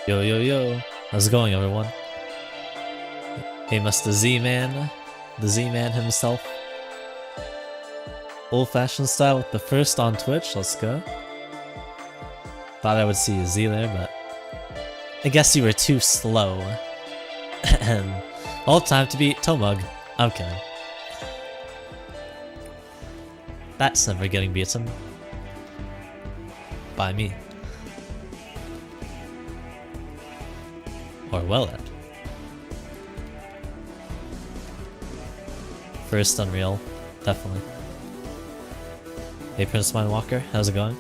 Yo, yo, yo. How's it going, everyone? Hey, Mr. Z-Man. The Z-Man himself. Old-fashioned style with the first on Twitch. Let's go. Thought I would see a Z there, but I guess you were too slow. All time to beat Tomug. I'm kidding. That's never getting beaten. By me. Or will it? First Unreal, definitely. Hey Prince Mindwalker, how's it going?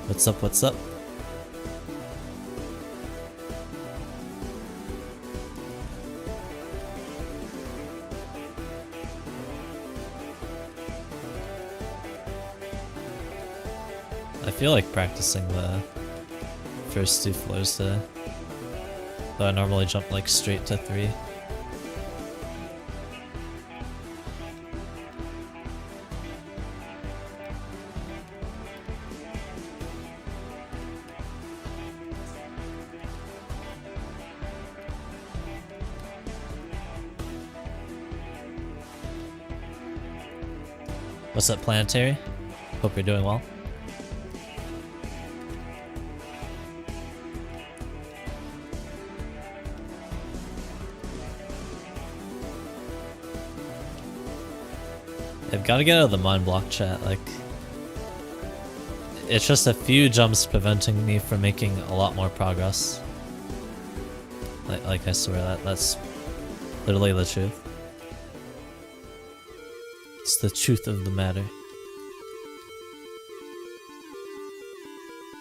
What's up, what's up? I feel like practicing the first 2 floors today. Though I normally jump like straight to 3. What's up, Planetary? Hope you're doing well. I've got to get out of the mind block chat, like... It's just a few jumps preventing me from making a lot more progress. Like I swear, that's literally the truth. It's the truth of the matter.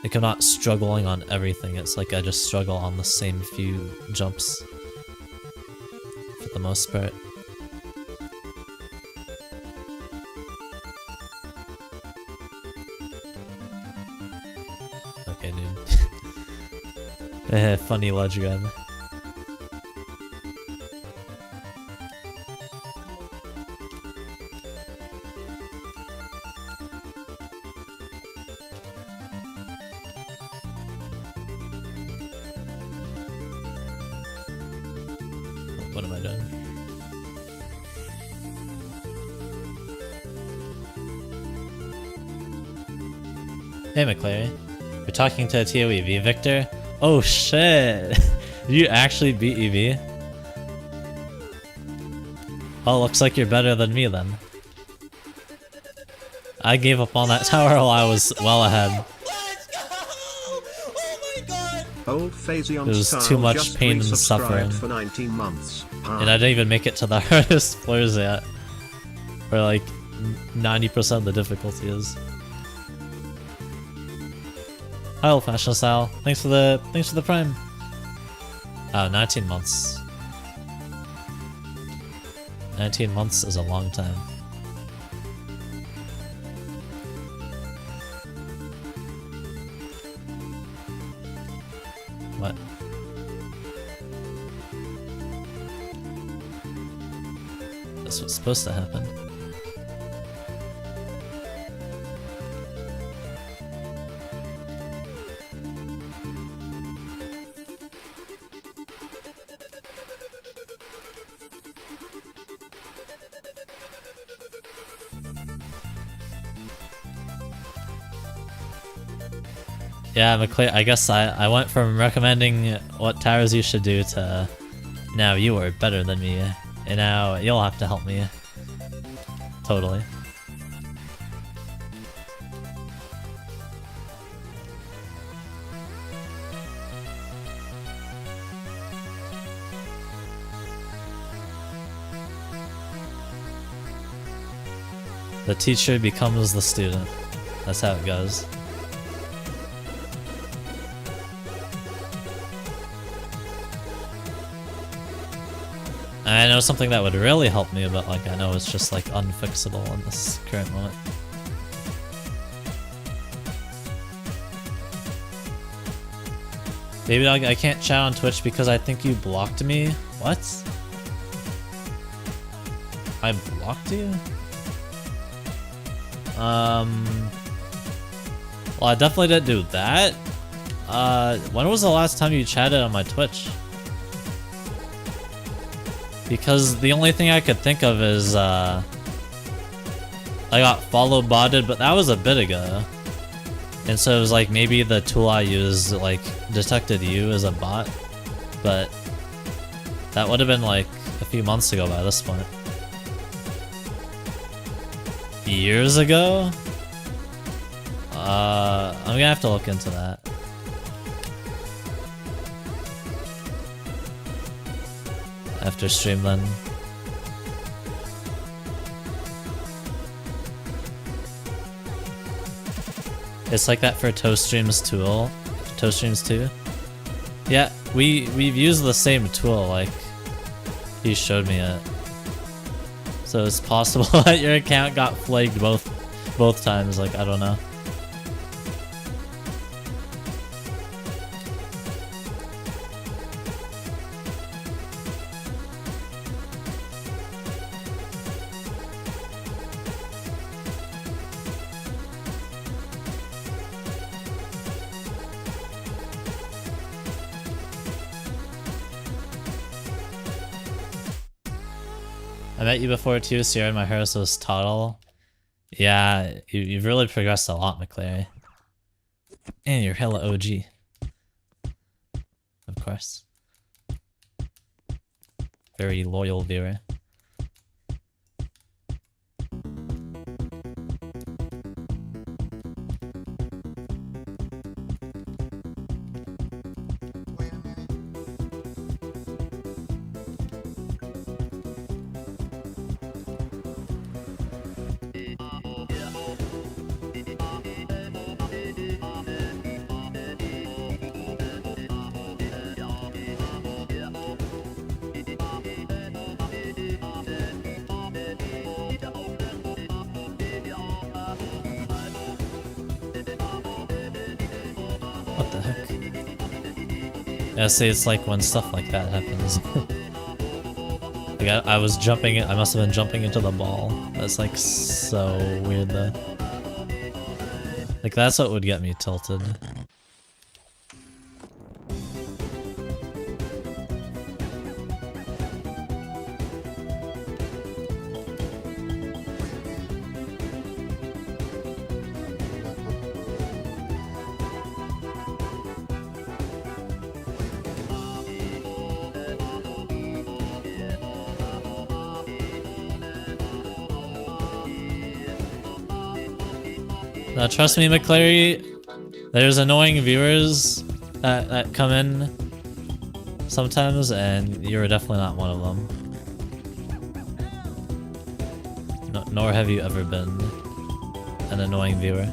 Like I'm not struggling on everything, it's like I just struggle on the same few jumps. For the most part. Okay, dude. Funny ledge gun. What am I doing? Hey McClary, you're talking to a TOEV, Victor? Oh shit! You actually beat EV? Oh, looks like you're better than me then. I gave up on that tower while I was well ahead. It was too much pain and suffering. For 19 months. And I didn't even make it to the hardest floors yet. Where like 90% of the difficulty is. Hi, old fashioned style. Thanks for the prime. Oh, 19 months. 19 months is a long time. What? That's what's supposed to happen. Yeah, McClay, I guess I went from recommending what towers you should do to now you are better than me, and now you'll have to help me. Totally. The teacher becomes the student. That's how it goes. I know something that would really help me, but like I know it's just like unfixable in this current moment. Baby dog, I can't chat on Twitch because I think you blocked me. What? I blocked you? Well, I definitely didn't do that. When was the last time you chatted on my Twitch? Because the only thing I could think of is, I got follow botted, but that was a bit ago. And so it was like maybe the tool I used, like, detected you as a bot. But that would have been like a few months ago by this point. Years ago? I'm gonna have to look into that. After stream then. It's like that for Toast Streams tool. Toast Streams too. Yeah, we've used the same tool, like he showed me it. So it's possible that your account got flagged both times, like I don't know. I met you before too, Sierra. My hair was Toddle. Yeah, you've really progressed a lot, McClary. And you're hella OG. Of course. Very loyal viewer. Yeah, see, it's like when stuff like that happens. Like I was jumping, I must have been jumping into the ball. That's like so weird though. Like that's what would get me tilted. Now trust me, McClary, there's annoying viewers that come in sometimes, and you're definitely not one of them. No, nor have you ever been an annoying viewer.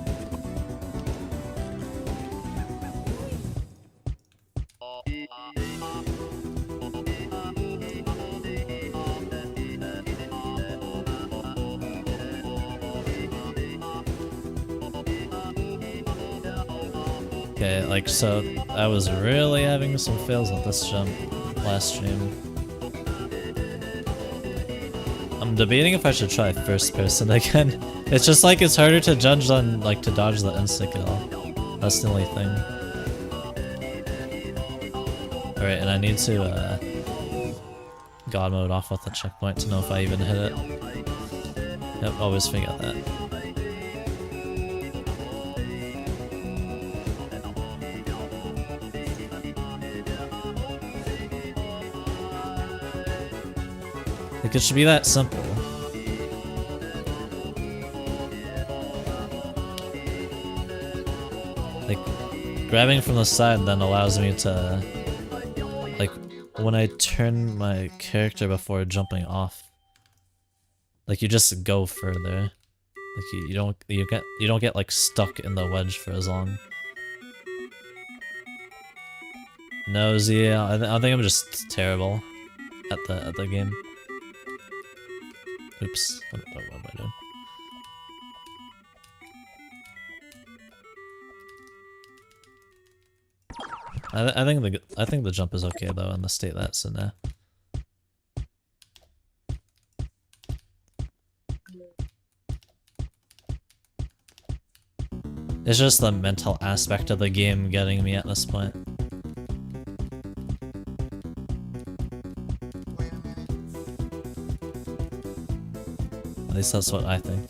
Okay, like, so I was really having some fails at this jump last stream. I'm debating if I should try first person again. It's just like it's harder to judge than like to dodge the insta kill. That's the only thing. Alright, and I need to God mode off with the checkpoint to know if I even hit it. Yep, always forget that. Like, it should be that simple. Like, grabbing from the side then allows me to, like, when I turn my character before jumping off, like, you just go further. Like, you don't get like stuck in the wedge for as long. No, Zia, I think I'm just terrible at the game. Oops, what am I doing? I think the jump is okay though in the state that's in there. It's just the mental aspect of the game getting me at this point. At least that's what I think.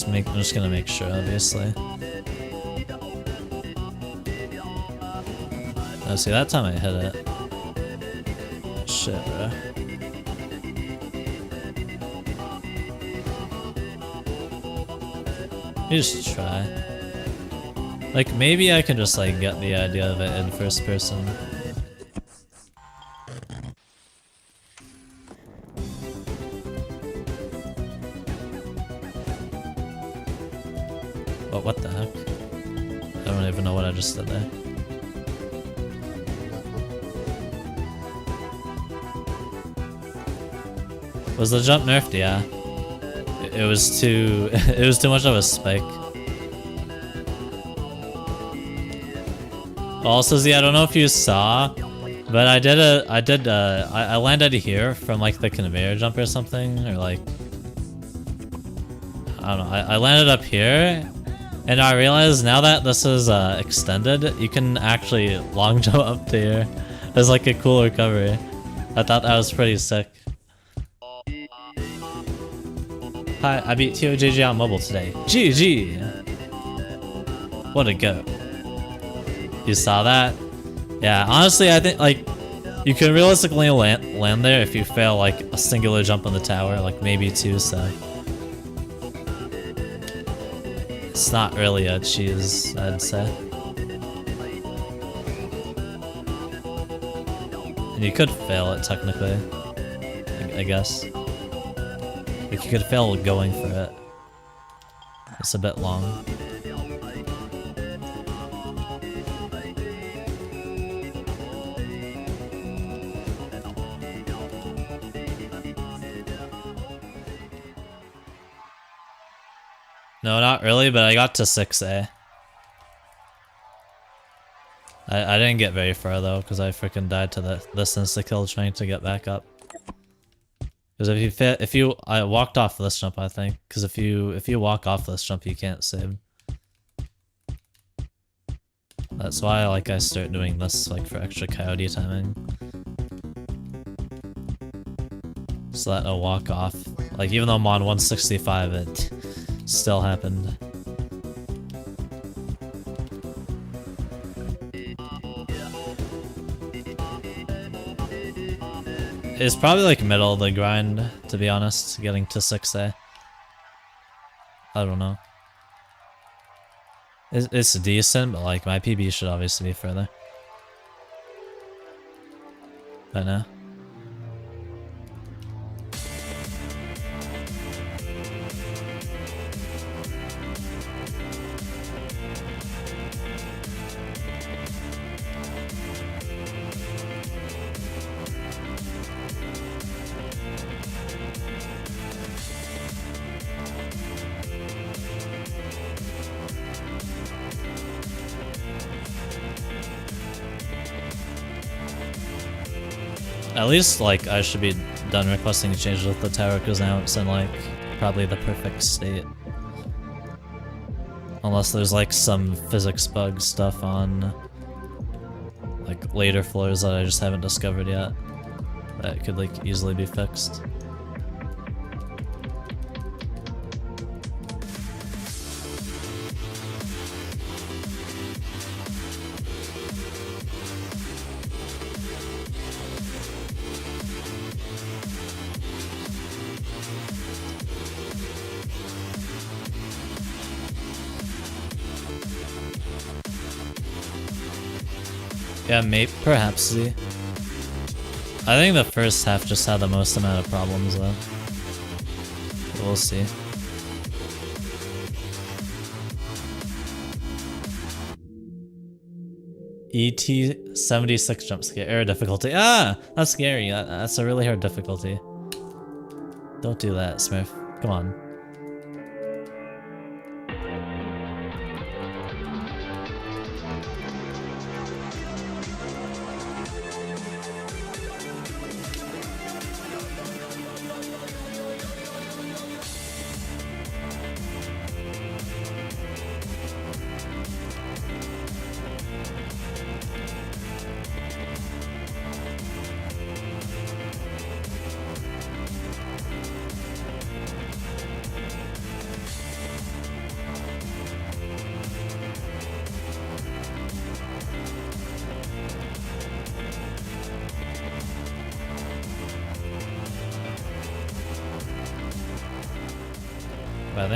I'm just gonna make sure, obviously. Oh, see, that time I hit it. Shit, bro. You just try. Like, maybe I can just, like, get the idea of it in first person. But what the heck? I don't even know what I just did there. Was the jump nerfed? Yeah. It was too it was too much of a spike. Also, Z, I don't know if you saw, but I landed here from like the conveyor jump or something, or like I don't know. I landed up here, and I realized now that this is extended, you can actually long jump up to here. It's like a cool recovery. I thought that was pretty sick. Hi, I beat TOJJ on mobile today. GG! What a goat. You saw that? Yeah, honestly, I think, like, you can realistically land there if you fail, like, a singular jump on the tower, like, maybe two, so... It's not really a cheese, I'd say. And you could fail it, technically. I guess. Like, you could fail going for it. It's a bit long. No, not really, but I got to 6A. I didn't get very far though, because I freaking died to this insta-kill trying to get back up. Because I walked off this jump, I think. Because if you walk off this jump, you can't save. That's why like I start doing this like for extra coyote timing. So that I'll walk off. Like even though I'm on 165, it still happened. It's probably like middle of the grind, to be honest, getting to 6A. I don't know. It's decent, but like my PB should obviously be further. But no. At least, like, I should be done requesting changes with the tower, because now it's in, like, probably the perfect state. Unless there's, like, some physics bug stuff on, like, later floors that I just haven't discovered yet. That could, like, easily be fixed. Yeah, perhaps Z. I think the first half just had the most amount of problems though. But we'll see. ET76 jump scare. Error difficulty. Ah! That's scary. That's a really hard difficulty. Don't do that, Smurf. Come on.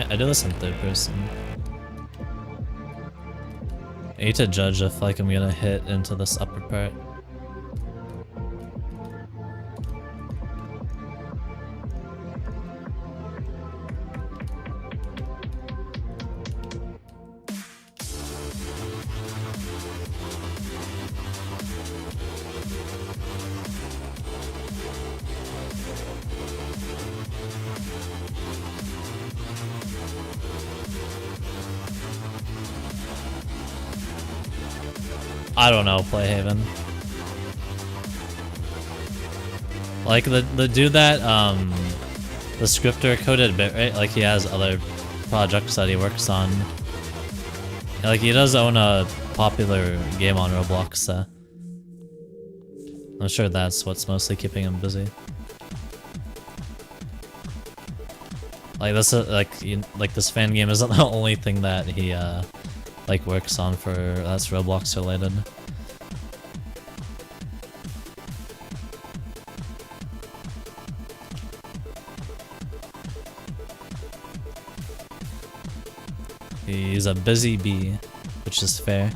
I do this in third person. I need to judge if like I'm gonna hit into this upper part. I don't know, Playhaven. Like the dude that the scripter coded Bitrate, like he has other projects that he works on. Like he does own a popular game on Roblox, so I'm sure that's what's mostly keeping him busy. Like this like this fan game isn't the only thing that he like works on for that's Roblox related. He's a busy bee, which is fair.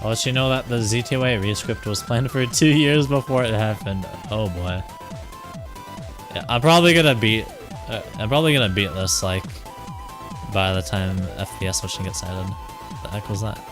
I'll let you know that the ZTOA rescript was planned for 2 years before it happened. Oh boy. Yeah, I'm probably gonna beat this like by the time FPS switching gets added. What the heck was that?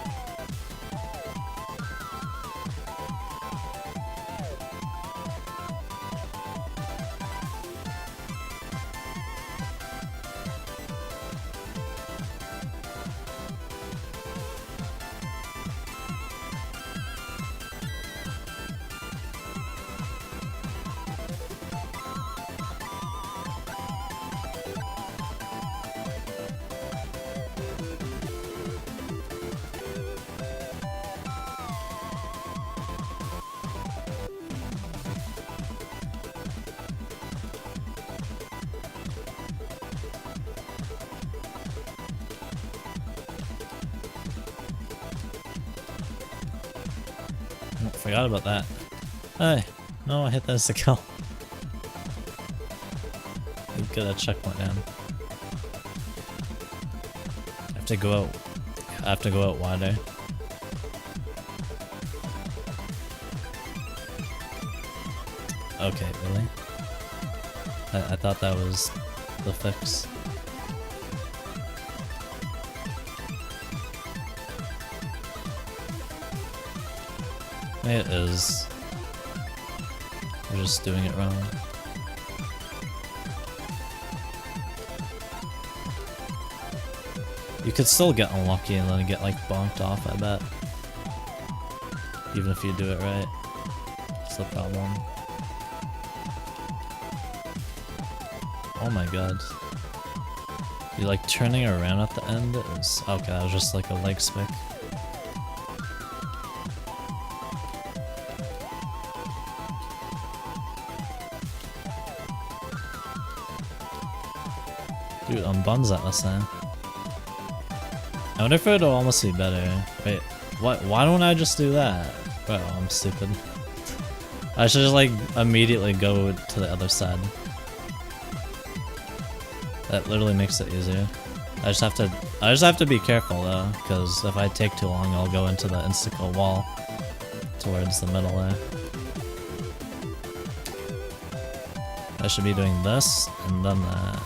Forgot about that. Hey, no, I hit that as a kill. We get a checkpoint down. I have to go out wider. Okay, really? I thought that was the fix. It is. We're just doing it wrong. You could still get unlucky and then get like bonked off, I bet. Even if you do it right. That's the problem. Oh my god. You like turning around at the end? It was, okay, that was just like a leg spick. Dude, on buns that was saying. I wonder if it'll almost be better. Wait, what? Why don't I just do that? Bro, I'm stupid. I should just like immediately go to the other side. That literally makes it easier. I just have to be careful though, because if I take too long, I'll go into the insta-kill wall towards the middle there. I should be doing this and then that.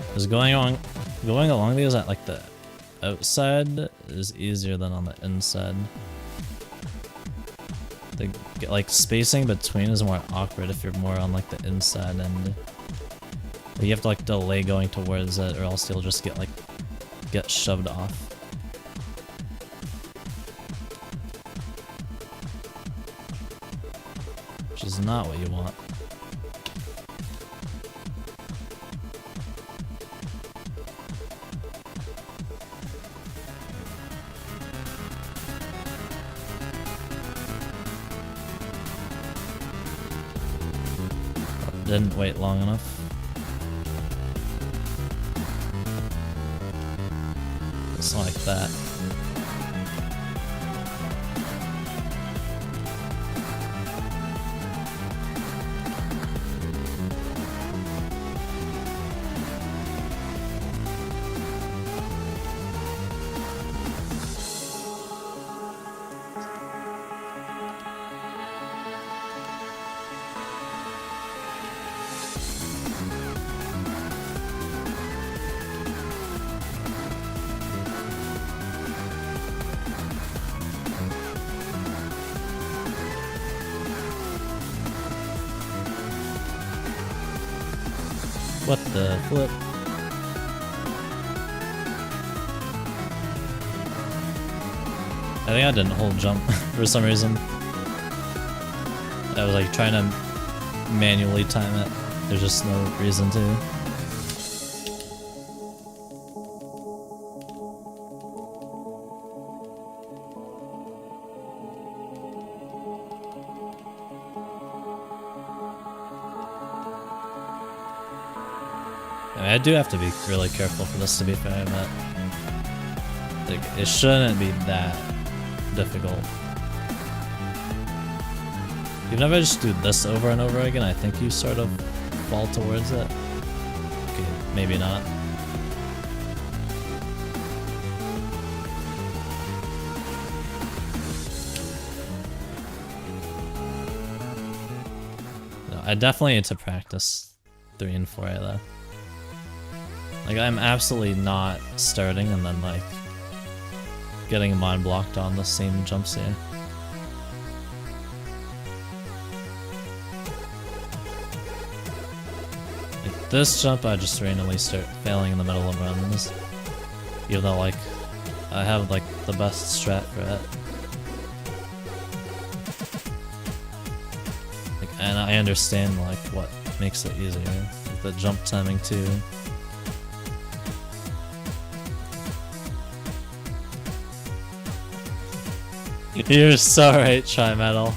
Because going along these at like the outside is easier than on the inside. Like spacing between is more awkward if you're more on like the inside end. You have to like delay going towards it or else you'll just get shoved off. Which is not what you want. Didn't wait long enough. It's like that. What the flip? I think I didn't hold jump for some reason. I was like trying to manually time it. There's just no reason to. I do have to be really careful for this to be fair, but like, it shouldn't be that difficult. Even if I just do this over and over again, I think you sort of fall towards it. Okay, maybe not. No, I definitely need to practice 3 and 4A though. Like, I'm absolutely not starting and then, like, getting mind blocked on the same jumps here. Like, this jump, I just randomly start failing in the middle of runs. Even though, like, I have, like, the best strat for it. Like, and I understand, like, what makes it easier. Like, the jump timing, too. You're so right, Tri-Metal.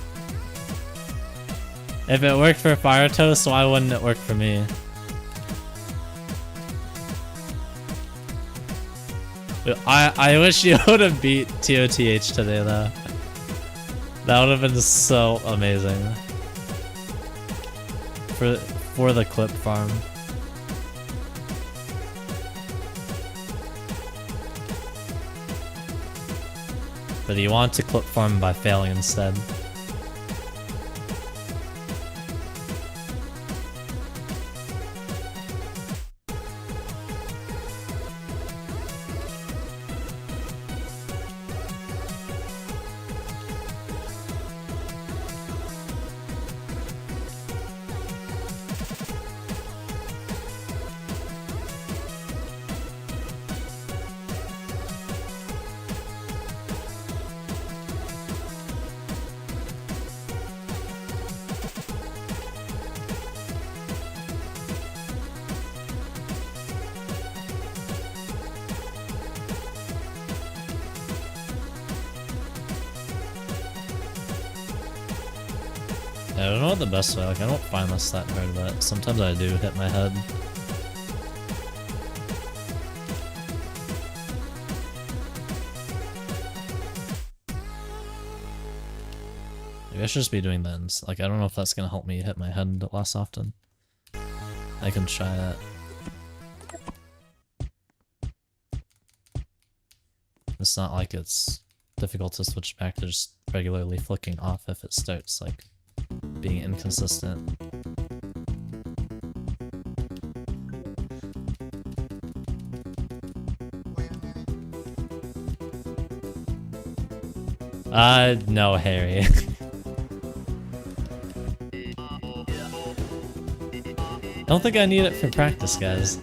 If it worked for Fire Toast, why wouldn't it work for me? I wish you would have beat TOTH today, though. That would have been so amazing. For the clip farm. But you want to clip farm by failing instead. I don't know what the best way, like I don't find this that hard, but sometimes I do hit my head. Maybe I should just be doing that. Like, I don't know if that's gonna help me hit my head less often. I can try it. It's not like it's difficult to switch back to just regularly flicking off if it starts, like, being inconsistent. No, Harry. Don't think I need it for practice, guys.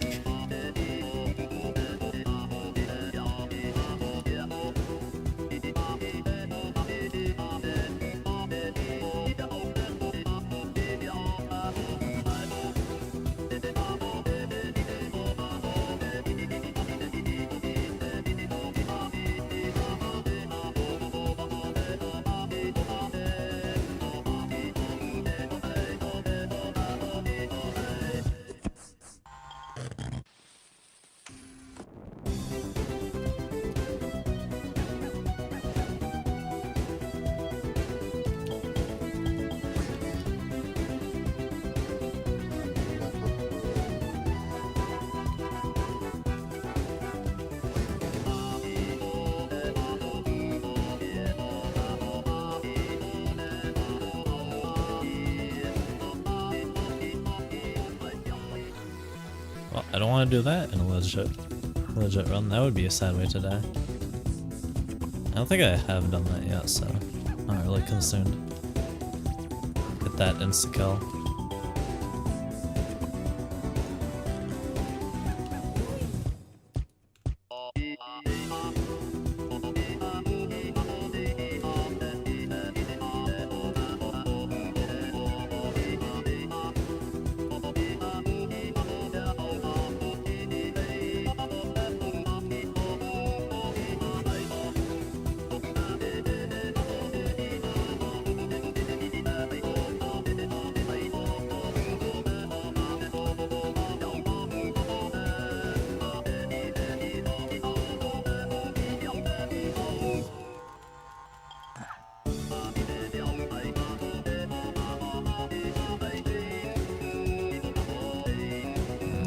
Well, I don't want to do that in a legit run. That would be a sad way to die. I don't think I have done that yet, so I'm not really concerned. Get that insta-kill.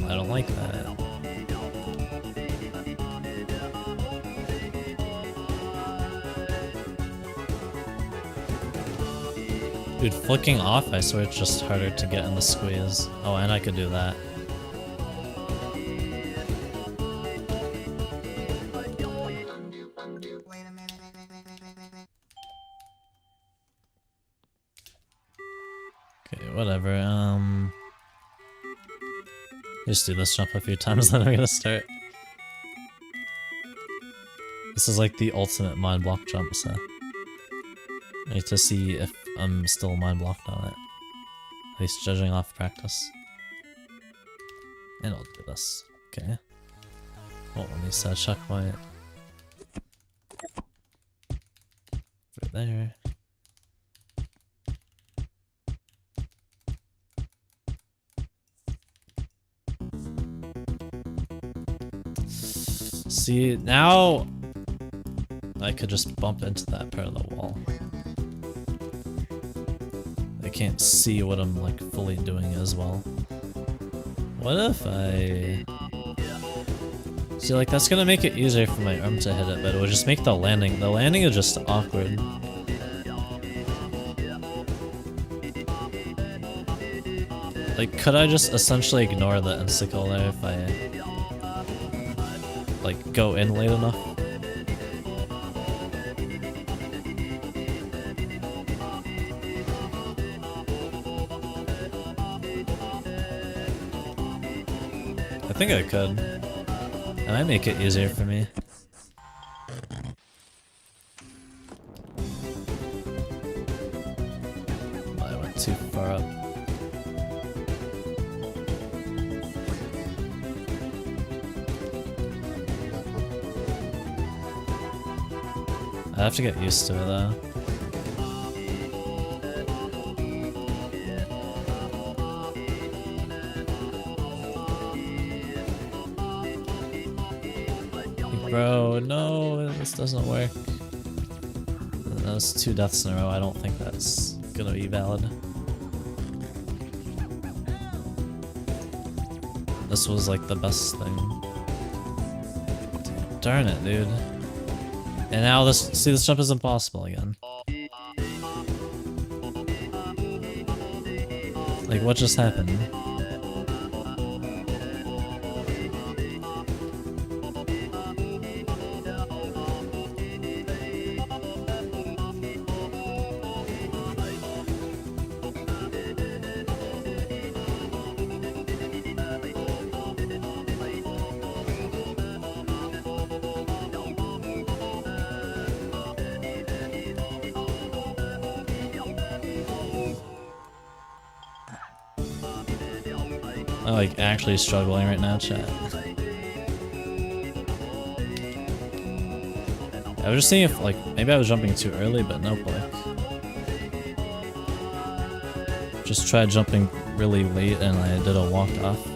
I don't like that. Dude, flicking off, I swear it's just harder to get in the squeeze. Oh, and I could do that. Okay, whatever, just do this jump a few times, then I'm gonna start. This is like the ultimate mind block jump, so I need to see if I'm still mind blocked on it. At least judging off practice. And I'll do this. Okay. Oh, let me set a checkpoint. Right there. See, now I could just bump into that part of the wall. I can't see what I'm like fully doing as well. What if I... See, like that's gonna make it easier for my arm to hit it, but it would just make the landing is just awkward. Like, could I just essentially ignore the insta-kill there if I like go in late enough? I think I could. That might make it easier for me. I went too far up. I have to get used to it though. Bro, no, this doesn't work. Those 2 deaths in a row, I don't think that's gonna be valid. This was like the best thing. Darn it, dude. And now this jump is impossible again. Like, what just happened? I'm like actually struggling right now, chat. I was just seeing if like maybe I was jumping too early, but nope. Like, just tried jumping really late and I did a walk off.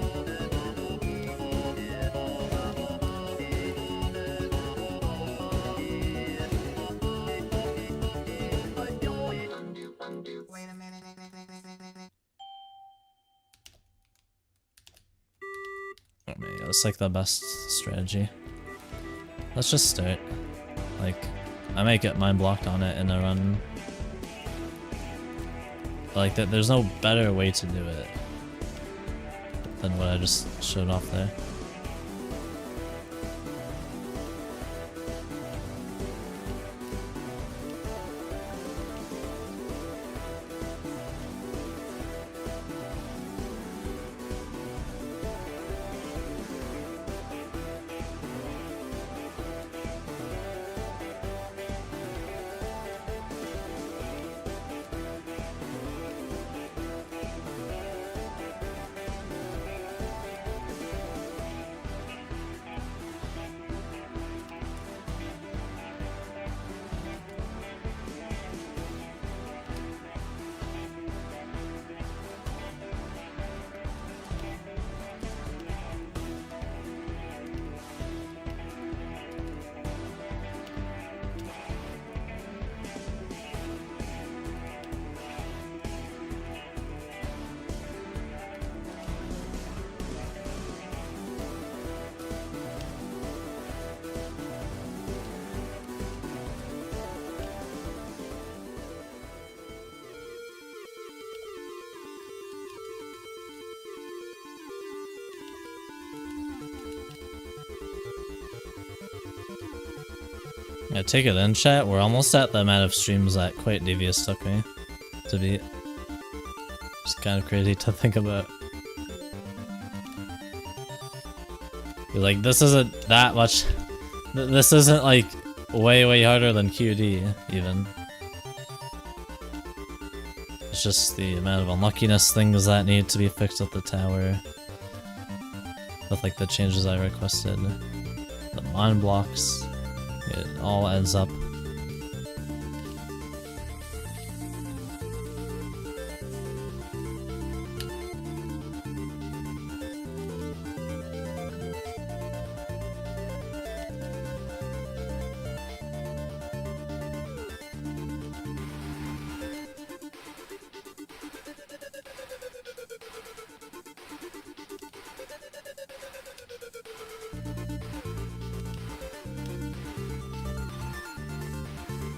It's like the best strategy. Let's just start. Like, I might get mind blocked on it in a run. But like, there's no better way to do it than what I just showed off there. Yeah, take it in, chat. We're almost at the amount of streams that Quite Devious took me to beat. It's kind of crazy to think about. Like, this isn't that much. This isn't like way harder than QD, even. It's just the amount of unluckiness things that need to be fixed at the tower. With like the changes I requested. The mind blocks. It all ends up.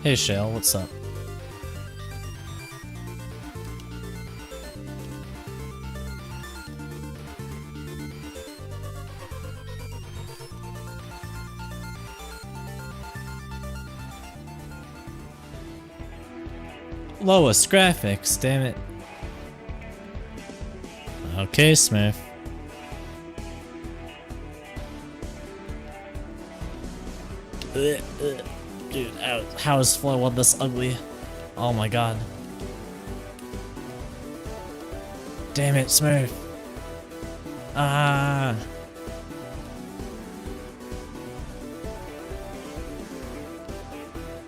Hey Shale, what's up? Lowest graphics, damn it. Okay, Smurf. Dude, how is Flow 1 this ugly? Oh my god. Damn it, Smurf. Ah.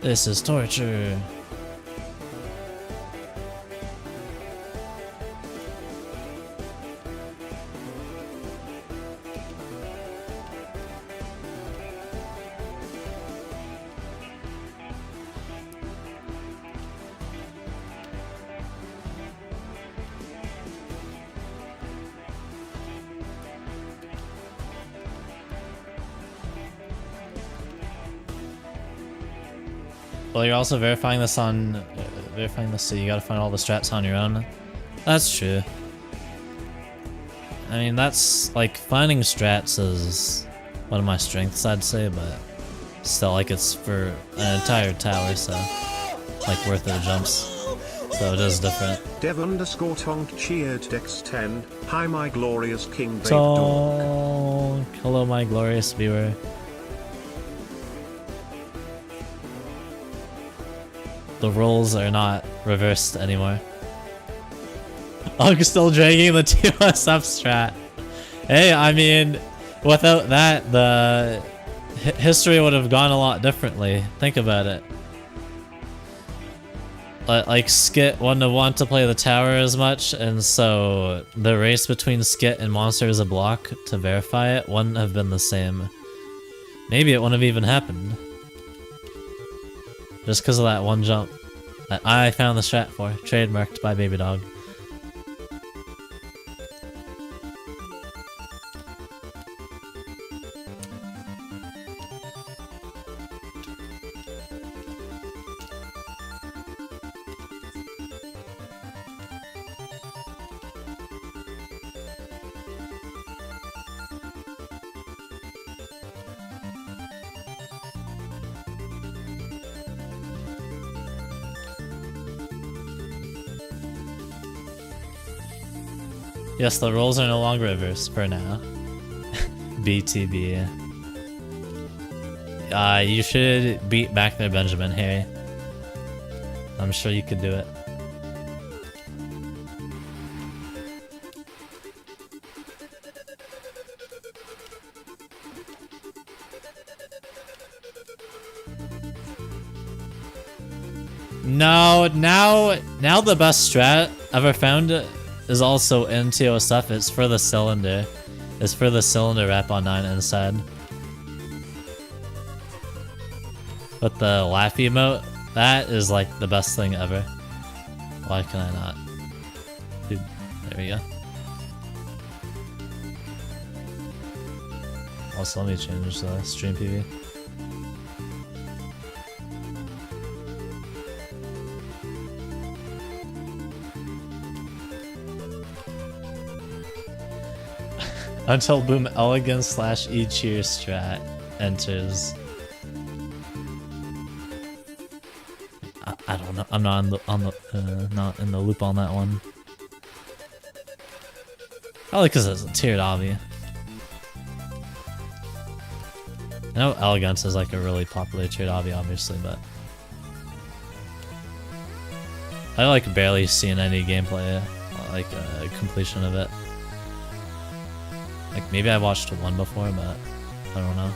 This is torture. Well, you're also verifying this on... verifying this, so you gotta find all the strats on your own. That's true. I mean, that's... like, finding strats is one of my strengths, I'd say, but... still, like, it's for an entire tower, so... like, worth the jumps. So it is different. Dev_tonk cheered Dex 10. Hi, my glorious king babe dog. Hello, my glorious viewer. The roles are not reversed anymore. I'm still dragging the 2SF strat. Hey, I mean, without that, the history would have gone a lot differently. Think about it. Like, Skit wouldn't have wanted to play the tower as much, and so the race between Skit and Monster as a block to verify it wouldn't have been the same. Maybe it wouldn't have even happened. Just because of that one jump that I found the strat for, trademarked by Baby Dog. Yes, the roles are no longer reversed for now. BTB. You should beat back there, Benjamin, Harry. I'm sure you could do it. No, now the best strat ever found is also in TOSF. It's for the cylinder. It's for the cylinder wrap on 9 inside. But the laugh emote, that is like the best thing ever. Why can I not? Dude, there we go. Also, let me change the stream PV. Until Boom Elegance / E cheer strat enters. I don't know. I'm not not in the loop on that one. Probably because it's a tiered obby. I know Elegance is like a really popular tiered obby, obviously, but I like barely seen any gameplay, like completion of it. Like, maybe I watched one before, but I don't know.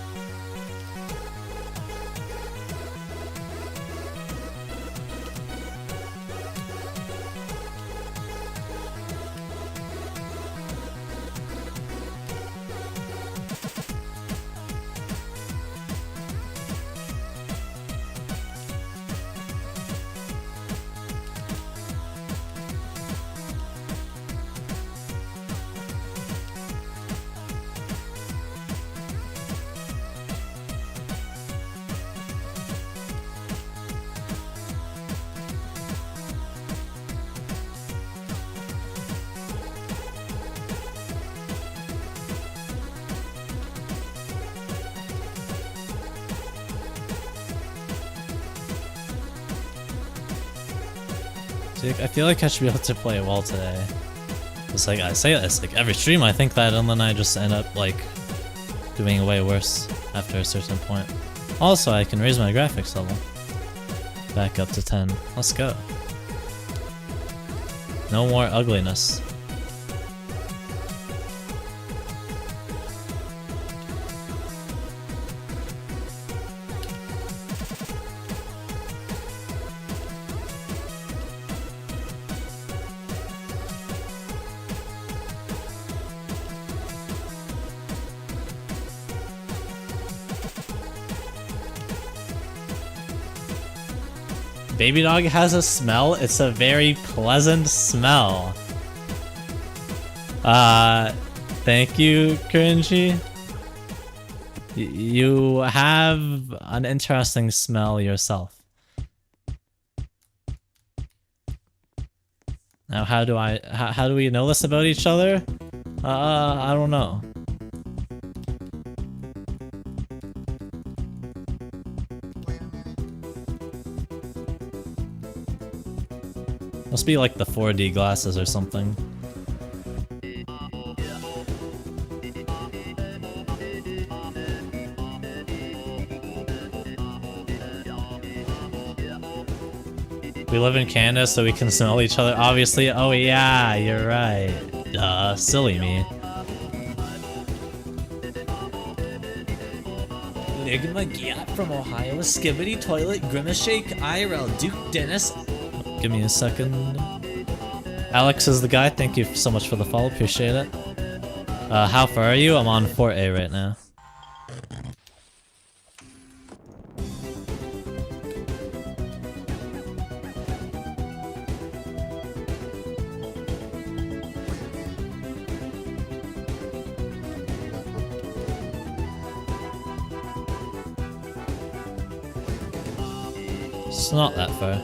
I feel like I should be able to play well today. It's like, I say this like every stream, I think that, and then I just end up like doing way worse after a certain point. Also, I can raise my graphics level back up to 10. Let's go. No more ugliness. Baby Dog has a smell. It's a very pleasant smell. Thank you, Cringy. You have an interesting smell yourself. Now how do we know this about each other? I don't know. Must be like the 4D glasses or something. We live in Canada, so we can smell each other, obviously. Oh yeah, you're right. Duh, silly me. Ligma Giat from Ohio, Skibbity Toilet, Grimace Shake, IRL, Duke Dennis. Give me a second. Alex is the guy, thank you so much for the follow, appreciate it. How far are you? I'm on 4A right now. It's not that far.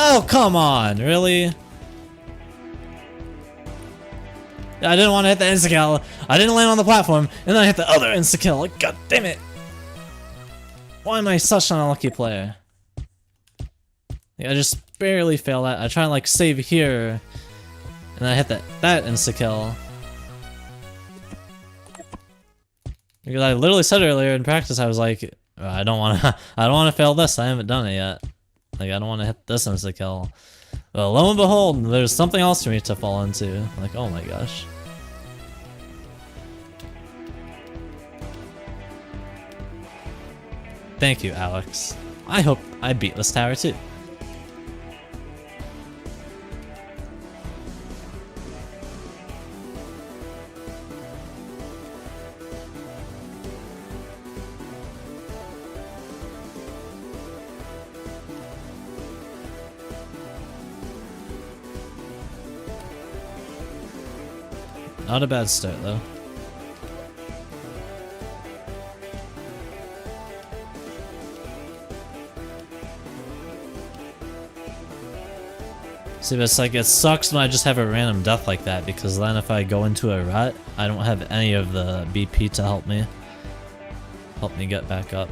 Oh, come on, really? I didn't want to hit the insta-kill. I didn't land on the platform, and then I hit the other insta-kill. Like, god damn it! Why am I such an unlucky player? Like, I just barely failed that. I try to like save here, and then I hit that insta-kill. Because I literally said earlier in practice, I was like, I don't want to fail this. I haven't done it yet. Like, I don't want to hit this insta-kill. Well, lo and behold, there's something else for me to fall into. Like, oh my gosh. Thank you, Alex. I hope I beat this tower too. Not a bad start, though. See, but it's like, it sucks when I just have a random death like that, because then if I go into a rut, I don't have any of the BP to help me get back up.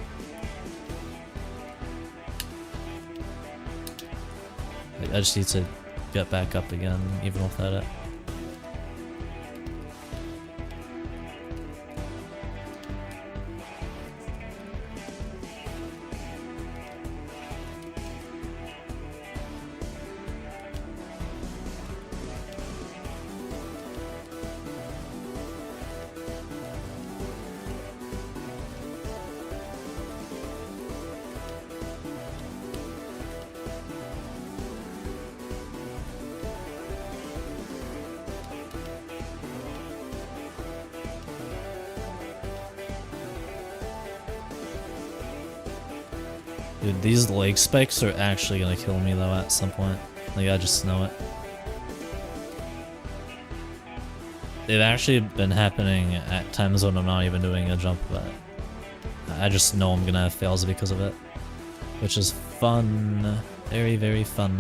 Like, I just need to get back up again, even without it. Dude, these leg spikes are actually gonna kill me though at some point. Like, I just know it. They've actually been happening at times when I'm not even doing a jump, but I just know I'm gonna have fails because of it. Which is fun. Very, very fun.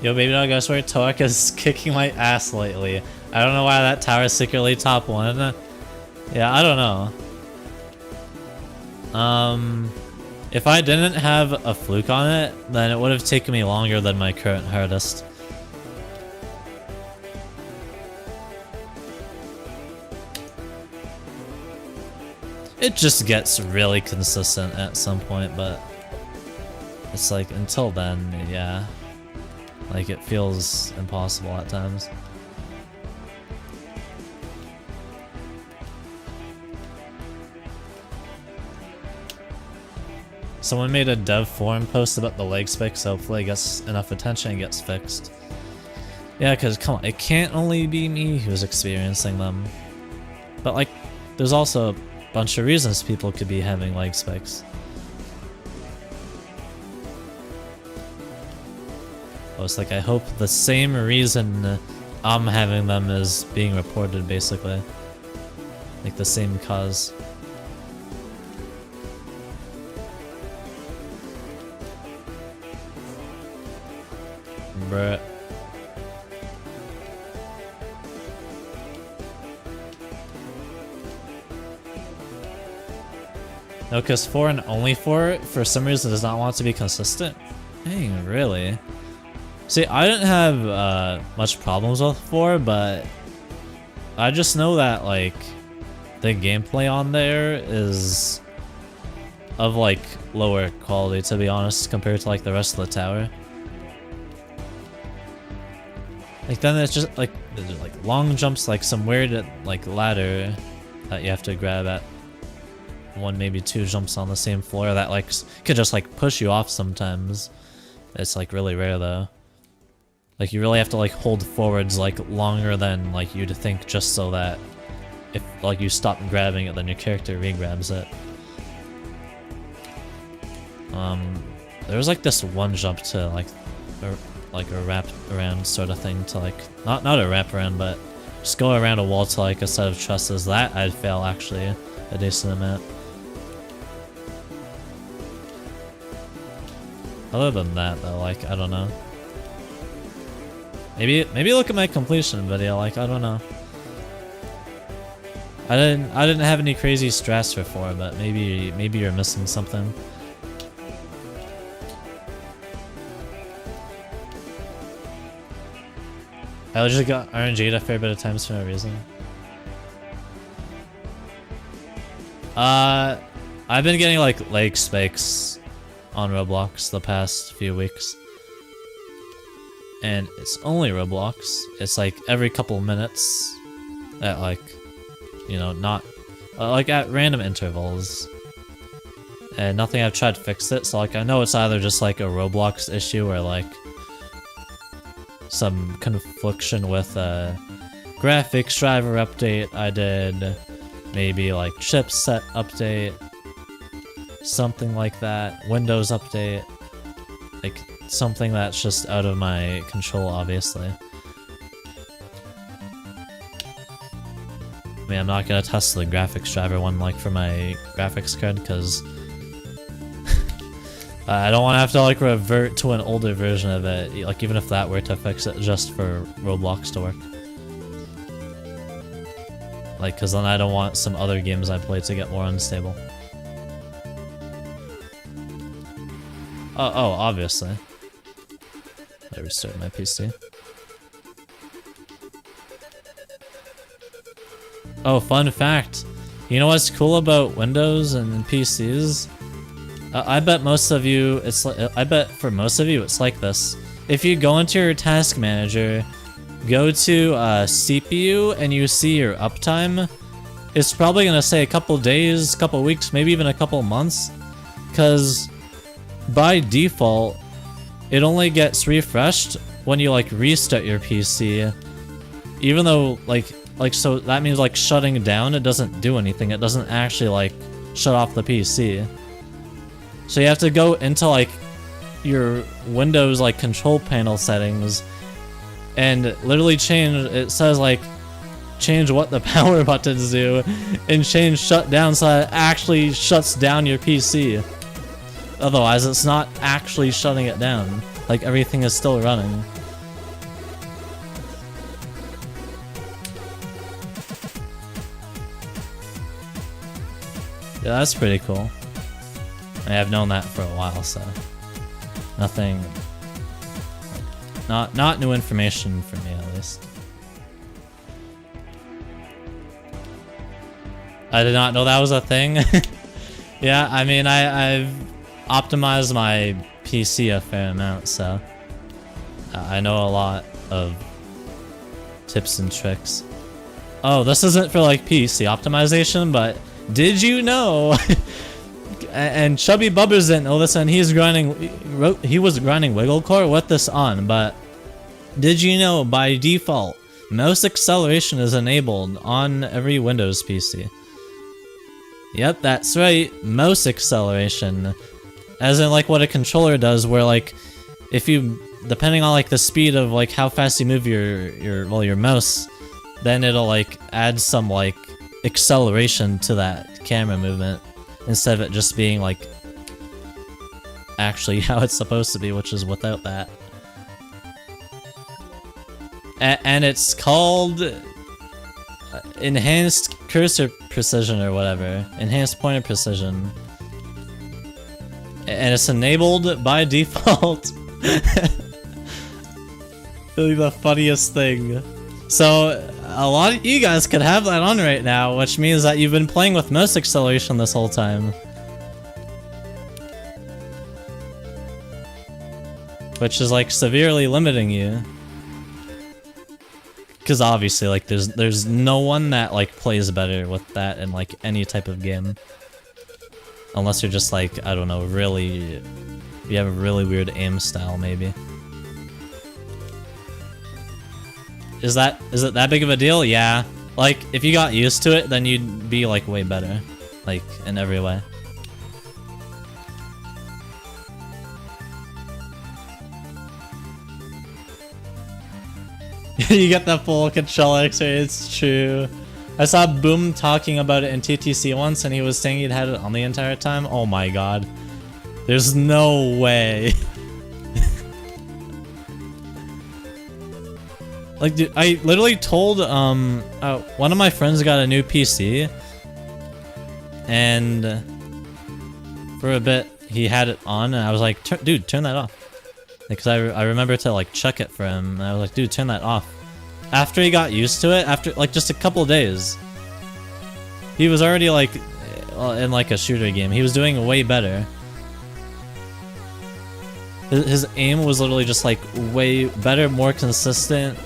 Yo, baby dog, I swear Toak is kicking my ass lately. I don't know why that tower is secretly top 1. Yeah, I don't know. If I didn't have a fluke on it, then it would have taken me longer than my current hardest. It just gets really consistent at some point, but it's like until then, yeah. Like it feels impossible at times. Someone made a dev forum post about the leg spikes, so hopefully it gets enough attention and gets fixed. Yeah, because come on, it can't only be me who's experiencing them. But like, there's also a bunch of reasons people could be having leg spikes. Oh, it's like I hope the same reason I'm having them is being reported, basically. Like the same cause. Bruh. No, because 4 and only 4 for some reason does not want to be consistent. Dang, really? See, I didn't have much problems with 4, but I just know that like the gameplay on there is of like lower quality, to be honest, compared to like the rest of the tower. Like then it's just like there's like long jumps, like some weird like ladder that you have to grab at 1, maybe 2 jumps on the same floor that like could just like push you off sometimes. It's like really rare though. Like you really have to like hold forwards like longer than like you'd think, just so that if like you stop grabbing it, then your character re-grabs it. There was like this one jump to like a wrap around sort of thing to like not a wrap around, but just go around a wall to like a set of trusses. That I'd fail actually a decent amount. Other than that though, like I don't know. Maybe look at my completion video, like I don't know. I didn't have any crazy strats for 4, but maybe you're missing something. I just got RNG'd a fair bit of times for no reason. I've been getting like leg spikes on Roblox the past few weeks. And it's only Roblox. It's like every couple minutes at like, you know, not like at random intervals. And nothing I've tried to fix it, so like I know it's either just like a Roblox issue or like some confliction with a graphics driver update I did, maybe like chipset update, something like that, Windows update, like something that's just out of my control, obviously. I mean, I'm not gonna test the graphics driver one like for my graphics card, because I don't want to have to like revert to an older version of it, like even if that were to fix it just for Roblox to work. Like, cause then I don't want some other games I play to get more unstable. Oh, obviously. I restart my PC. Oh, fun fact. You know what's cool about Windows and PCs? I bet most of you, I bet for most of you it's like this. If you go into your task manager, go to CPU, and you see your uptime, it's probably gonna say a couple days, couple weeks, maybe even a couple months, because by default, it only gets refreshed when you like restart your PC. Even though so that means like shutting down, it doesn't do anything. It doesn't actually like shut off the PC. So you have to go into like your Windows like control panel settings and literally change, it says like change what the power buttons do and change shut down so that it actually shuts down your PC. Otherwise it's not actually shutting it down. Like everything is still running. Yeah, that's pretty cool. I've known that for a while, so nothing, not new information for me at least. I did not know that was a thing. Yeah, I mean, I've optimized my PC a fair amount, so I know a lot of tips and tricks. Oh, this isn't for like PC optimization, but did you know? And Chubby Bubbers didn't know this, and he was grinding Wiggle Core with this on, but did you know by default mouse acceleration is enabled on every Windows PC? Yep, that's right, mouse acceleration. As in like what a controller does, where like if you, depending on like the speed of like how fast you move your mouse, then it'll like add some like acceleration to that camera movement instead of it just being like actually how it's supposed to be, which is without that. And it's called enhanced cursor precision or whatever, enhanced pointer precision, and it's enabled by default. Really the funniest thing. So a lot of you guys could have that on right now, which means that you've been playing with mouse acceleration this whole time, which is like severely limiting you. Because obviously, like, there's no one that like plays better with that in like any type of game, unless you're just like, I don't know, really, you have a really weird aim style maybe. Is it that big of a deal? Yeah. Like, if you got used to it, then you'd be like way better, like in every way. You get the full controller experience, it's true. I saw Boom talking about it in TTC once, and he was saying he'd had it on the entire time. Oh my god. There's no way. Like, dude, I literally told, one of my friends got a new PC, and for a bit he had it on, and I was like, dude, turn that off. Because I remember to like check it for him, and I was like, dude, turn that off. After he got used to it, after like just a couple days, he was already like in like a shooter game. He was doing way better. His aim was literally just like way better, more consistent.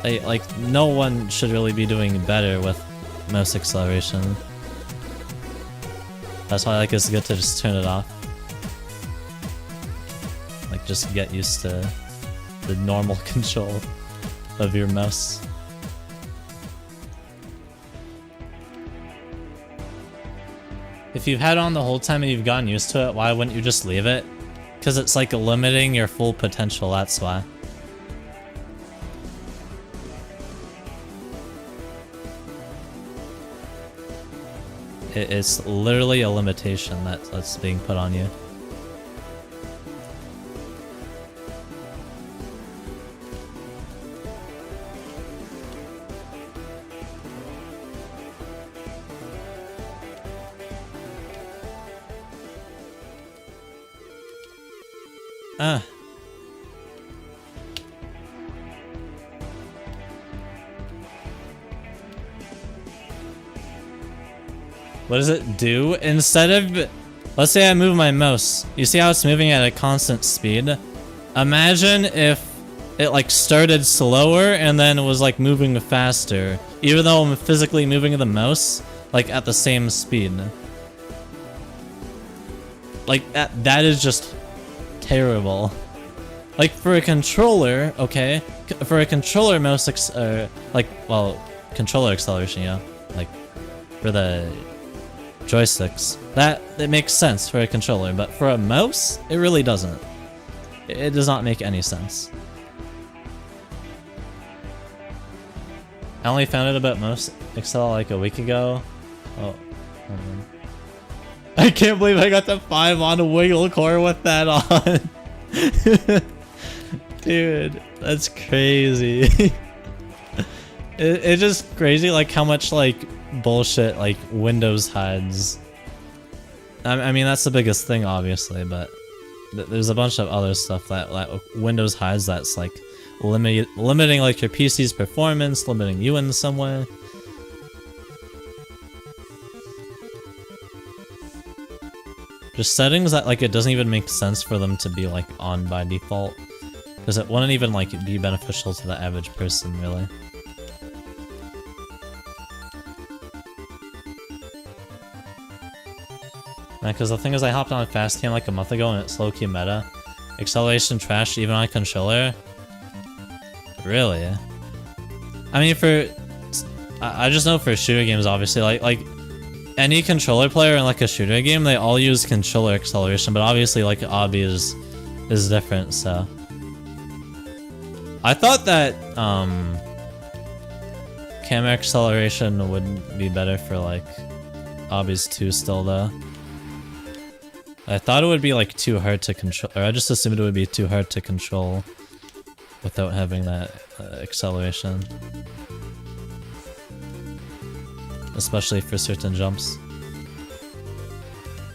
Like no one should really be doing better with mouse acceleration. That's why like it's good to just turn it off. Like just get used to the normal control of your mouse. If you've had it on the whole time and you've gotten used to it, why wouldn't you just leave it? Because it's like limiting your full potential, that's why. It's literally a limitation that's being put on you. What does it do? Instead of, let's say I move my mouse, you see how it's moving at a constant speed? Imagine if it like started slower and then was like moving faster, even though I'm physically moving the mouse like at the same speed. Like that is just terrible. Like for a controller, okay, for a controller mouse controller acceleration, yeah, like for the joysticks, that makes sense for a controller, but for a mouse, it really doesn't. It does not make any sense. I only found out about mouse accel like a week ago. Oh, I can't believe I got the 5 on a Wiggle Core with that on. Dude, that's crazy. It's just crazy like how much like bullshit like Windows hides. I mean, that's the biggest thing, obviously, but there's a bunch of other stuff that like, Windows has that's like limiting like your PC's performance, limiting you in some way. Just settings that like it doesn't even make sense for them to be like on by default, because it wouldn't even like be beneficial to the average person, really. Because the thing is, I hopped on fast cam like a month ago and it's low-key meta. Acceleration trash even on a controller? Really? I mean, I just know for shooter games, obviously, like any controller player in like a shooter game, they all use controller acceleration, but obviously like obby is different, so. I thought that camera acceleration would be better for like obbies too still though. I thought it would be like too hard to control, or I just assumed it would be too hard to control without having that acceleration. Especially for certain jumps.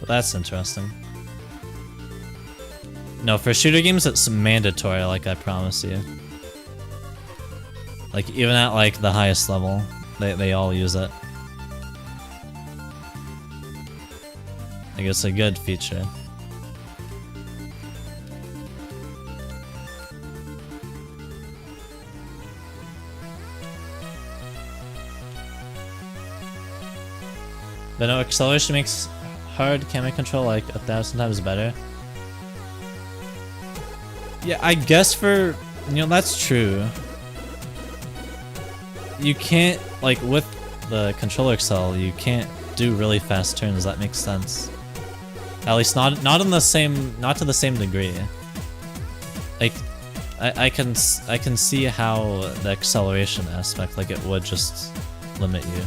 But that's interesting. No, for shooter games it's mandatory, like I promise you. Like even at like the highest level, they all use it. Like it's a good feature. But no, acceleration makes hard camera control like 1,000 times better. Yeah, I guess for, you know, that's true. You can't, like with the controller accel, you can't do really fast turns, that makes sense. At least not to the same degree. Like I can see how the acceleration aspect, like it would just limit you.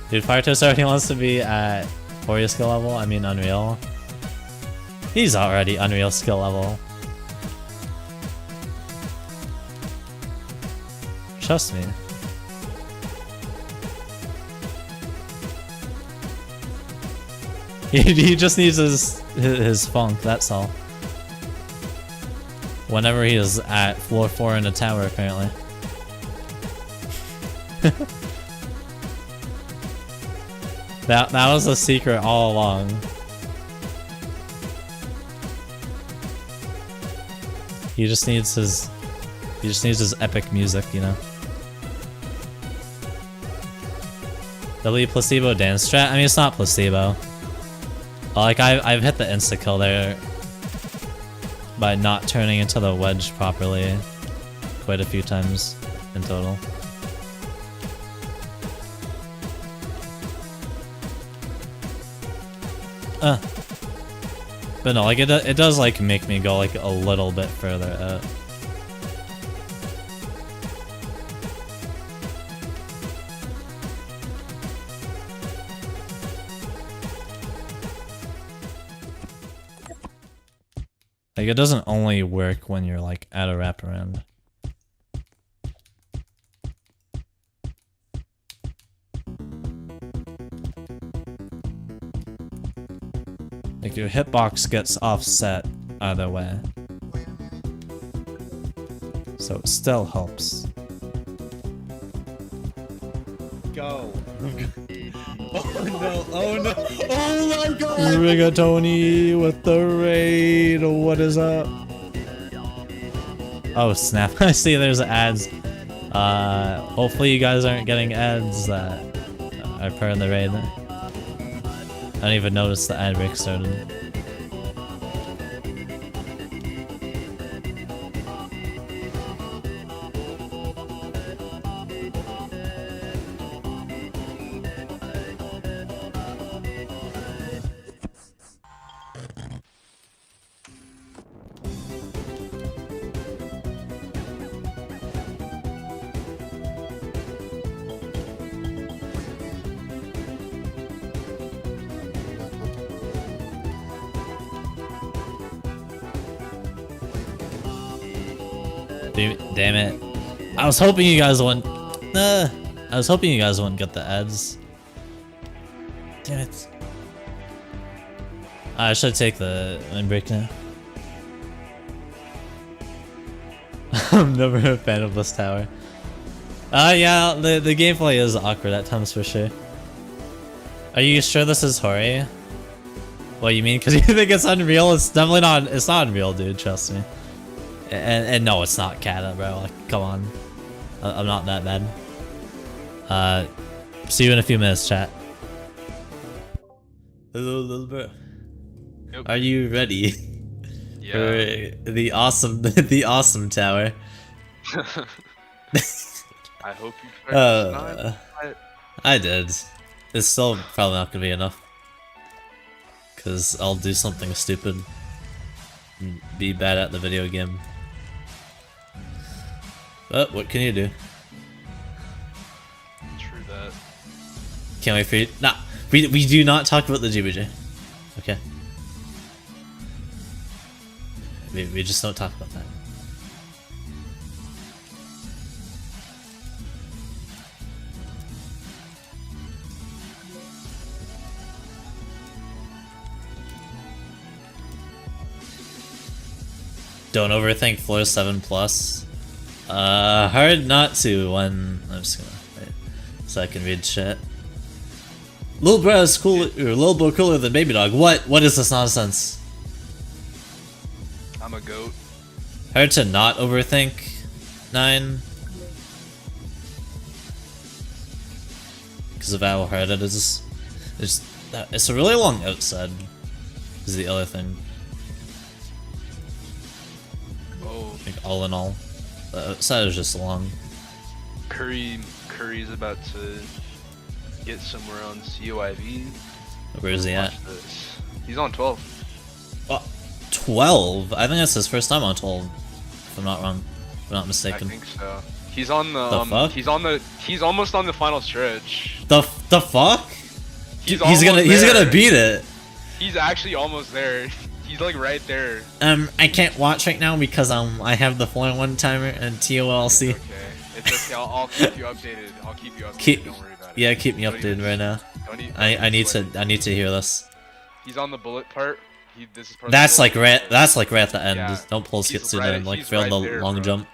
Dude, Firetoast already wants to be at Horia skill level, I mean Unreal. He's already Unreal skill level. Trust me. He just needs his funk, that's all. Whenever he is at floor 4 in a tower, apparently. That was a secret all along. He just needs his epic music, you know. Delete placebo dance strat? I mean, it's not placebo. Like I've hit the insta kill there by not turning into the wedge properly quite a few times in total. But no, like it does like make me go like a little bit further out. Like it doesn't only work when you're like at a wraparound. Like your hitbox gets offset either way. So it still helps. Go. Oh no, oh no, oh my god! Rigatoni with the raid, what is up? Oh snap, I see there's ads. Hopefully you guys aren't getting ads that are part of the raid. I don't even notice the ad break started. Damn it. I was hoping you guys wouldn't... I was hoping you guys wouldn't get the ads. Damn it. I should take the windbreak now. I'm never a fan of this tower. Yeah, the gameplay is awkward at times for sure. Are you sure this is Hori? What you mean? Because you think it's unreal? It's definitely not. It's not unreal, dude. Trust me. And no, it's not Kata, bro. Like, come on. I'm not that bad. See you in a few minutes, chat. Hello, little bro. Yep. Are you ready Yeah. for the awesome tower? I hope you practiced I did. It's still probably not gonna be enough. Cause I'll do something stupid and be bad at the video game. But what can you do? True that. Can't wait for you. Nah, we do not talk about the GBJ. Okay. We just don't talk about that. Don't overthink floor 7+. Hard not to when I'm just gonna wait so I can read shit. Lil bro is cool, or Lil bro cooler than baby dog. What is this nonsense? I'm a goat. Hard to not overthink 9 because of how hard it is. It's a really long outside. Is the other thing. Oh, Like all in all, the outside is just long. Curry's about to get somewhere on COIV. Where is he at? Watch this. He's on 12. 12? I think that's his first time on 12. If I'm not wrong. If I'm not mistaken. I think so. He's on the, The fuck? he's almost on the final stretch. The fuck? He's He's gonna there. beat it. He's actually almost there. He's like right there. I can't watch right now because I have the 4-1 timer and TOLC. Okay. It's okay. I'll keep you updated. Don't worry about it. Yeah, keep me updated right now. I need to hear this. He's on the bullet part. This is part That's of the like bullet. right at the end. Yeah. Just don't pull He's skits in right- and like he's fail right the there, long bro. jump.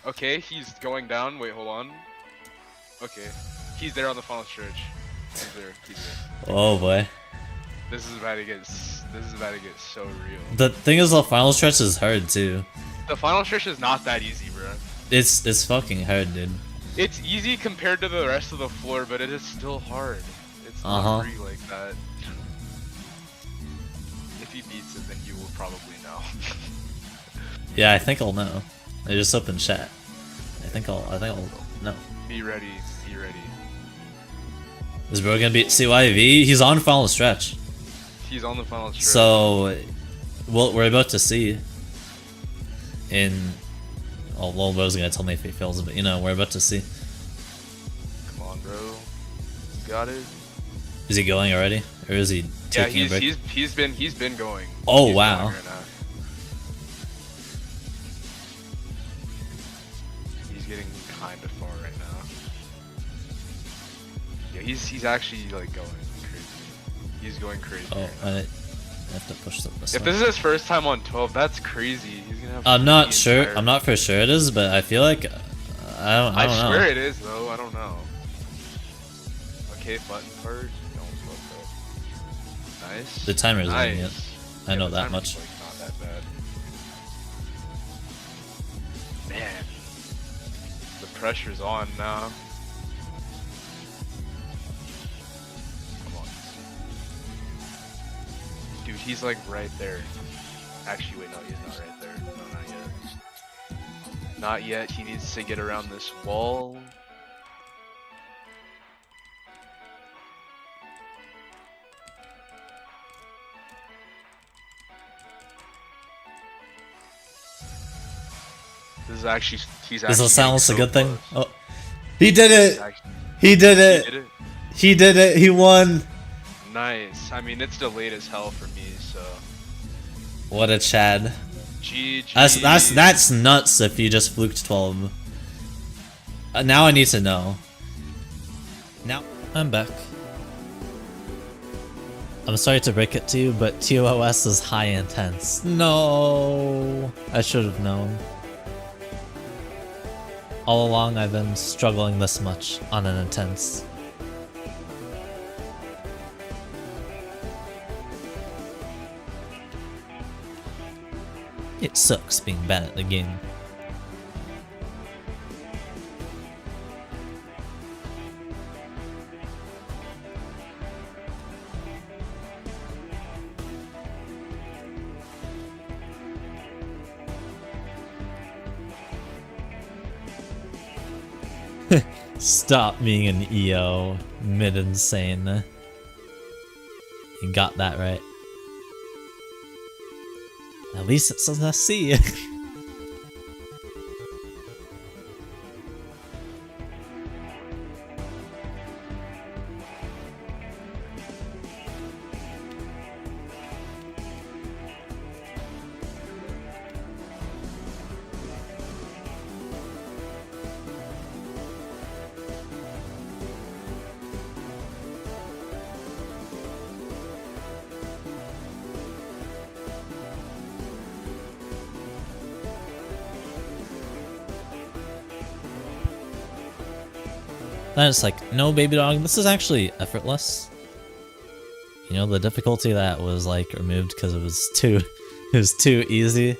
Okay, he's going down. Wait, hold on. Okay, he's there on the final stretch. He's there. Oh boy. This is about to get so real. The thing is, the final stretch is hard too. The final stretch is not that easy, bro. It's fucking hard, dude. It's easy compared to the rest of the floor, but it is still hard. It's not free like that. If he beats it, then you will probably know. Yeah, I think I'll know. I just opened chat. I think I'll know. Be ready. Be ready. Is bro gonna beat CYV? He's on final stretch. He's on the final stretch. So, well, we're about to see. Oh, Lil bro's gonna tell me if he fails, but you know, we're about to see. Come on, bro. You got it. Is he going already, or is he Yeah, taking a break? he's been going. Oh He's wow. going right now. He's getting kind of far right now. Yeah, he's actually like going crazy. He's going crazy. Oh, right I now. have to push this. If one. this is his first time on 12, that's crazy. He's gonna have. I'm not the sure. entire- I'm not for sure it is, but I feel like I don't I know. swear it is though. I don't know. Okay, button part. Don't flip it. Nice. The timer isn't nice. in yet. I know the that timer's, much. Like, not that bad. Man, the pressure's on now. Come on, dude. He's like right there. Actually, wait, no, he's not right there. No, not yet. Not yet. He needs to get around this wall. This is actually, he's actually. Does it sound getting a good thing? close. Oh, he did He's it! actually- He did He it! did it. He did it! He won! Nice. I mean, it's delayed as hell for me, so. What a Chad. GG. That's nuts if you just fluked 12. Now I need to know. Now I'm back. I'm sorry to break it to you, but TOS is high intense. No, I should have known. All along I've been struggling this much on an intense. It sucks being bad at the game. Stop being an EO mid-insane. You got that right. At least it says SC. Then it's like, no baby dog, this is actually effortless. You know, the difficulty that was like removed because it was too easy.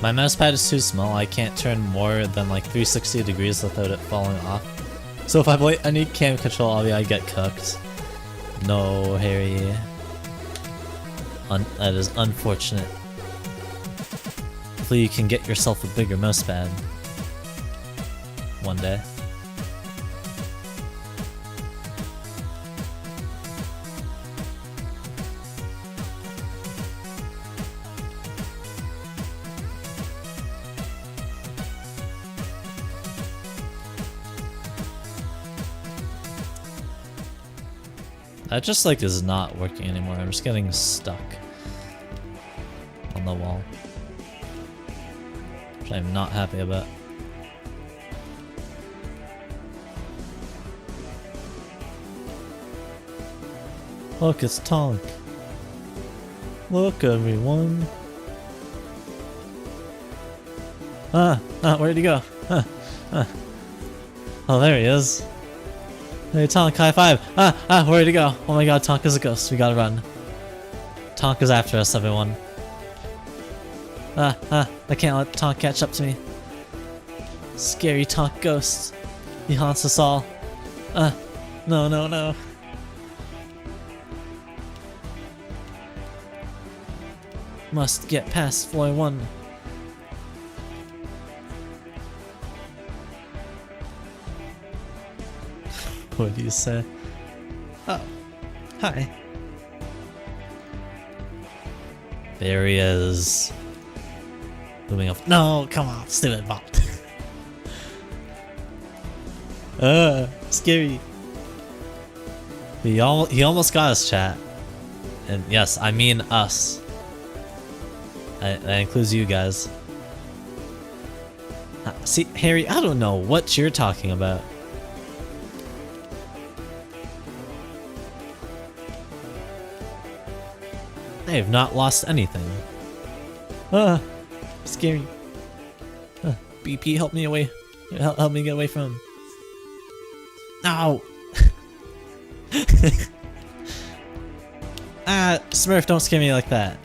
My mouse pad is too small, I can't turn more than like 360 degrees without it falling off. So if I play any cam control, I get cooked. No, Harry. That is unfortunate. Hopefully you can get yourself a bigger mouse pad. One day. That just like is not working anymore. I'm just getting stuck on the wall, which I'm not happy about. Look, it's Tonk. Look, everyone. Where'd he go? Oh, there he is. Hey, Tonk, high five! Where'd he go? Oh my god, Tonk is a ghost. We gotta run. Tonk is after us, everyone. I can't let Tonk catch up to me. Scary Tonk ghost. He haunts us all. No. Must get past floor 1. What do you say? Oh, hi. There he is. Moving up. No, come on, stupid bot. Scary. He almost got us, chat. And yes, I mean us. That includes you guys. See, Harry, I don't know what you're talking about. I have not lost anything. Scary. BP, help me away. Help me get away from him. No! Smurf, don't scare me like that.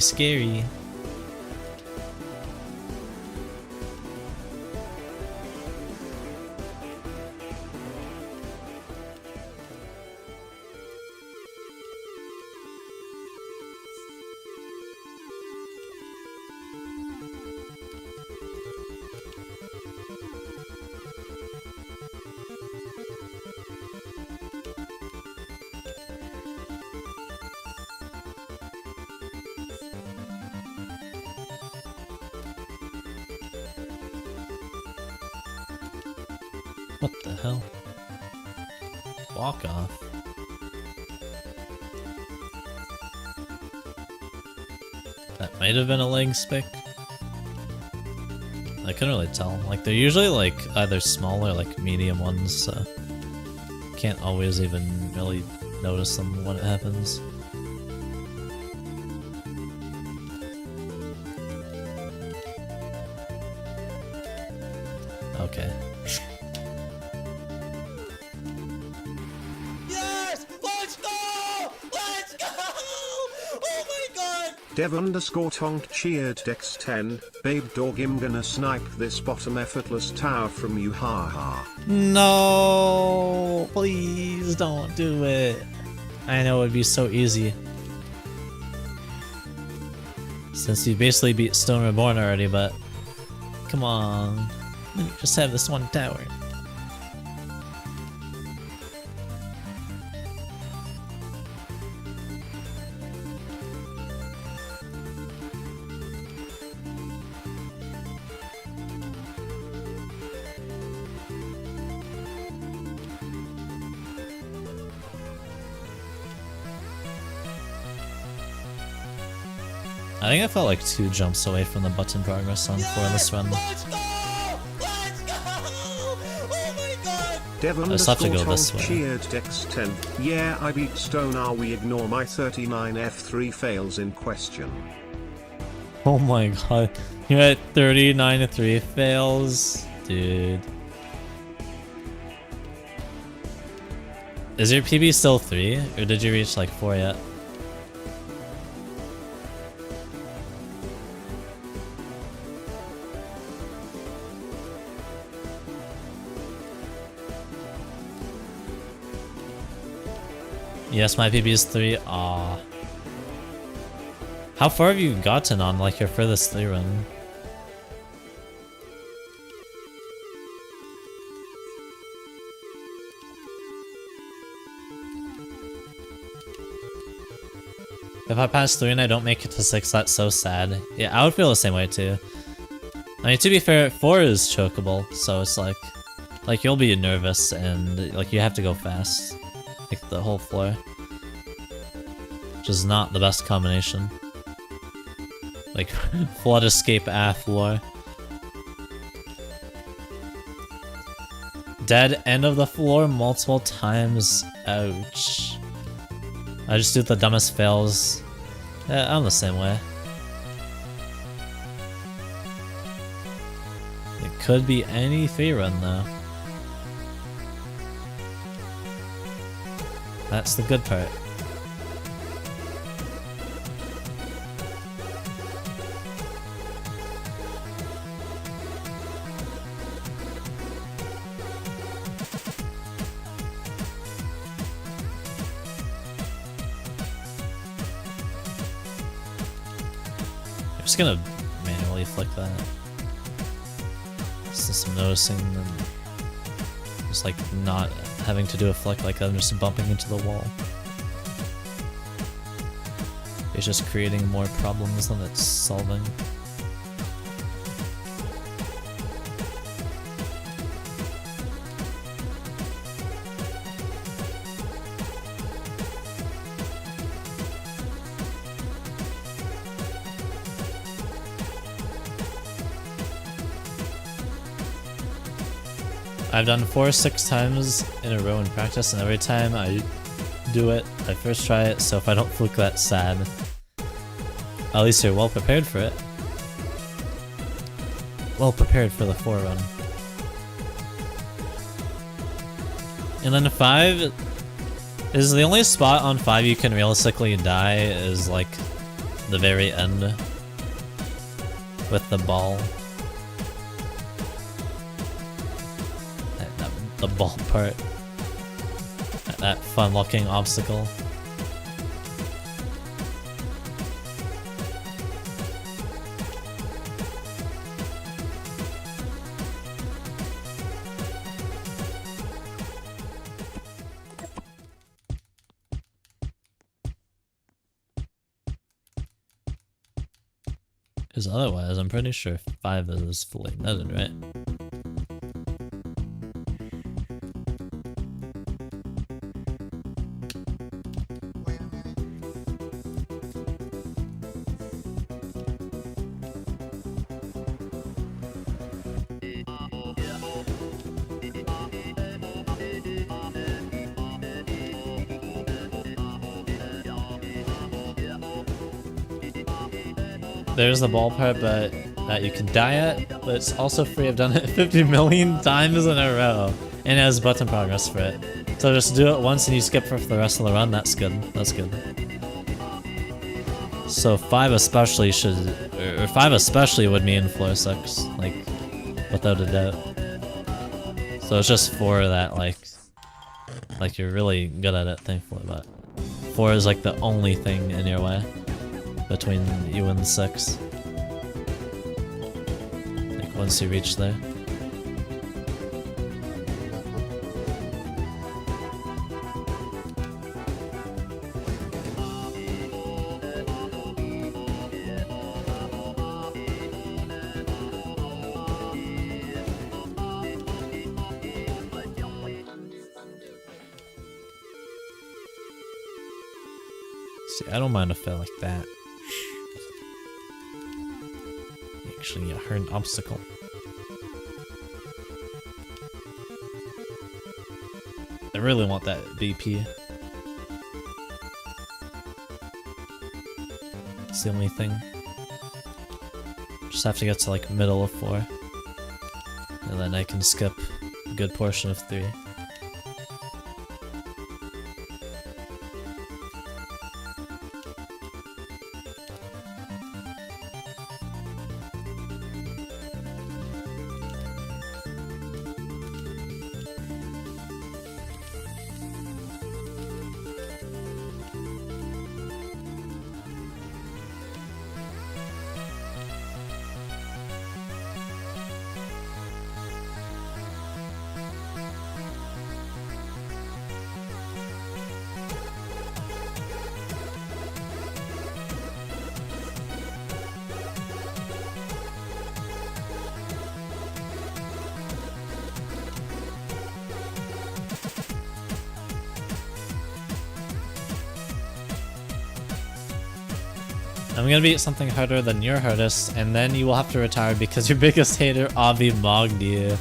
Scary. What the hell? Walk off. That might have been a leg spick. I couldn't really tell. Like, they're usually like either small or like medium ones, so can't always even really notice them when it happens. Okay. Yes! Let's go! Let's go! Oh my god! Dev_tonk cheered Dex10, babe dog I'm gonna snipe this bottom effortless tower from you haha. No, please don't do it. I know it'd be so easy. Since you basically beat Stone Reborn already, but come on. Let me just have this one tower. I think I felt like 2 jumps away from the button progress on 4 this run. Let's go! Let's go! Oh my god! I just have to go this Dev_tonk way. cheered Dex10. Yeah, I beat Stone. Are we ignore my 39 F3 fails in question? Oh my god. You're at 39 to 3 fails? Dude. Is your PB still 3? Or did you reach like 4 yet? Yes, my PB is 3. Aw. How far have you gotten on like your furthest 3 run? If I pass 3 and I don't make it to 6, that's so sad. Yeah, I would feel the same way too. I mean, to be fair, 4 is chokeable, so it's like you'll be nervous and like you have to go fast. Like the whole floor. Which is not the best combination. Like, flood escape floor. Dead end of the floor multiple times. Ouch. I just do the dumbest fails. Yeah, I'm the same way. It could be any free run though. That's the good part. I'm just gonna manually flick that. Since I'm noticing them just like not having to do a flick like that, I'm just bumping into the wall. It's just creating more problems than it's solving. I've done 4 or 6 times in a row in practice, and every time I do it, I first try it, so if I don't fluke, that's sad. At least you're well prepared for it. Well prepared for the 4 run. And then 5 is the only spot on 5 you can realistically die is like the very end with the ball. The ball part. That fun looking obstacle. Because otherwise, I'm pretty sure 5 is fully netted, right? there's the ball part, but that you can die at, but it's also free. I've done it 50 million times in a row, and it has button progress for it. So just do it once and you skip for the rest of the run. That's good. That's good. So 5 especially should, or 5 especially would mean floor 6, like without a doubt. So it's just 4 that like you're really good at it, thankfully, but 4 is like the only thing in your way between you and 6. Like once you reach there. See, I don't mind a fail like that. Actually, you heard an obstacle. I really want that BP. It's the only thing. Just have to get to like middle of 4. And then I can skip a good portion of 3. I'm gonna beat something harder than your hardest, and then you will have to retire because your biggest hater, Avi, mogged you.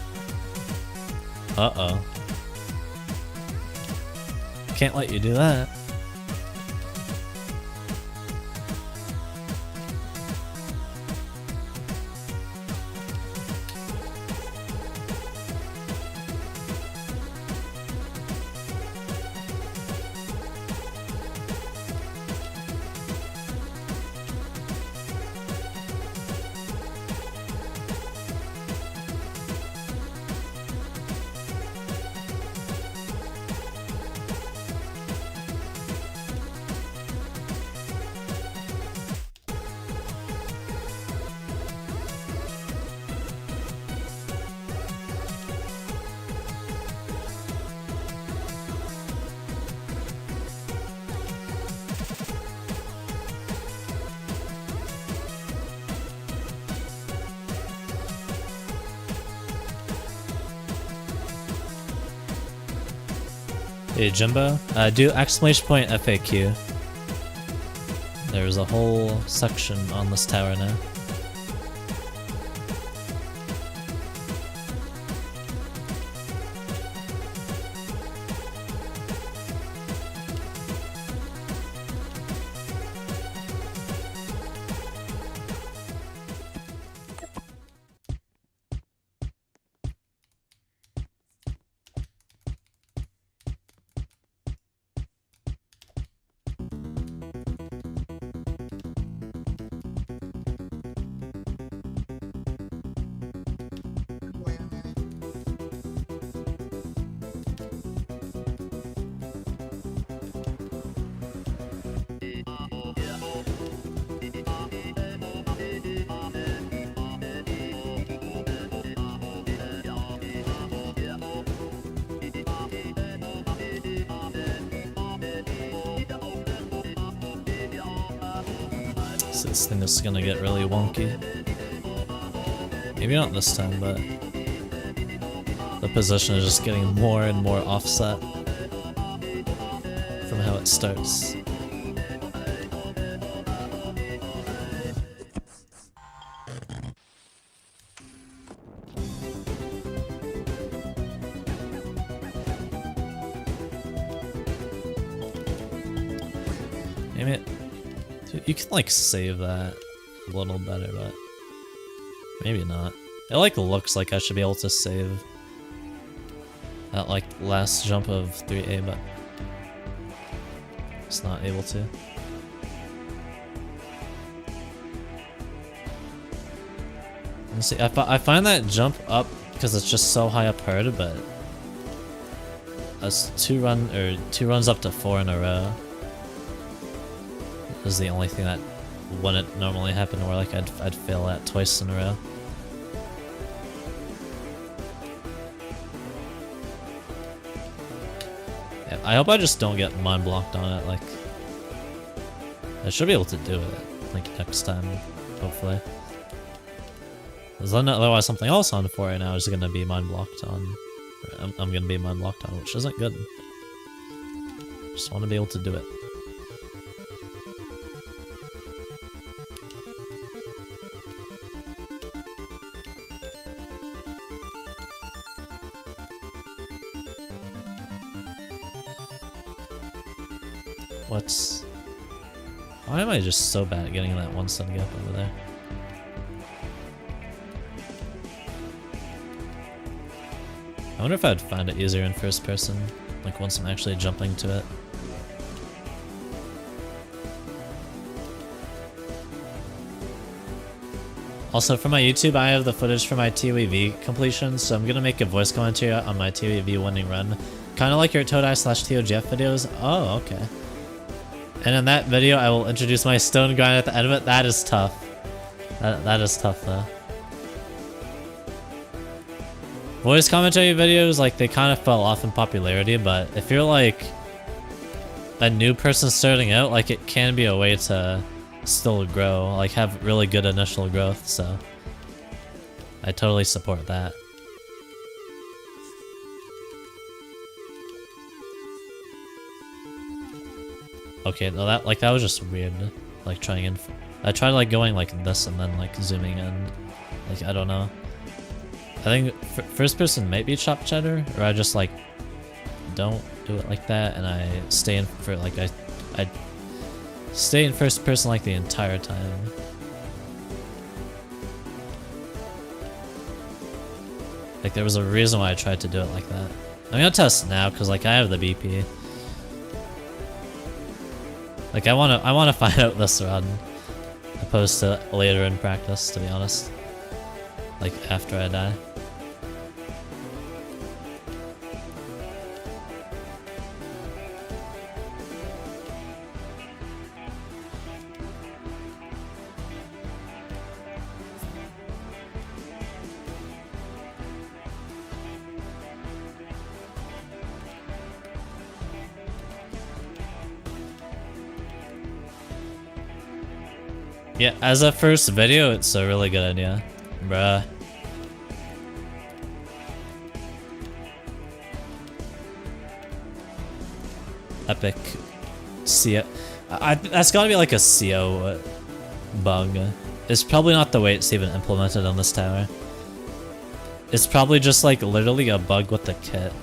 Uh-oh. Can't let you do that. Hey Jimbo, do exclamation point FAQ. There's a whole section on this tower now. This thing is gonna get really wonky. Maybe not this time, but the position is just getting more and more offset from how it starts. Damn it. Dude, you can like save that. a little better, but maybe not. It like looks like I should be able to save that like last jump of 3A, but it's not able to. And see, I find that jump up because it's just so high up hard, but as two runs up to 4 in a row is the only thing that wouldn't normally happen, where like I'd fail at twice in a row. Yeah, I hope I just don't get mind blocked on it. Like, I should be able to do it like next time, hopefully. Because otherwise something else on 4 right now is gonna be mind blocked on. I'm gonna be mind blocked on, which isn't good. Just want to be able to do it. Why am I just so bad at getting that one stun gap over there? I wonder if I'd find it easier in first person, like once I'm actually jumping to it. Also, for my YouTube, I have the footage for my TWV completion, so I'm gonna make a voice commentary on my TWV winning run. Kinda like your Todai/TOGF videos. Oh, okay. And in that video, I will introduce my stone grind at the end of it. That is tough. That is tough, though. Voice commentary videos, like, they kind of fell off in popularity, but if you're, like, a new person starting out, like, it can be a way to still grow, like, have really good initial growth, so I totally support that. Okay, no, that was just weird, like, trying in. I tried, like, going like this and then, like, zooming in. Like, I don't know. I think first person might be chop cheddar, or I just like don't do it like that, and I stay in for like I stay in first person like the entire time. Like there was a reason why I tried to do it like that. I'm gonna test now because like I have the BP. Like I wanna find out this run, opposed to later in practice, to be honest. Like after I die. Yeah, as a first video, it's a really good idea, bruh. Epic CO. That's gotta be like a CO bug. It's probably not the way it's even implemented on this tower. It's probably just like literally a bug with the kit.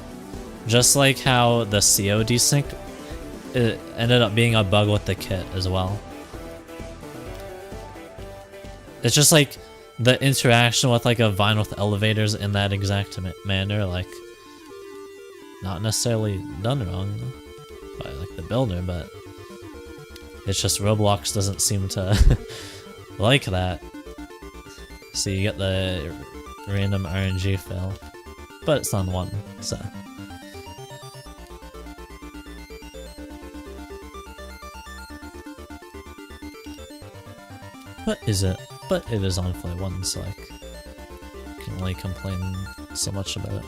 Just like how the CO desync it ended up being a bug with the kit as well. It's just like the interaction with like a vine with elevators in that exact manner, like not necessarily done wrong by like the builder, but it's just Roblox doesn't seem to like that. So you get the random RNG fail, but it's on one, so. What is it? But it is on fly 1, so like, can only complain so much about it.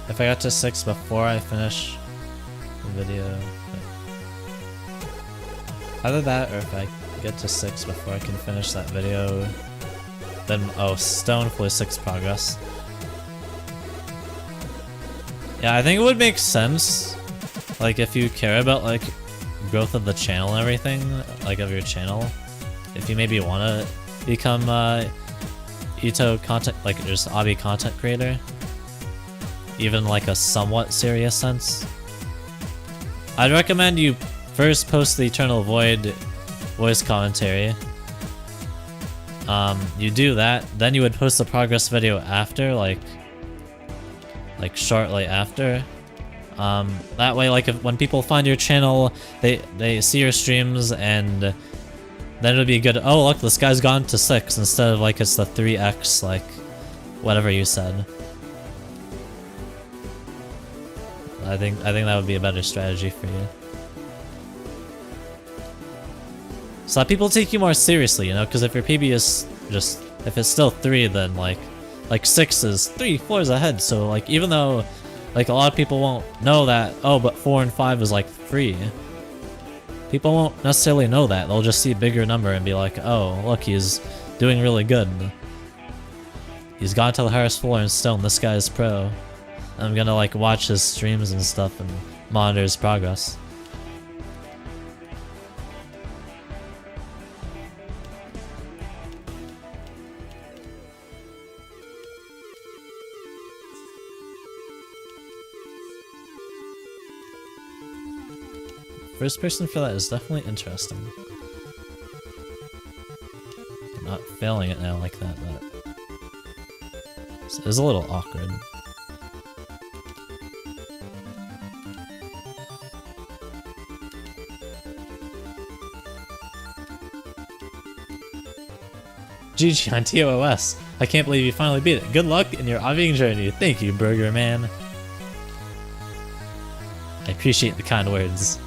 If I got to 6 before I finish the video, either that or if I get to 6 before I can finish that video, then oh, stone flew 6 progress. Yeah, I think it would make sense, like, if you care about, like, growth of the channel and everything, like, of your channel, if you maybe want to become, Ito content, like, just obby content creator, even like a somewhat serious sense. I'd recommend you first post the Eternal Void voice commentary. You do that, then you would post the progress video after, like shortly after. That way, like when people find your channel, they see your streams, and then it would be good. Oh look, this guy's gone to 6 instead of like it's the 3x, like whatever you said. I think that would be a better strategy for you. So that people take you more seriously, you know, because if your PB is just, if it's still 3, then like 6 is 3 floors ahead, so like even though like a lot of people won't know that, oh, but 4 and 5 is like 3. People won't necessarily know that, they'll just see a bigger number and be like, oh, look, he's doing really good. He's gone to the highest floor in stone, this guy is pro. I'm gonna like watch his streams and stuff and monitor his progress. First person for that is definitely interesting. I'm not failing it now like that, but it's a little awkward. GG on TOS. I can't believe you finally beat it. Good luck in your obbying journey. Thank you, Burger Man. I appreciate the kind words.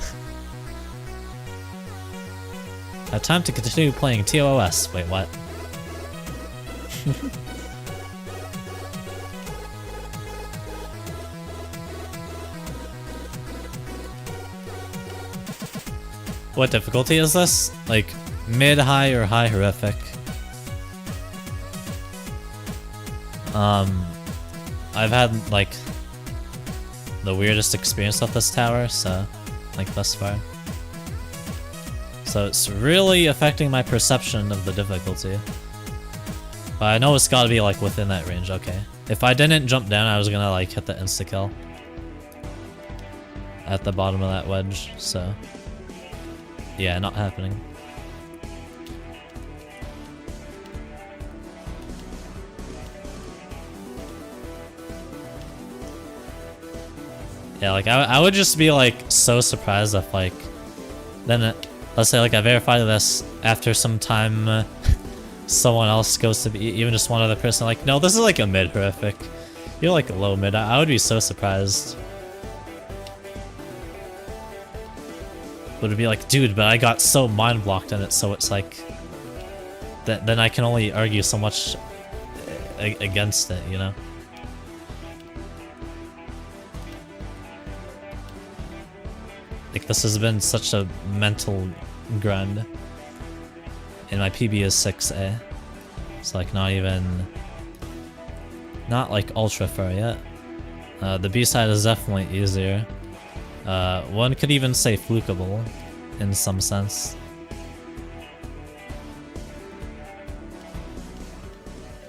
Have time to continue playing TOS. Wait, what? What difficulty is this? Like mid, high, or high horrific? I've had like the weirdest experience with this tower, so like thus far. So it's really affecting my perception of the difficulty. But I know it's gotta be like within that range, okay. If I didn't jump down, I was gonna like hit the insta-kill at the bottom of that wedge, so yeah, not happening. Yeah, like I would just be like so surprised if like then let's say like I verified this after some time someone else goes to be, even just one other person, like no, this is like a mid horrific. You're like a low mid. I would be so surprised. Would it be like, dude, but I got so mind blocked in it, so it's like that then I can only argue so much against it, you know? Like this has been such a mental grind. And my PB is 6A. It's like not like ultra far yet. The B side is definitely easier. One could even say flukeable in some sense.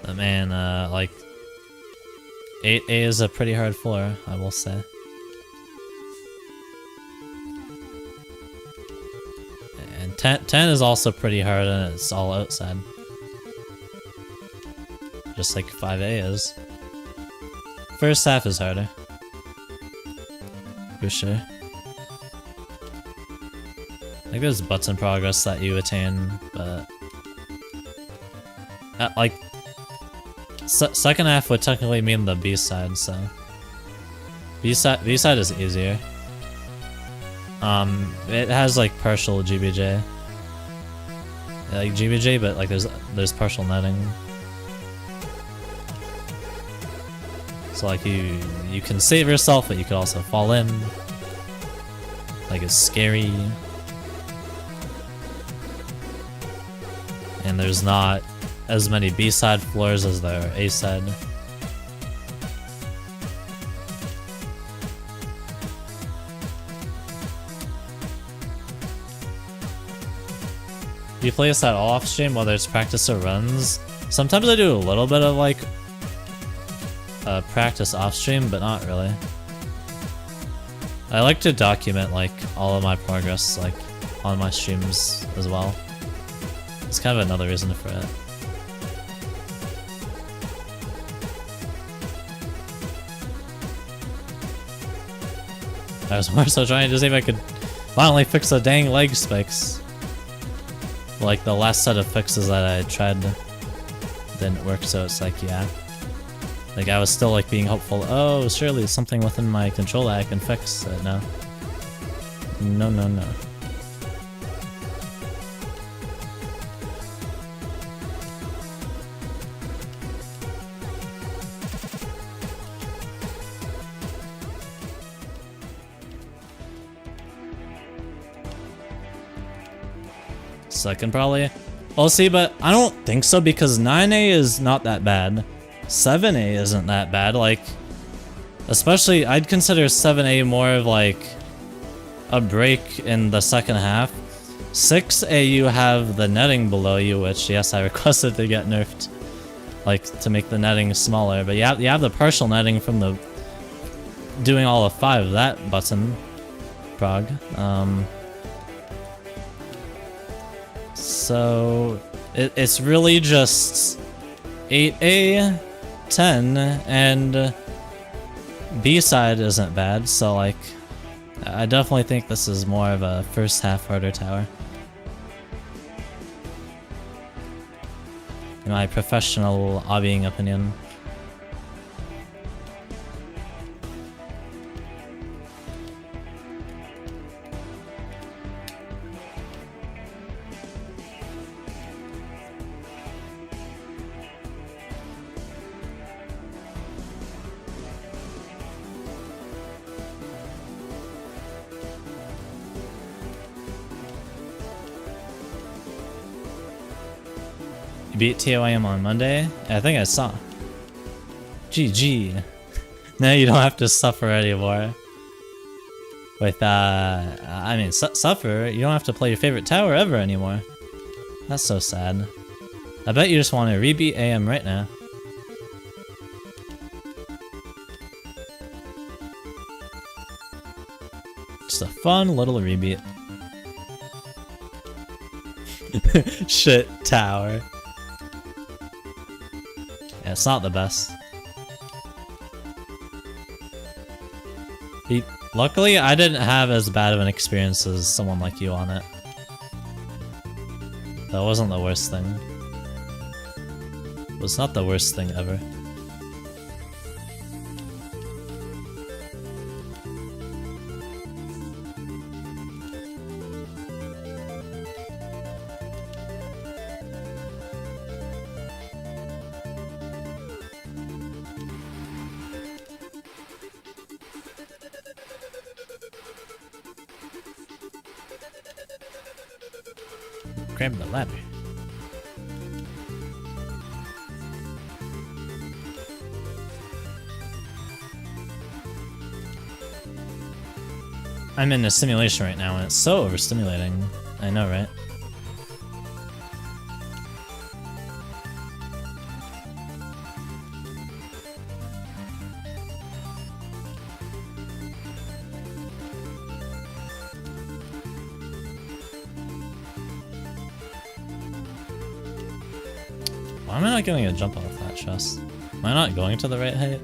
But man, like 8A is a pretty hard floor, I will say. And 10 is also pretty hard, and it's all outside. Just like 5A is. First half is harder. For sure. Like there's butts in progress that you attain, but like second half would technically mean the B side, so B side is easier. It has like partial GBJ, like GBJ, but like there's partial netting. So like you can save yourself, but you could also fall in. Like it's scary. And there's not as many B-side floors as there are A-side. Do you play this at all off stream, whether it's practice or runs? Sometimes I do a little bit of like practice off stream, but not really. I like to document like all of my progress like on my streams as well. It's kind of another reason for it. I was more so trying to see if I could finally fix the dang leg spikes. Like the last set of fixes that I tried didn't work, so it's like, yeah. Like I was still like being hopeful, oh surely it's something within my control that I can fix. No. No, no, no. Second probably. Well, see, but I don't think so because 9A is not that bad. 7A isn't that bad. Like, especially I'd consider 7A more of like a break in the second half. 6A you have the netting below you, which yes, I requested to get nerfed, like to make the netting smaller. But you have the partial netting from the doing all of 5 that button prog. So it's really just 8A, 10, and B side isn't bad. So like, I definitely think this is more of a first half harder tower. In my professional obbying opinion. You beat TOIM on Monday? I think I saw. GG. Now you don't have to suffer anymore. With, I mean, suffer? You don't have to play your favorite tower ever anymore. That's so sad. I bet you just want to rebeat AM right now. Just a fun little rebeat. Shit tower. Yeah, it's not the best. Luckily, I didn't have as bad of an experience as someone like you on it. That wasn't the worst thing. It was not the worst thing ever. Grab the ladder. I'm in a simulation right now and it's so overstimulating. I know, right? Why am I not getting a jump off that chest? Am I not going to the right height?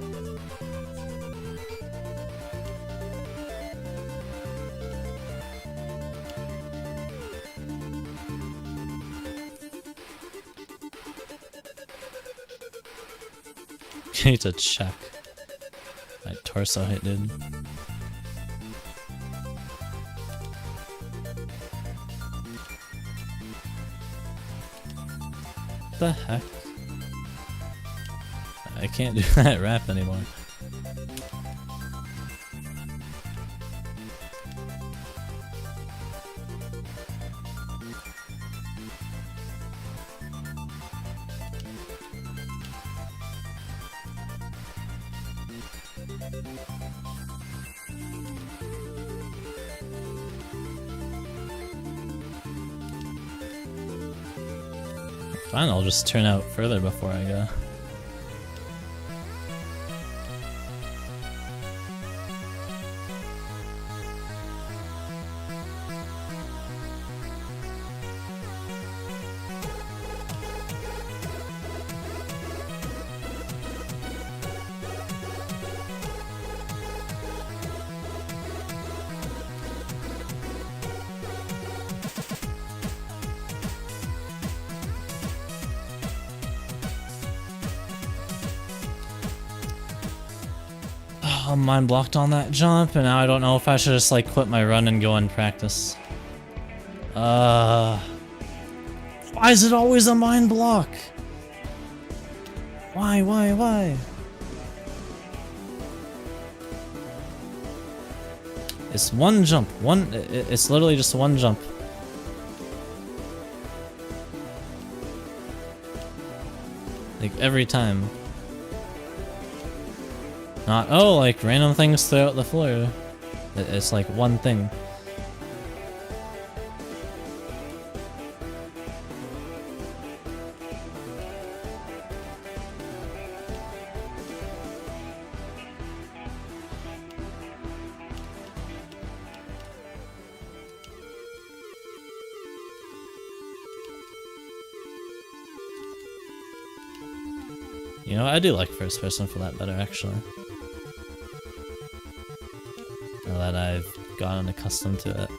I need to check my torso height, dude. What the heck? I can't do that rap anymore. Fine, I'll just turn out further before I go. I'm mind blocked on that jump, and now I don't know if I should just like quit my run and go and practice. Why is it always a mind block? Why? It's one jump. It's literally just one jump. Like every time. Not, oh, like random things throughout the floor. It's like one thing. You know, I do like first person for that better, actually. Now that I've gotten accustomed to it.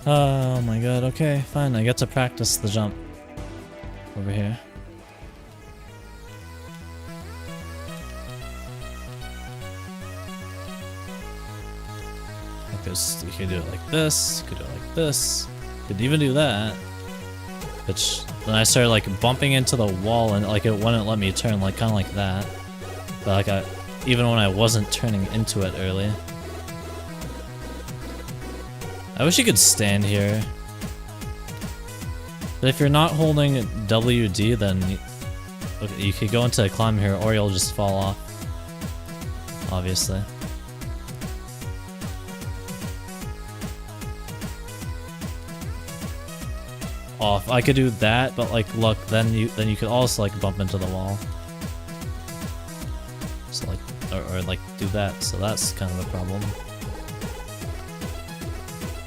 Oh my god, okay, fine, I get to practice the jump over here. Like this, you can do it like this, you could do it like this, you could even do that. Which, then I started like bumping into the wall and like it wouldn't let me turn, like kinda like that. But like even when I wasn't turning into it earlier. I wish you could stand here. But if you're not holding WD, then you could go into a climb here, or you'll just fall off. Obviously. Oh, if I could do that, but like, look, then you could also like bump into the wall. So like, or like do that. So that's kind of a problem.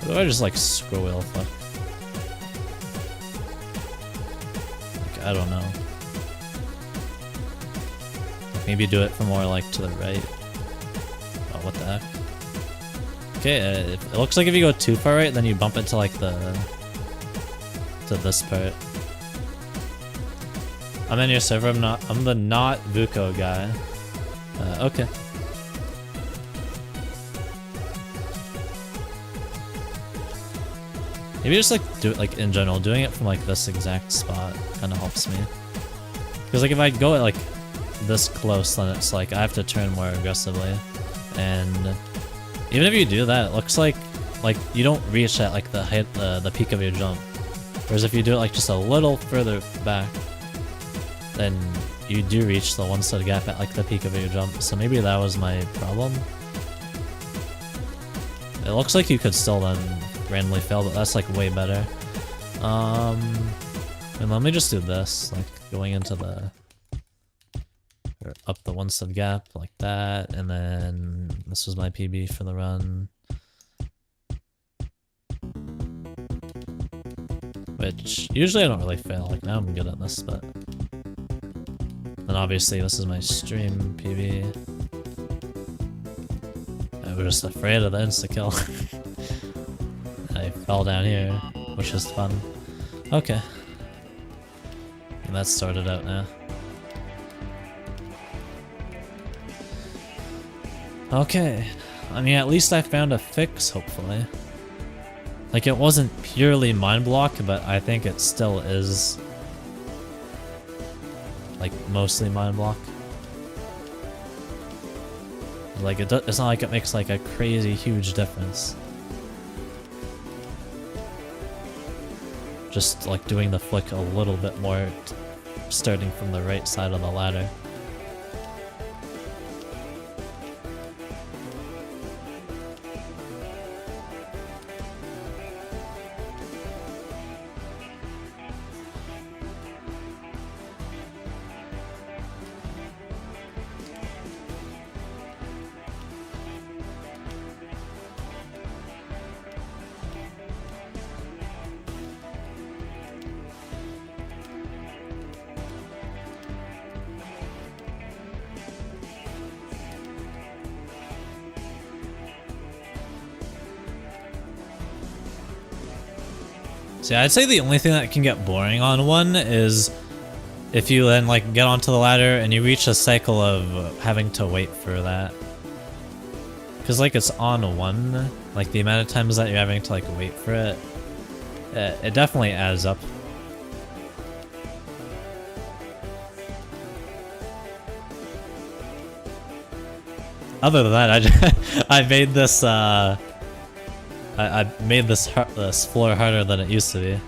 Or I just like scroll wheel fuck. Like, I don't know. Maybe do it from more like to the right. Oh, what the heck? Okay, it looks like if you go too far right, then you bump into like to this part. I'm in your server. I'm the not Vuko guy. Okay. Maybe just like do it like in general, doing it from like this exact spot kind of helps me. Because like if I go at like this close, then it's like I have to turn more aggressively. And even if you do that, it looks like you don't reach at like the height, the peak of your jump. Whereas if you do it like just a little further back, then you do reach the one side gap at like the peak of your jump. So maybe that was my problem. It looks like you could still then randomly fail, but that's like way better. And let me just do this, like going into the or up the one side gap like that, and then this was my PB for the run. Which usually I don't really fail, like now I'm good at this, but then obviously this is my stream PB. I was just afraid of the insta-kill. I fell down here, which is fun. Okay. And that's sorted out now. Okay. I mean, at least I found a fix, hopefully. Like, it wasn't purely mind block, but I think it still is. Like, mostly mind block. Like, it's not like it makes like a crazy huge difference. Just like doing the flick a little bit more, starting from the right side of the ladder. See, I'd say the only thing that can get boring on one is if you then like get onto the ladder and you reach a cycle of having to wait for that. Cause like it's on one, like the amount of times that you're having to like wait for it, it definitely adds up. Other than that, I made this I made this floor harder than it used to be.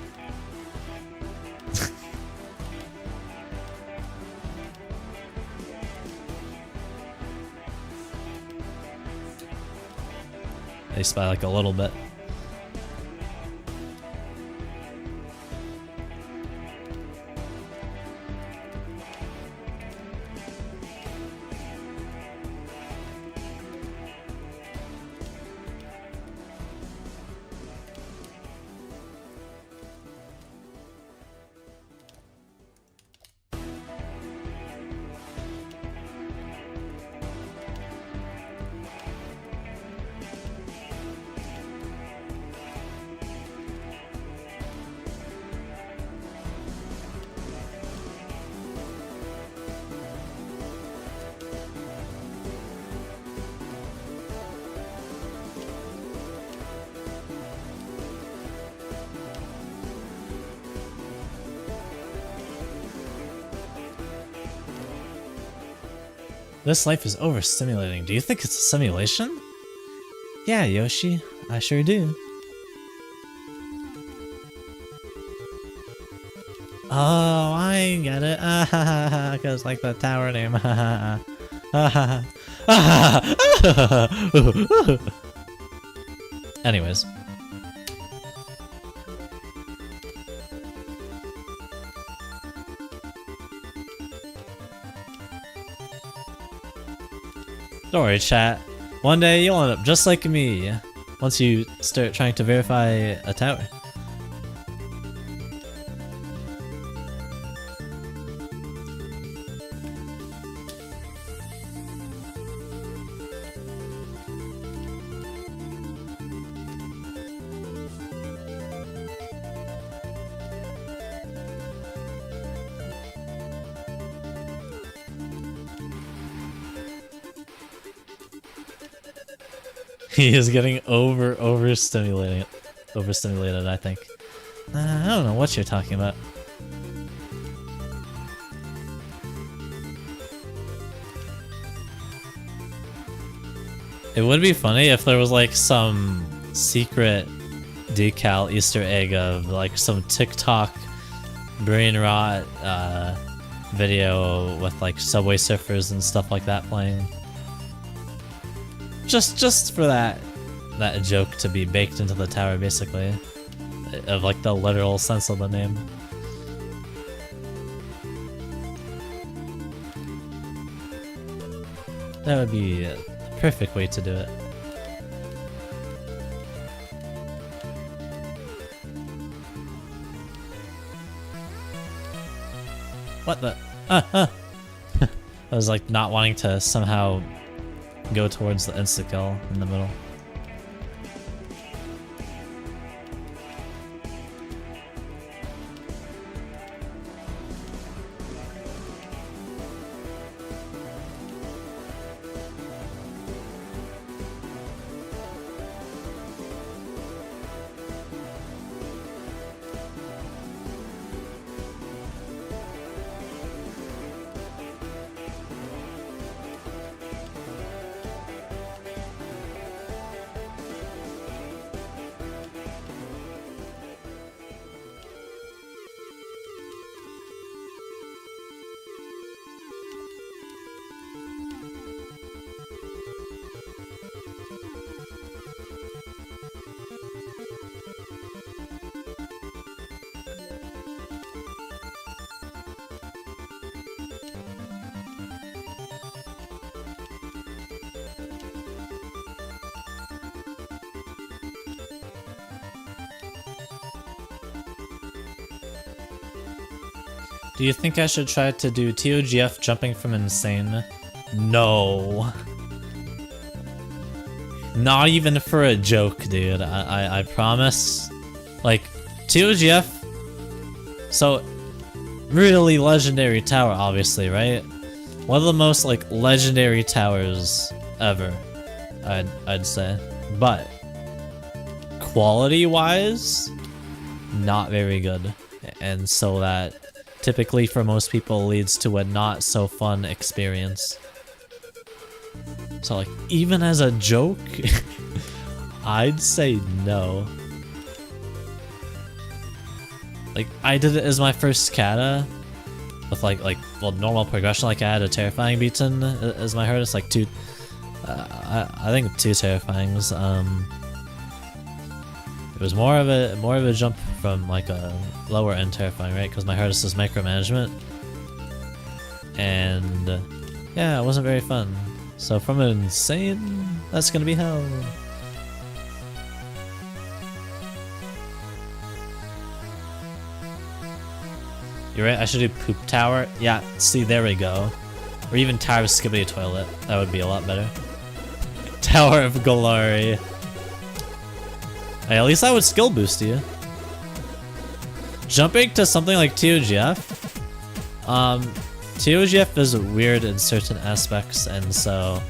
At least by like a little bit. This life is overstimulating. Do you think it's a simulation? Yeah, Yoshi, I sure do. Oh, I get it. Cause like the tower name. Anyways. Don't worry, chat. One day you'll end up just like me once you start trying to verify a tower. He is getting overstimulated, I think. I don't know what you're talking about. It would be funny if there was like some secret decal Easter egg of like some TikTok brain rot video with like Subway Surfers and stuff like that playing. Just for that joke to be baked into the tower, basically, of like the literal sense of the name. That would be the perfect way to do it. What the? I was like not wanting to somehow go towards the insta-kill in the middle. Do you think I should try to do TOGF jumping from insane? No. Not even for a joke, dude. I promise. Like, TOGF... So, really legendary tower, obviously, right? One of the most, like, legendary towers ever, I'd say. But, quality-wise, not very good. And so that, typically for most people, leads to a not-so-fun experience. So, like, even as a joke, I'd say no. Like, I did it as my first kata with well, normal progression. Like, I had a terrifying beaten as my hardest, like two, I think 2 terrifyings. It was more of a jump from like a lower end terrifying, right? Because my hardest is micromanagement, and yeah, it wasn't very fun. So from an insane, that's gonna be hell. You're right, I should do Poop Tower. Yeah, see, there we go. Or even Tower of Skibbity Toilet. That would be a lot better. Tower of Glory. Hey, at least that would skill boost you. Jumping to something like TOGF. TOGF is weird in certain aspects, and so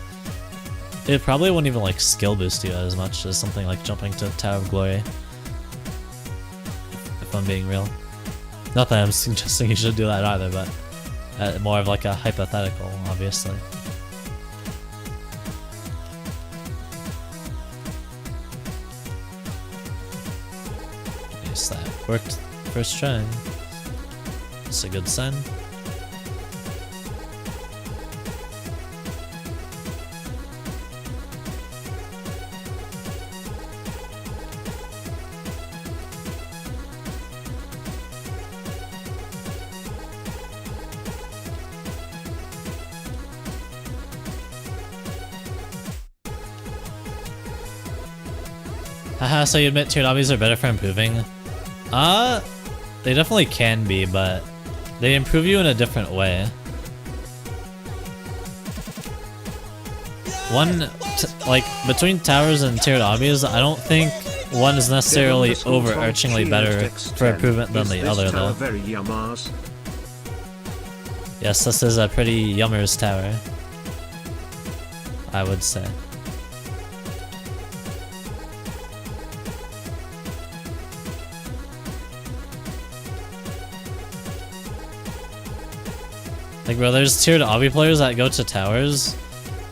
it probably wouldn't even like skill boost you as much as something like jumping to Tower of Glory. If I'm being real. Not that I'm suggesting you should do that either, but more of like a hypothetical, obviously. Yes, that worked first try. That's a good sign. Haha, so you admit tiered obbies are better for improving? They definitely can be, but they improve you in a different way. Like, between towers and tiered obbies, I don't think one is necessarily overarchingly better for improvement than the other, though. Yes, this is a pretty yummers tower, I would say. Like, bro, there's tiered obby players that go to towers,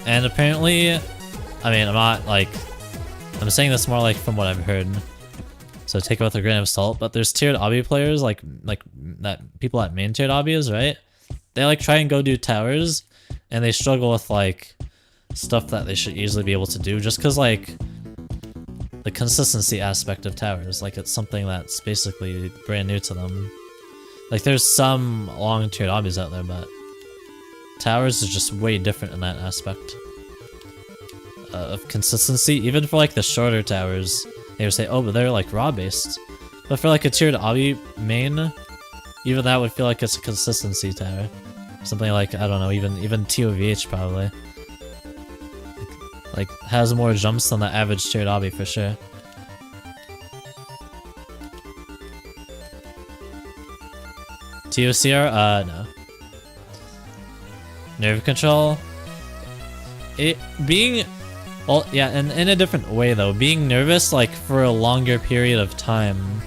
and apparently, I mean, I'm not, like, I'm saying this more, like, from what I've heard, so take it with a grain of salt, but there's tiered obby players, like that people at main tiered obbies, right? They, like, try and go do towers, and they struggle with, like, stuff that they should easily be able to do, just because, like, the consistency aspect of towers, like, it's something that's basically brand new to them. Like, there's some long tiered obbies out there, but towers is just way different in that aspect of consistency. Even for like the shorter towers, they would say, oh, but they're like raw based. But for like a tiered obby main, even that would feel like it's a consistency tower. Something like, I don't know, even TOVH probably. Like has more jumps than the average tiered obby for sure. TOCR? No. Nerve control? Well, yeah, and in a different way though. Being nervous, like, for a longer period of time.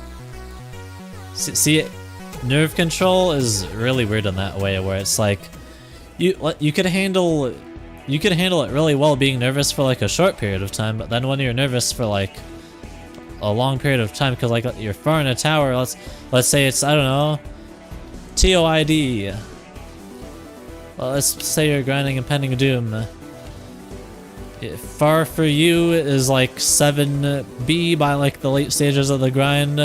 See, nerve control is really weird in that way, where it's like, you could handle it really well being nervous for like a short period of time, but then when you're nervous for like a long period of time, because like you're far in a tower, let's say it's, I don't know, TOID. Well, let's say you're grinding Impending Doom. Far for you is like 7B by like the late stages of the grind.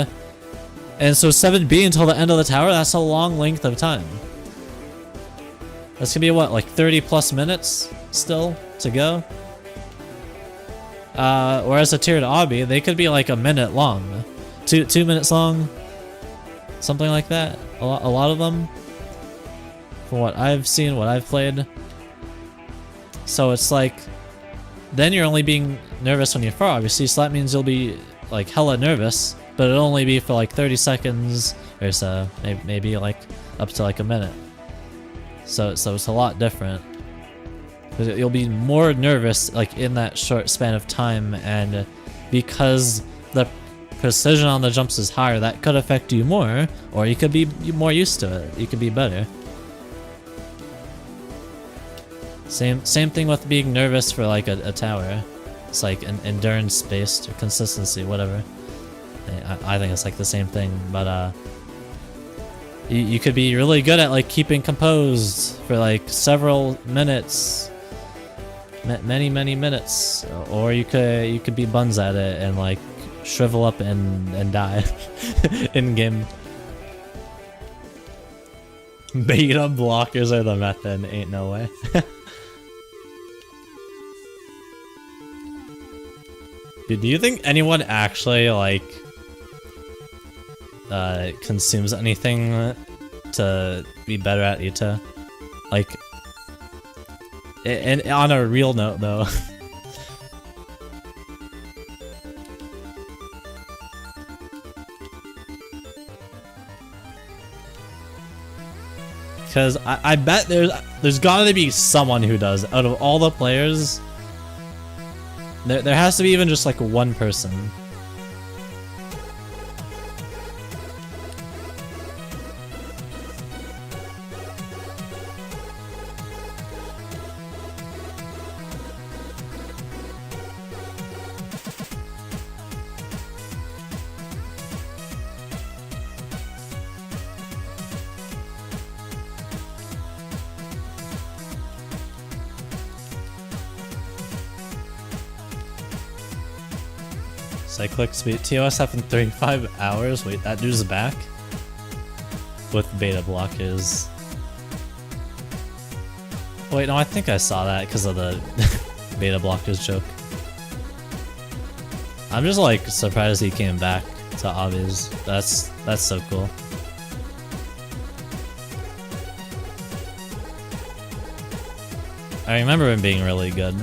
And so 7B until the end of the tower, that's a long length of time. That's gonna be what, like 30 plus minutes still to go? Whereas a tiered obby, they could be like a minute long. 2 minutes long. Something like that. A lot of them. from what I've seen, what I've played. So it's like, then you're only being nervous when you fall, obviously, so that means you'll be like hella nervous, but it'll only be for like 30 seconds or so, maybe like up to like a minute. So it's a lot different. You'll be more nervous like in that short span of time, and because the precision on the jumps is higher, that could affect you more, or you could be more used to it. You could be better. Same thing with being nervous for like a tower. It's like an endurance based or consistency, whatever. I think it's like the same thing, but you could be really good at like keeping composed for like several minutes, many minutes, or you could be buns at it and like shrivel up and die in game. Beta blockers are the method, ain't no way. Dude, do you think anyone actually like consumes anything to be better at Ita? Like, and on a real note though. Because I bet there's gotta be someone who does. Out of all the players, there has to be even just like one person. Cyclic speed. TOSF in 35 hours? Wait, that dude's back? With beta blockers. Wait, no, I think I saw that because of the beta blockers joke. I'm just like surprised he came back to obvious. That's so cool. I remember him being really good.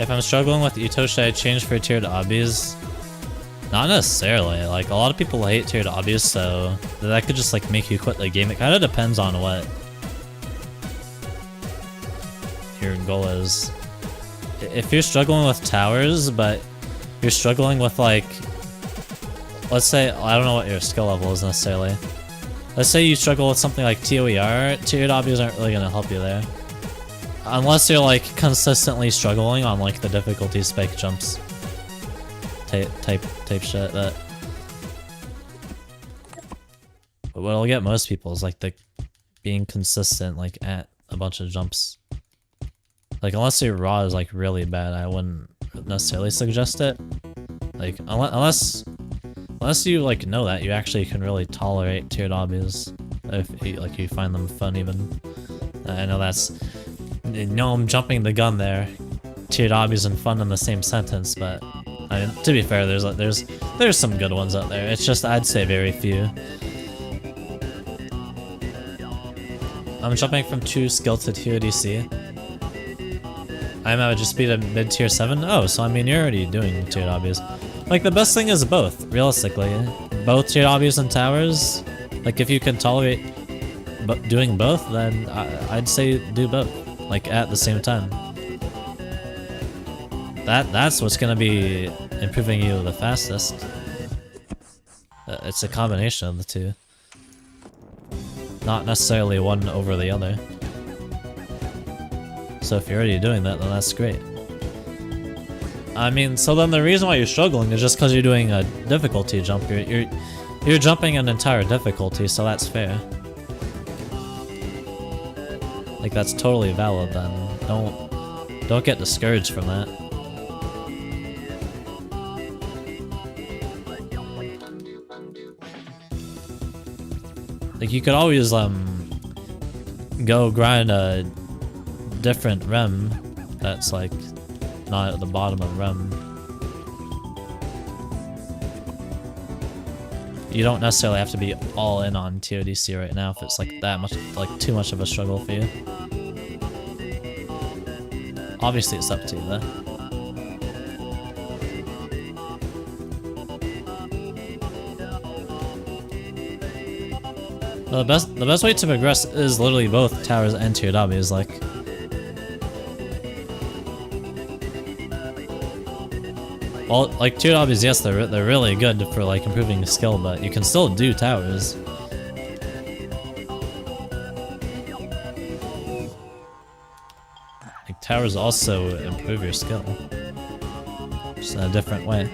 If I'm struggling with Ito, should I change for tiered obbies? Not necessarily. Like, a lot of people hate tiered obbies, so that could just like make you quit the game. It kind of depends on what your goal is. If you're struggling with towers, but you're struggling with like, let's say, I don't know what your skill level is necessarily. Let's say you struggle with something like TOER, tiered obbies aren't really gonna help you there. Unless you're like consistently struggling on like the difficulty spike jumps type shit. But what'll get most people is like the being consistent like at a bunch of jumps. Like unless your raw is like really bad, I wouldn't necessarily suggest it. Like unless you like know that you actually can really tolerate tiered obbies, if you find them fun even. I know that's. No, I'm jumping the gun there. Tiered obbies and fun in the same sentence, but I mean, to be fair, there's some good ones out there. It's just I'd say very few. I'm jumping from 2 skill to tier DC. I'm at just speed of mid tier 7. Oh, so I mean you're already doing tiered obbies. Like the best thing is both, realistically. Both tiered obbies and towers. Like if you can tolerate doing both, then I'd say do both. Like at the same time. That's what's gonna be improving you the fastest. It's a combination of the two. Not necessarily one over the other. So if you're already doing that, then that's great. I mean, so then the reason why you're struggling is just because you're doing a difficulty jump. You're jumping an entire difficulty, so that's fair. Like that's totally valid then. Don't get discouraged from that. Like you could always go grind a different rem that's like not at the bottom of rem. You don't necessarily have to be all in on TODC right now if it's like that much, like too much of a struggle for you. Obviously it's up to you though. The best way to progress is literally both towers and TOWs, like. Well, like TOWs, yes, they're really good for like improving skill, but you can still do towers. Like towers also improve your skill, just in a different way.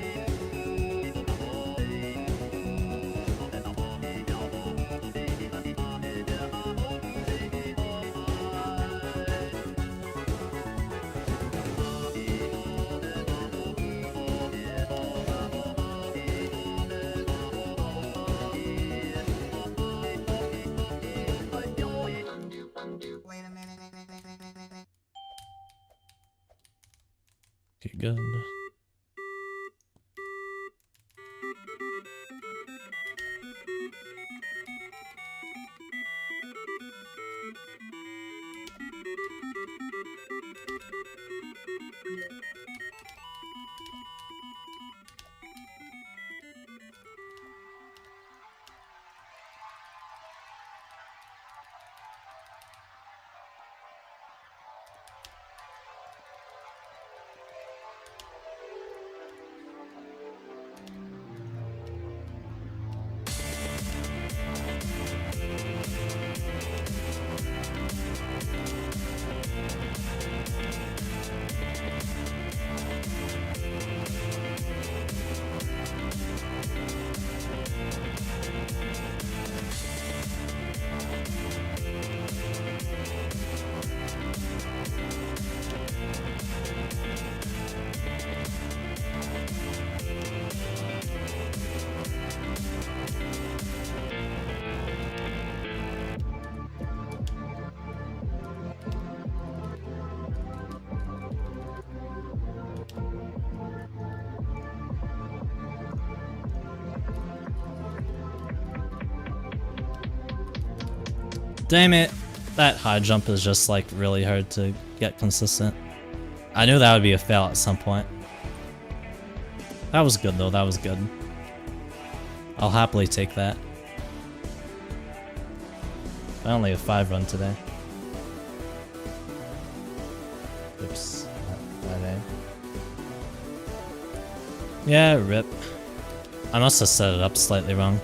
Okay, good. Damn it! That high jump is just like really hard to get consistent. I knew that would be a fail at some point. That was good though, that was good. I'll happily take that. I only have 5 run today. Oops. That A. Yeah, rip. I must have set it up slightly wrong.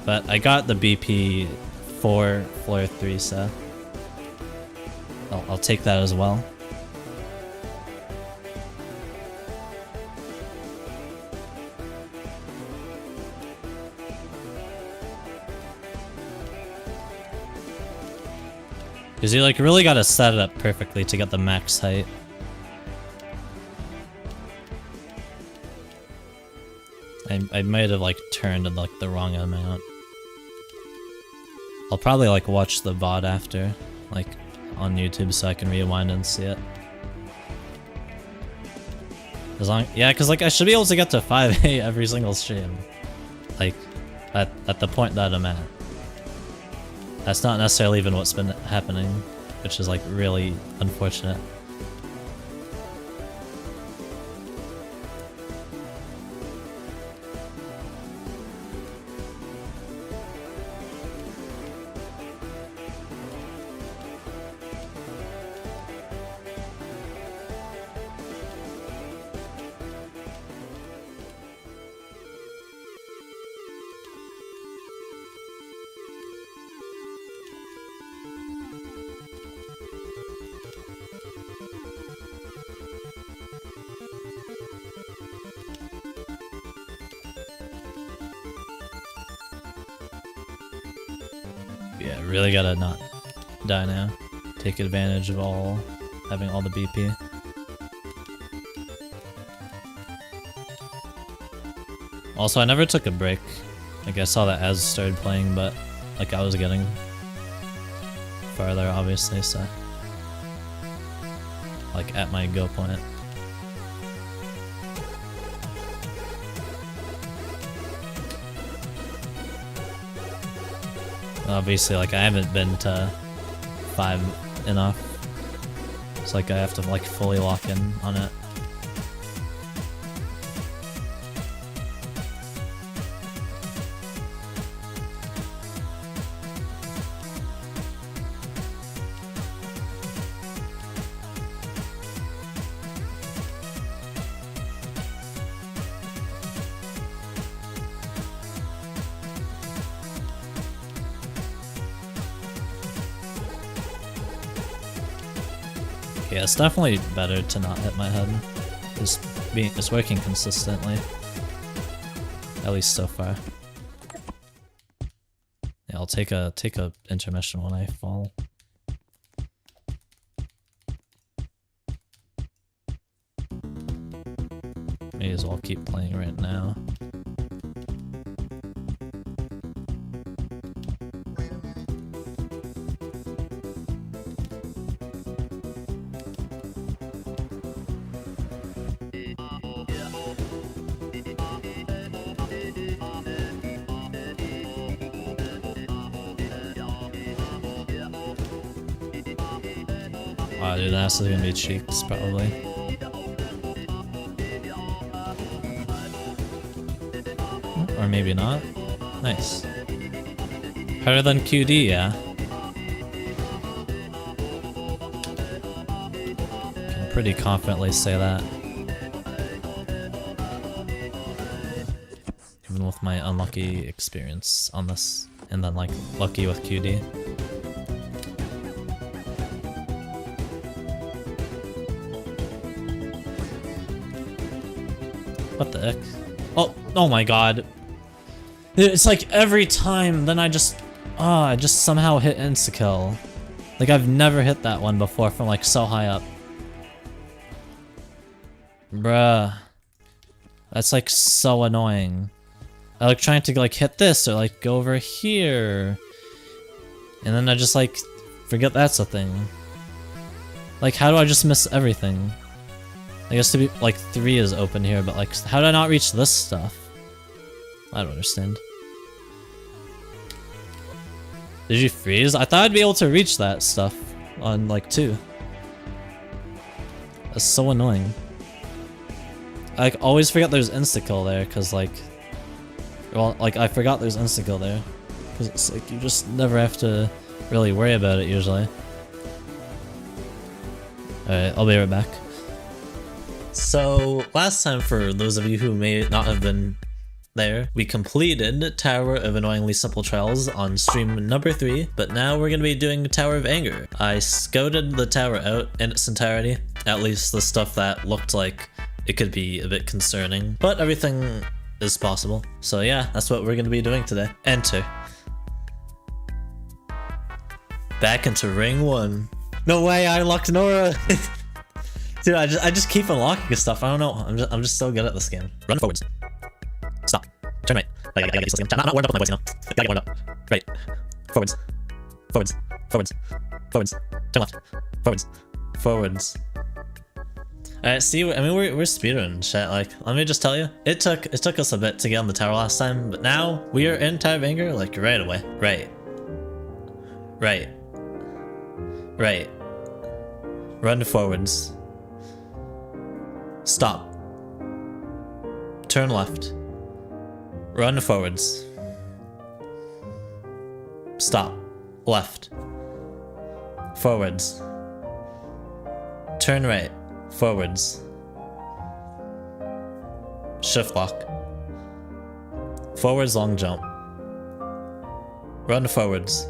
But I got the BP 4, floor 3, so I'll take that as well. Because you like really gotta set it up perfectly to get the max height. I might have like turned like the wrong amount. I'll probably like watch the VOD after, like on YouTube, so I can rewind and see it. Yeah, because like I should be able to get to 5A every single stream, like at the point that I'm at. That's not necessarily even what's been happening, which is like really unfortunate. Yeah, really gotta not die now. Take advantage of having all the BP. Also, I never took a break. Like I saw that Az started playing, but like I was getting farther, obviously, so... Like, at my go point. Obviously, like, I haven't been to 5 enough. It's like I have to, like, fully lock in on it. Yeah, it's definitely better to not hit my head. It's working consistently. At least so far. Yeah, I'll take a intermission when I fall. May as well keep playing right now. Wow, dude, that's gonna be cheeks, probably. Or maybe not. Nice. Harder than QD, yeah. Can pretty confidently say that. Even with my unlucky experience on this, and then like lucky with QD. What the heck? Oh my god. It's like every time, then I just somehow hit insta-kill. Like I've never hit that one before from like so high up. Bruh. That's like so annoying. I like trying to like hit this or like go over here. And then I just like forget that's a thing. Like how do I just miss everything? I guess to be like 3 is open here, but like how did I not reach this stuff? I don't understand. Did you freeze? I thought I'd be able to reach that stuff on like 2. That's so annoying. I like always forget there's insta-kill there, cause like, well, like I forgot there's insta-kill there, cause it's like you just never have to really worry about it usually. Alright, I'll be right back. So, last time, for those of you who may not have been there, we completed Tower of Annoyingly Simple Trials on stream number 3, but now we're going to be doing Tower of Anger. I scouted the tower out in its entirety, at least the stuff that looked like it could be a bit concerning, but everything is possible. So yeah, that's what we're going to be doing today. Enter. Back into Ring 1. No way, I unlocked Nora! Dude, I just keep unlocking stuff. I don't know. I'm just so good at this game. Run forwards. Stop. Turn right. I gotta get used to this game. Not warmed up with my voice, you know. Gotta get warmed up. Right. Forwards. Forwards. Forwards. Forwards. Turn left. Forwards. Forwards. Alright, see, I mean we're speedrunning shit. Like, let me just tell you, it took us a bit to get on the tower last time, but now we are in Tower of Anger like right away. Right. Right. Right. Run forwards. Stop. Turn left. Run forwards. Stop. Left. Forwards. Turn right. Forwards. Shift lock. Forwards long jump. Run forwards.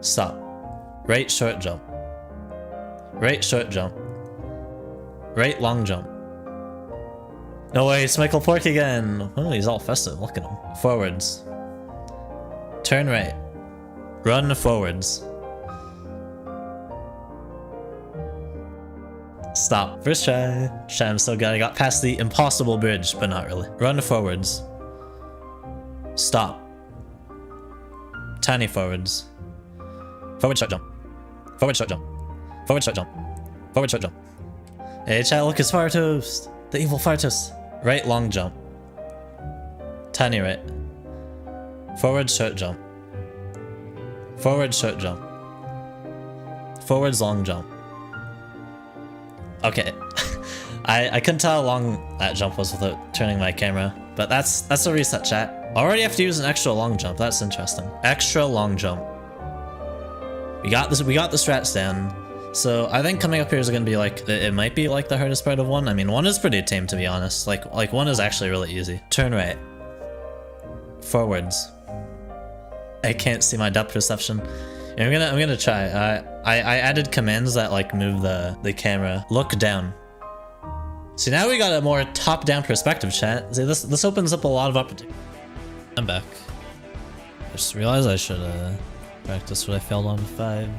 Stop. Right short jump. Right short jump. Right long jump. No way, it's Michael Pork again! Oh, he's all festive, look at him. Forwards. Turn right. Run forwards. Stop. First try. Shit, I'm so good. I got past the impossible bridge, but not really. Run forwards. Stop. Tiny forwards. Forward short jump. Forward short jump. Forward short jump. Forward short jump. Hey chat, look, it's Fire Toast. The evil Fire Toast. Right long jump. Tiny right. Forward short jump. Forward short jump. Forwards long jump. Okay. I couldn't tell how long that jump was without turning my camera, but that's a reset, chat. Already have to use an extra long jump. That's interesting. Extra long jump. We got this. We got the strats down. So I think coming up here is gonna be like, it might be like the hardest part of 1. I mean, 1 is pretty tame, to be honest. Like 1 is actually really easy. Turn right. Forwards. I can't see my depth perception. Yeah, I'm gonna try. I added commands that like move the camera. Look down. See, now we got a more top-down perspective, chat. See, this opens up a lot of opportunity. I'm back. I just realized I should practice what I failed on 5.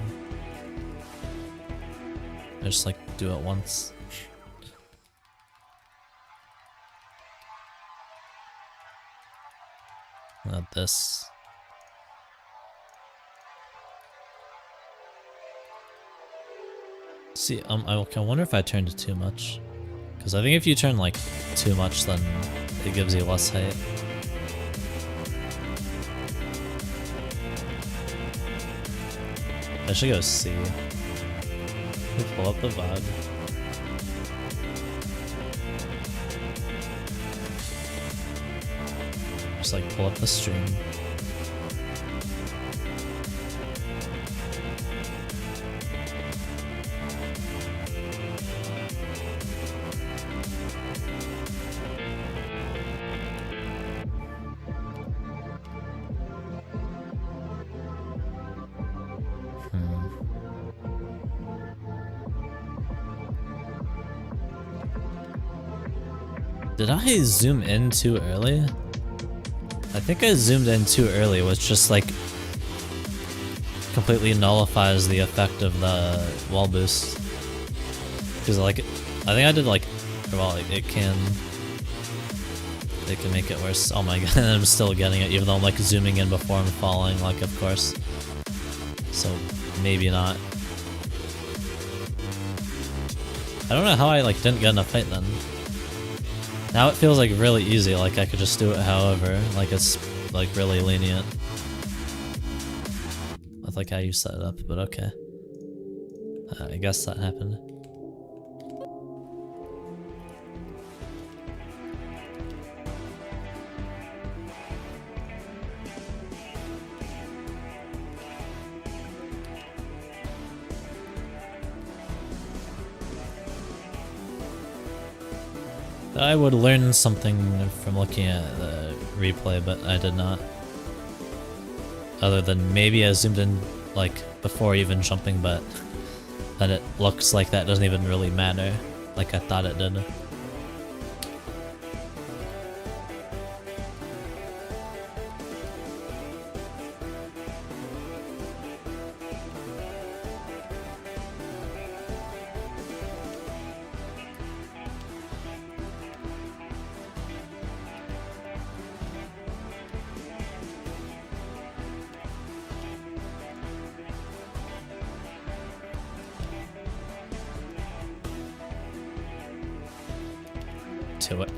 I just like do it once. Not this. See, I wonder if I turned it too much. Because I think if you turn like too much, then it gives you less height. I should go C. Pull up the VOD. Just like pull up the stream. Did I zoom in too early? I think I zoomed in too early, which just like completely nullifies the effect of the wall boost. Because like, I think I did like, well, it can make it worse. Oh my god, I'm still getting it even though I'm like zooming in before I'm falling, like of course. So maybe not. I don't know how I like didn't get in a fight then. Now it feels like really easy, like I could just do it however, like it's like really lenient. With like how you set it up, but okay. I guess that happened. I would learn something from looking at the replay, but I did not. Other than maybe I zoomed in like before even jumping, but then it looks like that doesn't even really matter, like I thought it did.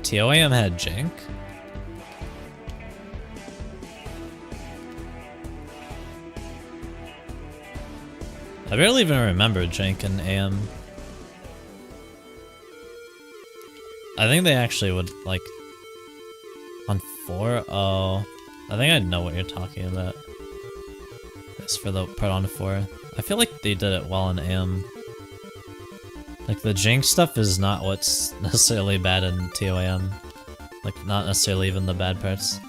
TOAM had jank? I barely even remember jank in AM. I think they actually would, like, on 4? Oh, I think I know what you're talking about. It's for the part on 4. I feel like they did it well in AM. Like, the jank stuff is not what's necessarily bad in TOAM. Like, not necessarily even the bad parts.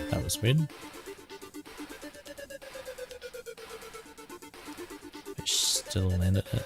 That was weird. I still landed it.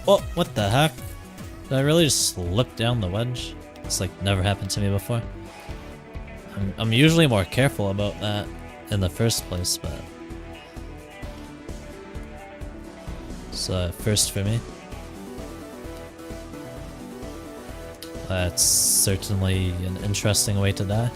Oh, what the heck? Did I really just slip down the wedge? It's like never happened to me before. I'm usually more careful about that in the first place, but it's a first for me. That's certainly an interesting way to die.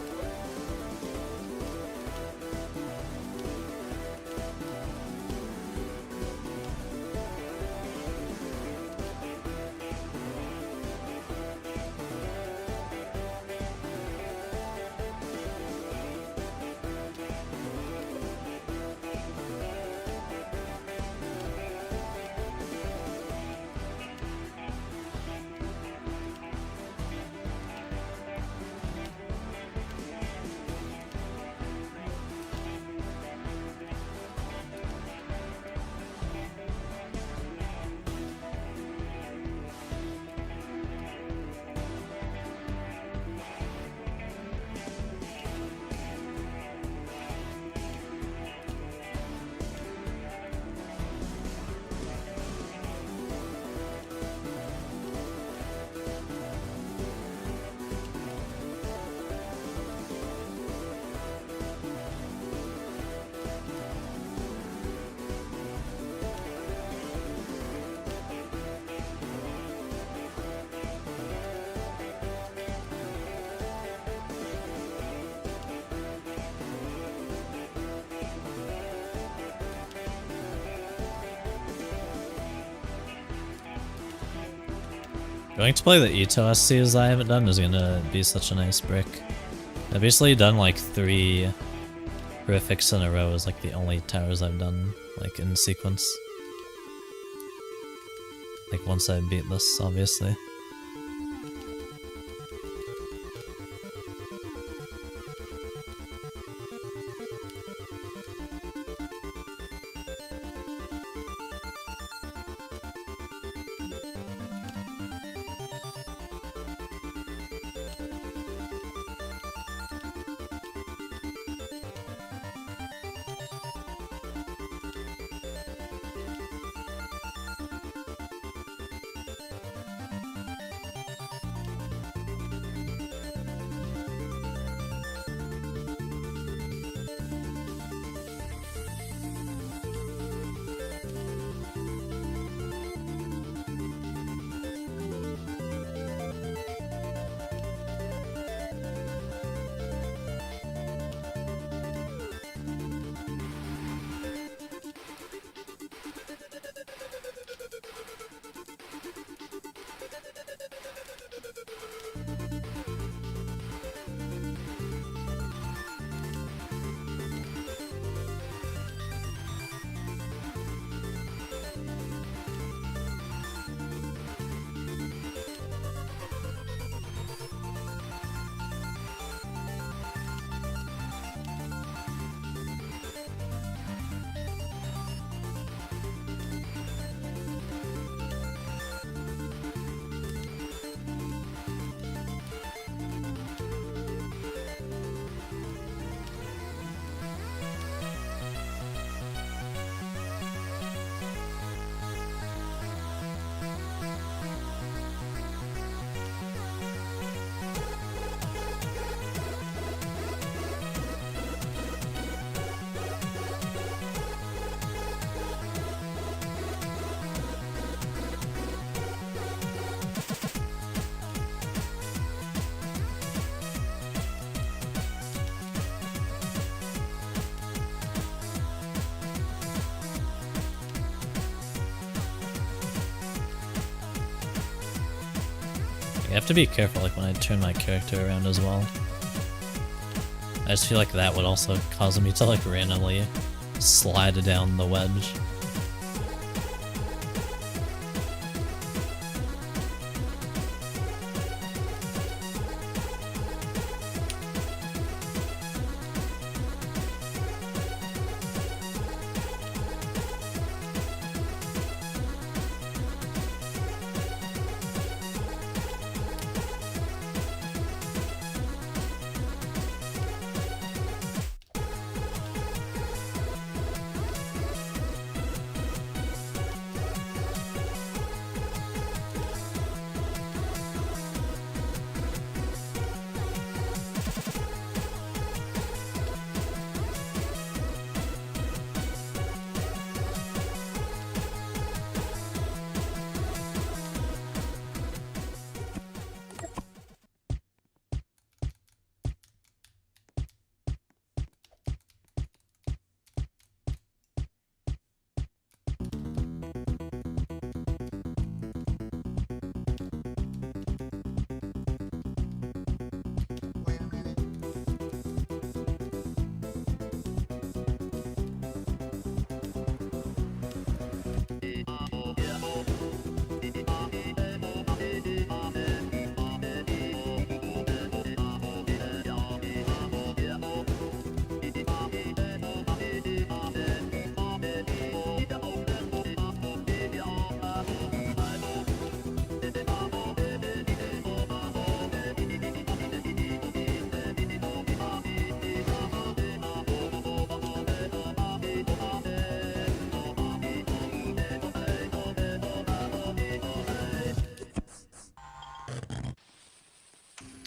Going to play the Ito SCs I haven't done is gonna be such a nice break. I've basically done like 3 horrifics in a row is like the only towers I've done like in sequence. Like once I beat this, obviously. You have to be careful like when I turn my character around as well. I just feel like that would also cause me to like randomly slide down the wedge.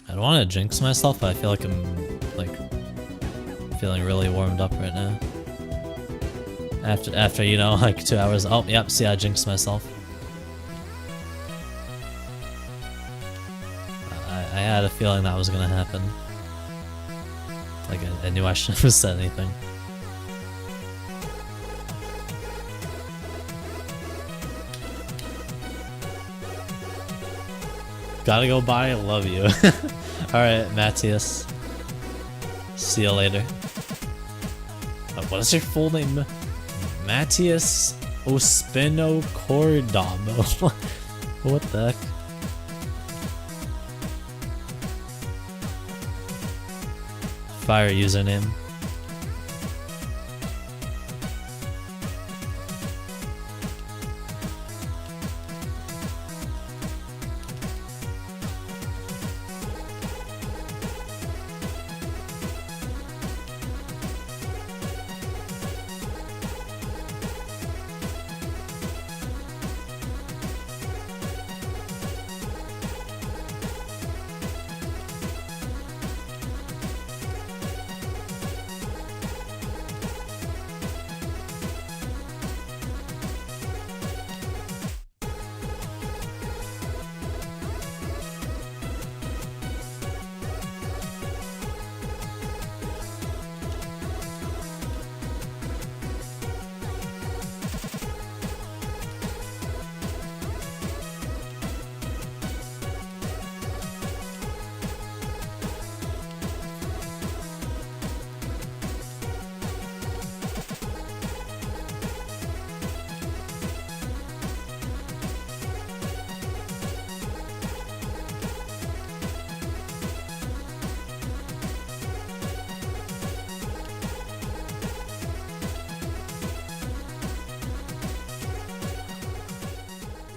I don't want to jinx myself, but I feel like I'm like feeling really warmed up right now. After you know, like 2 hours. Oh, yep. See, I jinxed myself. I had a feeling that was gonna happen. Like I knew I shouldn't have said anything. Gotta go bye, love you. Alright, Matthias. See you later. What is your full name? Matthias Ospino Cordamo. What the heck? Fire username.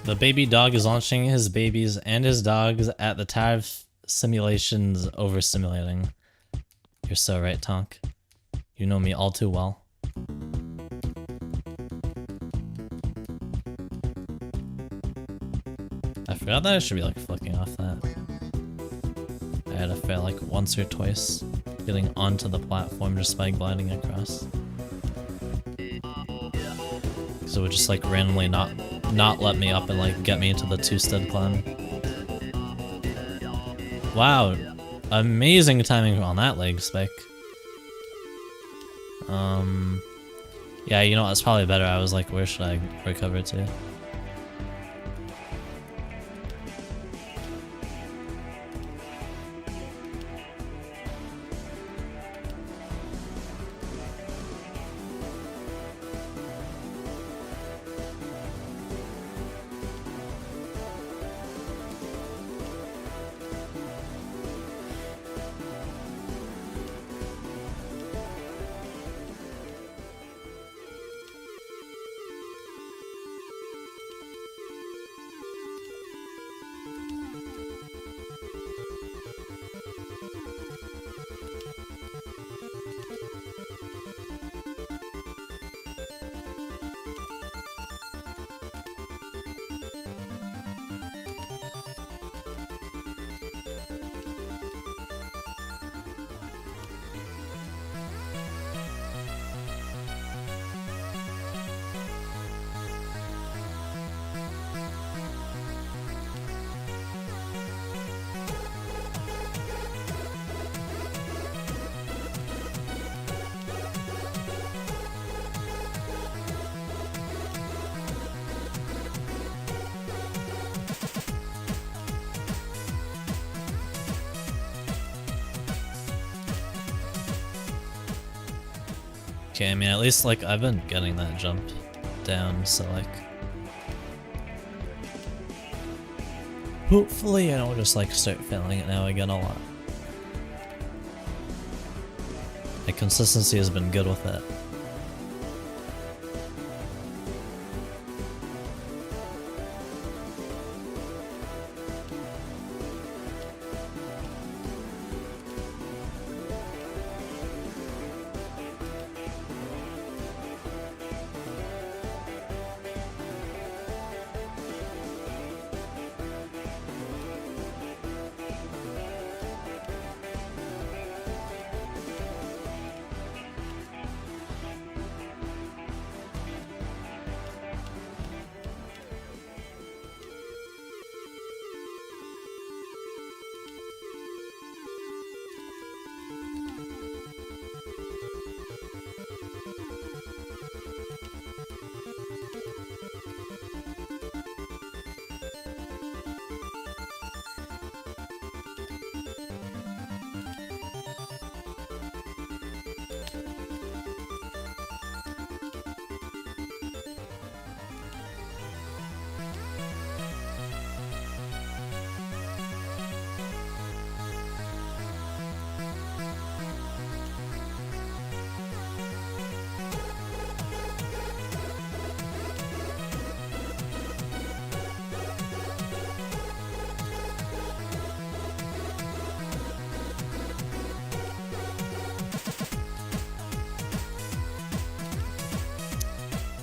The baby dog is launching his babies and his dogs at the Tower of Simulations Overstimulating. You're so right, Tonk. You know me all too well. I forgot that I should be like flicking off that. I had to fail like once or twice getting onto the platform just by gliding across. So it would just like randomly not let me up and like get me into the two-stud climb. Wow, amazing timing on that leg spike. Yeah, you know what, that's probably better. I was like, where should I recover to? Okay, I mean, at least, like, I've been getting that jump down, so, like... Hopefully I don't just, like, start failing it now again a lot. My consistency has been good with it.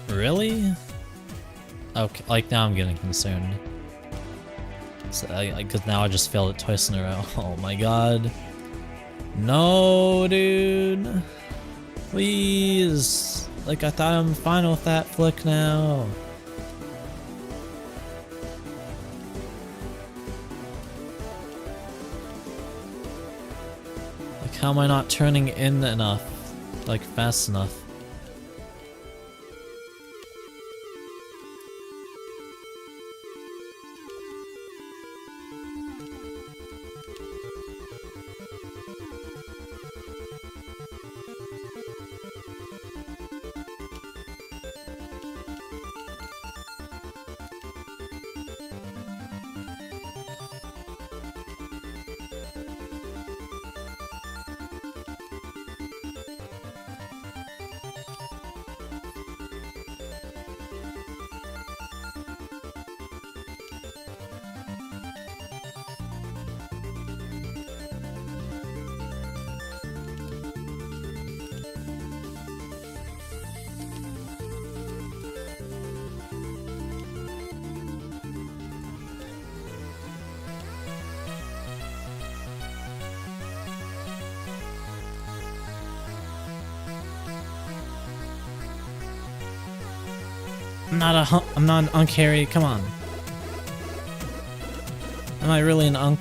Really? Okay, like now I'm getting concerned. So, cause now I just failed it twice in a row. Oh my god. No, dude. Please. Like, I thought I'm fine with that flick now. Like, how am I not turning in enough? Like, fast enough? I'm not an unk, Harry, come on. Am I really an unk?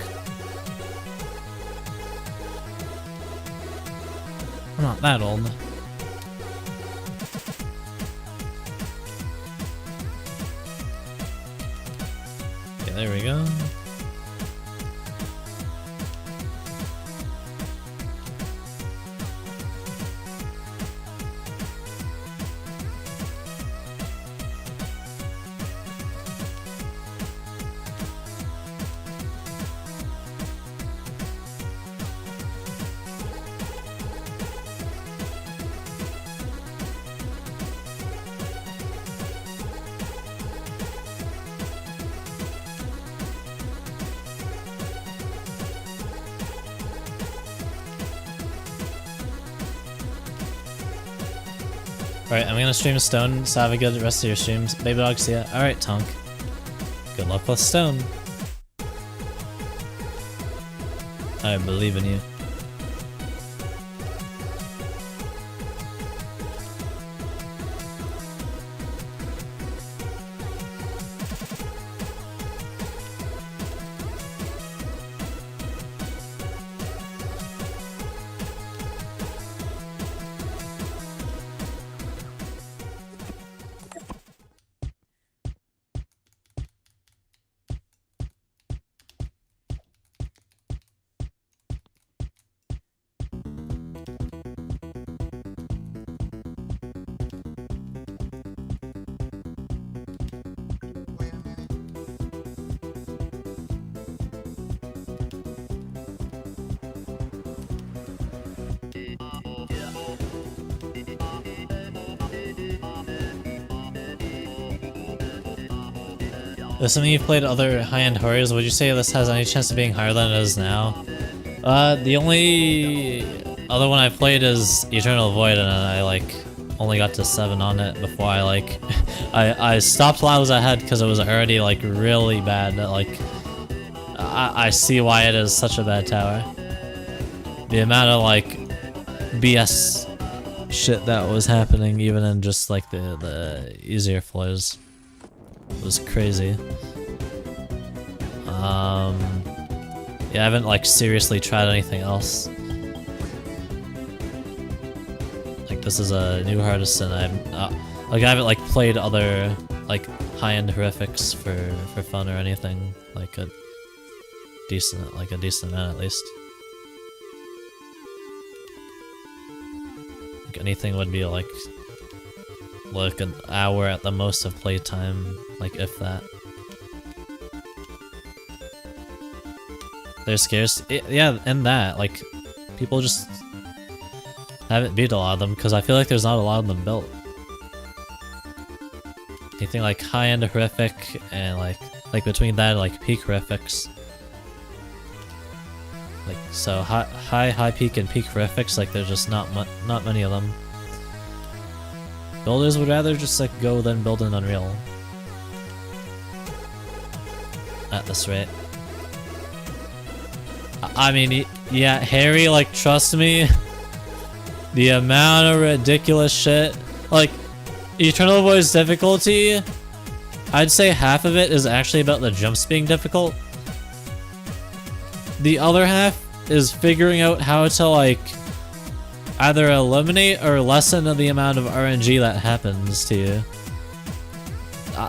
I'm not that old. Okay, there we go. Alright, I'm gonna stream Stone, so have a good rest of your streams. Baby dog, see ya. Alright, Tonk. Good luck with Stone. I believe in you. Assuming you've played other high-end horrors, would you say this has any chance of being higher than it is now? The only other one I played is Eternal Void, and I like only got to 7 on it before I like I stopped while I was ahead because it was already like really bad. Like I see why it is such a bad tower. The amount of like BS shit that was happening even in just like the easier floors was crazy. Yeah, I haven't like seriously tried anything else. Like this is a new hardest, and I haven't like played other like high-end horrifics for fun or anything. Like a decent amount at least. Like anything would be like an hour at the most of playtime, like if that. They're scarce. Yeah, and that, like, people just haven't beat a lot of them, because I feel like there's not a lot of them built. Anything like high-end horrific, and like between that and like peak horrifics. Like, so high peak and peak horrifics, like there's just not many of them. Builders would rather just like go than build in Unreal. At this rate. I mean, yeah, Harry, like, trust me, the amount of ridiculous shit, like, Eternal Void's difficulty, I'd say half of it is actually about the jumps being difficult. The other half is figuring out how to, like, either eliminate or lessen the amount of RNG that happens to you.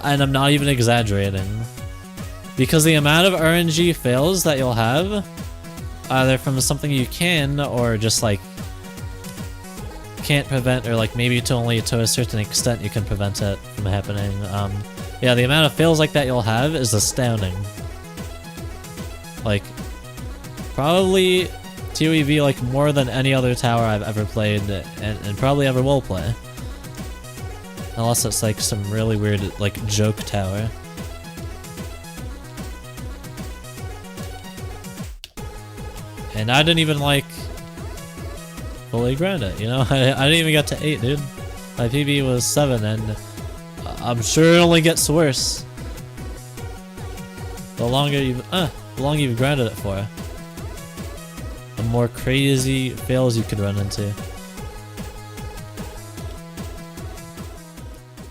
And I'm not even exaggerating. Because the amount of RNG fails that you'll have, either from something you can, or just like can't prevent, or like maybe only to a certain extent you can prevent it from happening. Yeah, the amount of fails like that you'll have is astounding. Like, probably TOEV like more than any other tower I've ever played, and probably ever will play. Unless it's like some really weird like joke tower. And I didn't even like fully grind it, you know? I didn't even get to 8, dude. My PB was 7, and I'm sure it only gets worse. The longer you've grinded it for, the more crazy fails you could run into.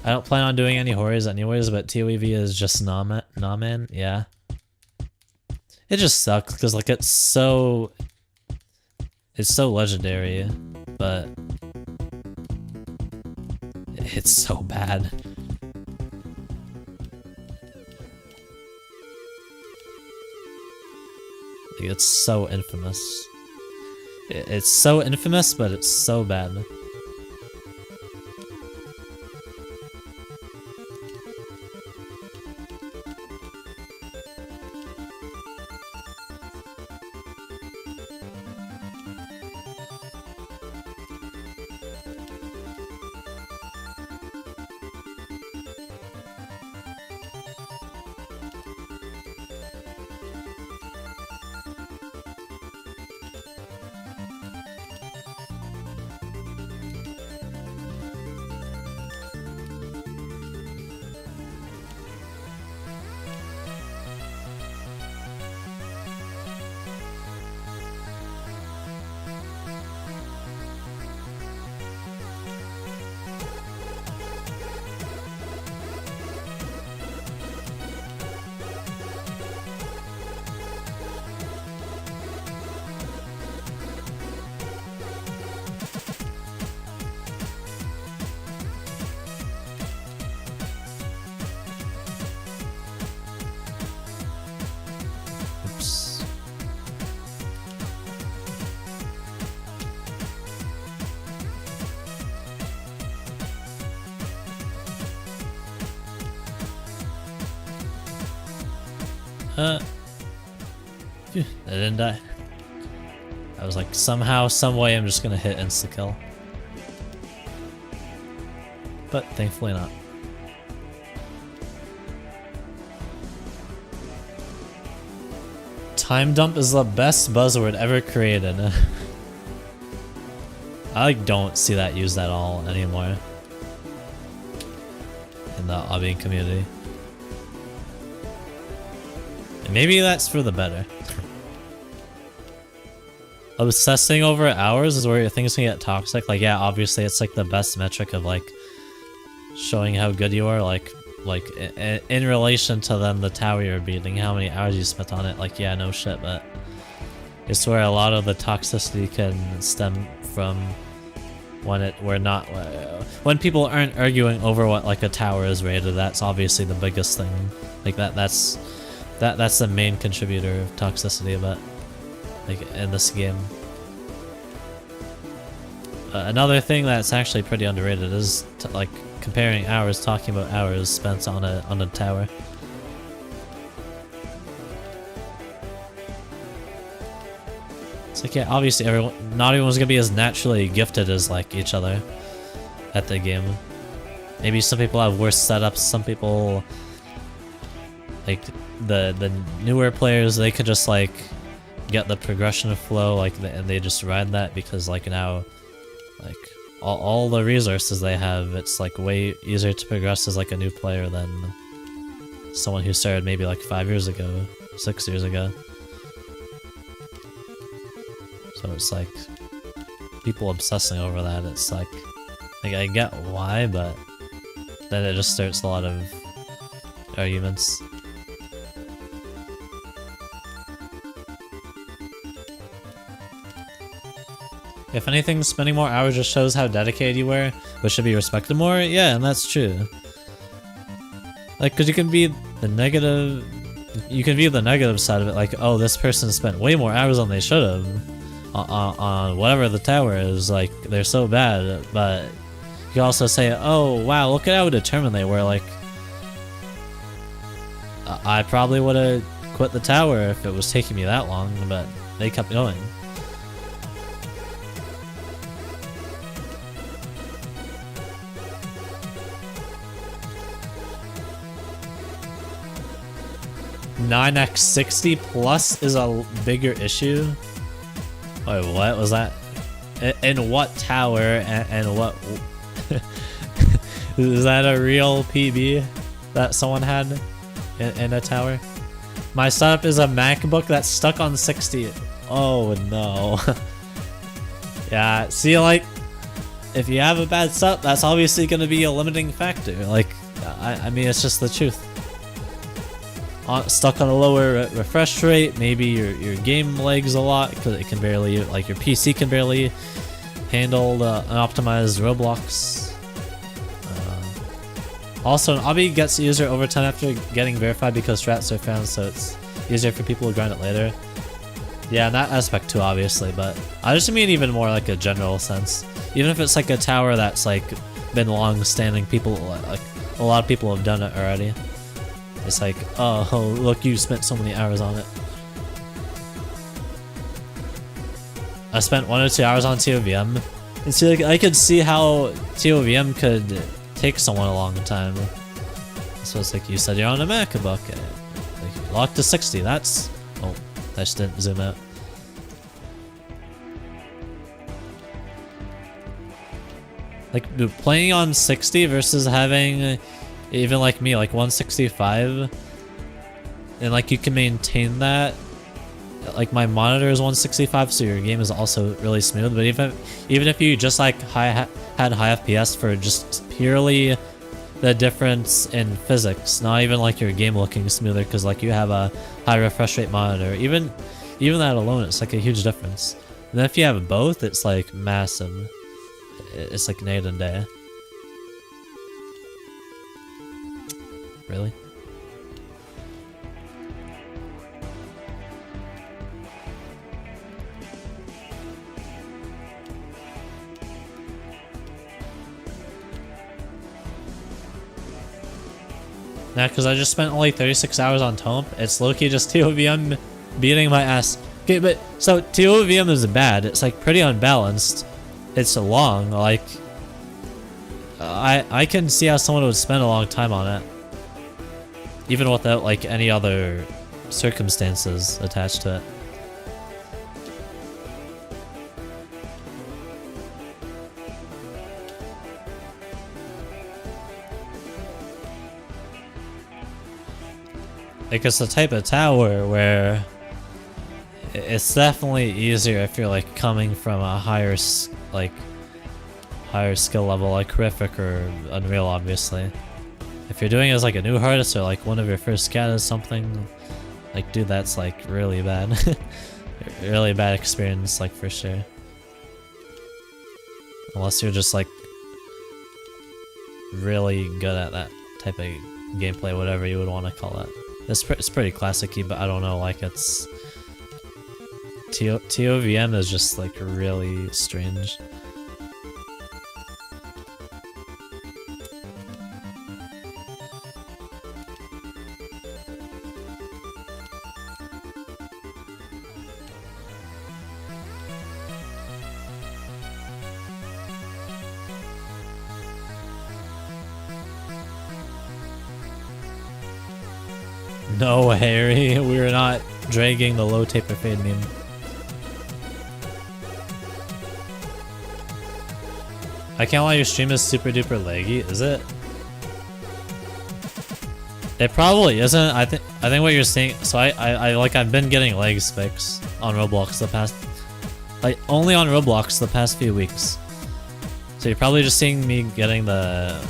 I don't plan on doing any horrors anyways, but TOEV is just nah man, yeah. It just sucks because like it's so legendary, but it's so bad. Like, it's so infamous. It's so infamous, but it's so bad. Phew, I didn't die. I was like, somehow, some way I'm just gonna hit insta-kill. But thankfully not. time dump is the best buzzword ever created. I like don't see that used at all anymore in the obbying community. And maybe that's for the better. Obsessing over hours is where things can get toxic. Like, yeah, obviously it's like the best metric of like showing how good you are, like in relation to then the tower you're beating, how many hours you spent on it. Like, yeah, no shit, but it's where a lot of the toxicity can stem from when people aren't arguing over what like a tower is rated. That's obviously the biggest thing. Like that's the main contributor of toxicity, but like in this game. Another thing that's actually pretty underrated is like comparing hours, talking about hours spent on a tower. It's like, yeah, obviously not everyone's gonna be as naturally gifted as like each other at the game. Maybe some people have worse setups, some people like the newer players, they could just like get the progression flow, like, and they just ride that because like now like all the resources they have, it's like way easier to progress as like a new player than someone who started maybe like 5 years ago, 6 years ago. So it's like people obsessing over that. It's like I get why, but then it just starts a lot of arguments. If anything, spending more hours just shows how dedicated you were, which should be respected more. Yeah, and that's true. Like, cause you can view the negative side of it, like, oh, this person spent way more hours than they should have on whatever the tower is, like, they're so bad. But you can also say, oh, wow, look at how determined they were. Like, I probably would have quit the tower if it was taking me that long, but they kept going. (9x60 plus) is a bigger issue. Wait, what was that? In what tower and what? Is that a real PB that someone had in a tower? My setup is a MacBook that's stuck on 60. Oh no. Yeah, see, like, if you have a bad setup, that's obviously going to be a limiting factor. Like, I mean, it's just the truth. Stuck on a lower refresh rate, maybe your game lags a lot because it can barely, like, your PC can barely handle an optimized Roblox. Also, an obby gets user over time after getting verified because strats are found, so it's easier for people to grind it later. Yeah, in that aspect too, obviously, but I just mean even more like a general sense. Even if it's like a tower that's like been long-standing, people, like, a lot of people have done it already. It's like, oh, look, you spent so many hours on it. I spent 1 or 2 hours on TOVM. And see, like, I could see how TOVM could take someone a long time. So it's like, you said you're on a MacBook. Like, locked to 60, that's... Oh, that just didn't zoom out. Like, dude, playing on 60 versus having... even like me, like 165, and like you can maintain that. Like my monitor is 165, so your game is also really smooth. But even if you just like had high FPS for just purely the difference in physics, not even like your game looking smoother, because like you have a high refresh rate monitor. Even that alone, it's like a huge difference. And then if you have both, it's like massive. It's like night and day. Really? Nah, because I just spent only 36 hours on Tomp. It's low-key just TOVM beating my ass. Okay, but so TOVM is bad. It's like pretty unbalanced. It's long. Like, I can see how someone would spend a long time on it, even without like any other circumstances attached to it. Like, it's the type of tower where it's definitely easier if you're like coming from a higher skill level, like Horrific or Unreal, obviously. If you're doing it as like a new artist or like one of your first scatters something, like, dude, that's like really bad. Really bad experience, like, for sure. Unless you're just like really good at that type of gameplay, whatever you would want to call it. It's pretty classic-y, but I don't know, like, it's... TOVM is just like really strange. No, Harry, we are not dragging the low taper fade meme. I can't lie, your stream is super duper laggy, is it? It probably isn't. I think what you're seeing, so I've been getting lag spikes on Roblox the past, like, only on Roblox the past few weeks. So you're probably just seeing me getting the,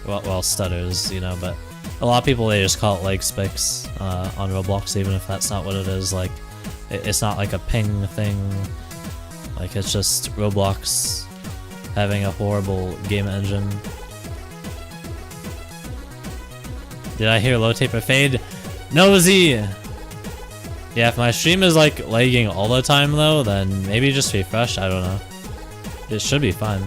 well, stutters, you know, but a lot of people, they just call it lag spikes on Roblox, even if that's not what it is. Like, it's not like a ping thing, like, it's just Roblox having a horrible game engine. Did I hear low taper fade? Nosy! Yeah, if my stream is like lagging all the time though, then maybe just refresh, I don't know. It should be fine.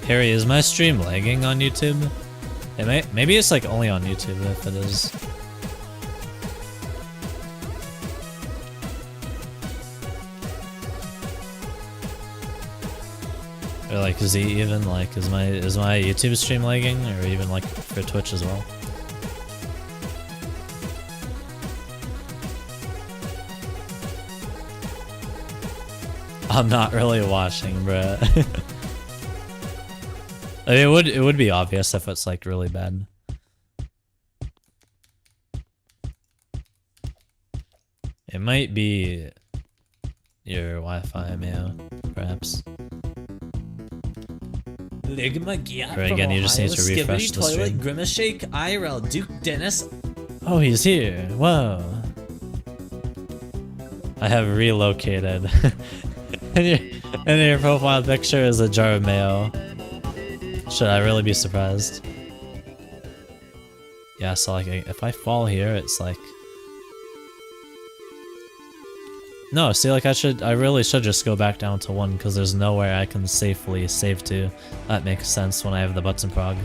Harry, is my stream lagging on YouTube? Maybe it's like only on YouTube if it is. Or like Z even, like, is my YouTube stream lagging, or even like for Twitch as well? I'm not really watching, bruh. I mean, it would be obvious if it's like really bad. It might be your Wi-Fi, Mayo, perhaps. Or again, you just need to refresh the stream. Grimace Shake, IRL, Duke Dennis. Oh, he's here! Whoa! I have relocated. and your profile picture is a jar of mayo. Should I really be surprised? Yeah, so like, if I fall here, it's like... No, see, like, I really should just go back down to 1, because there's nowhere I can safely save to. That makes sense when I have the button prog.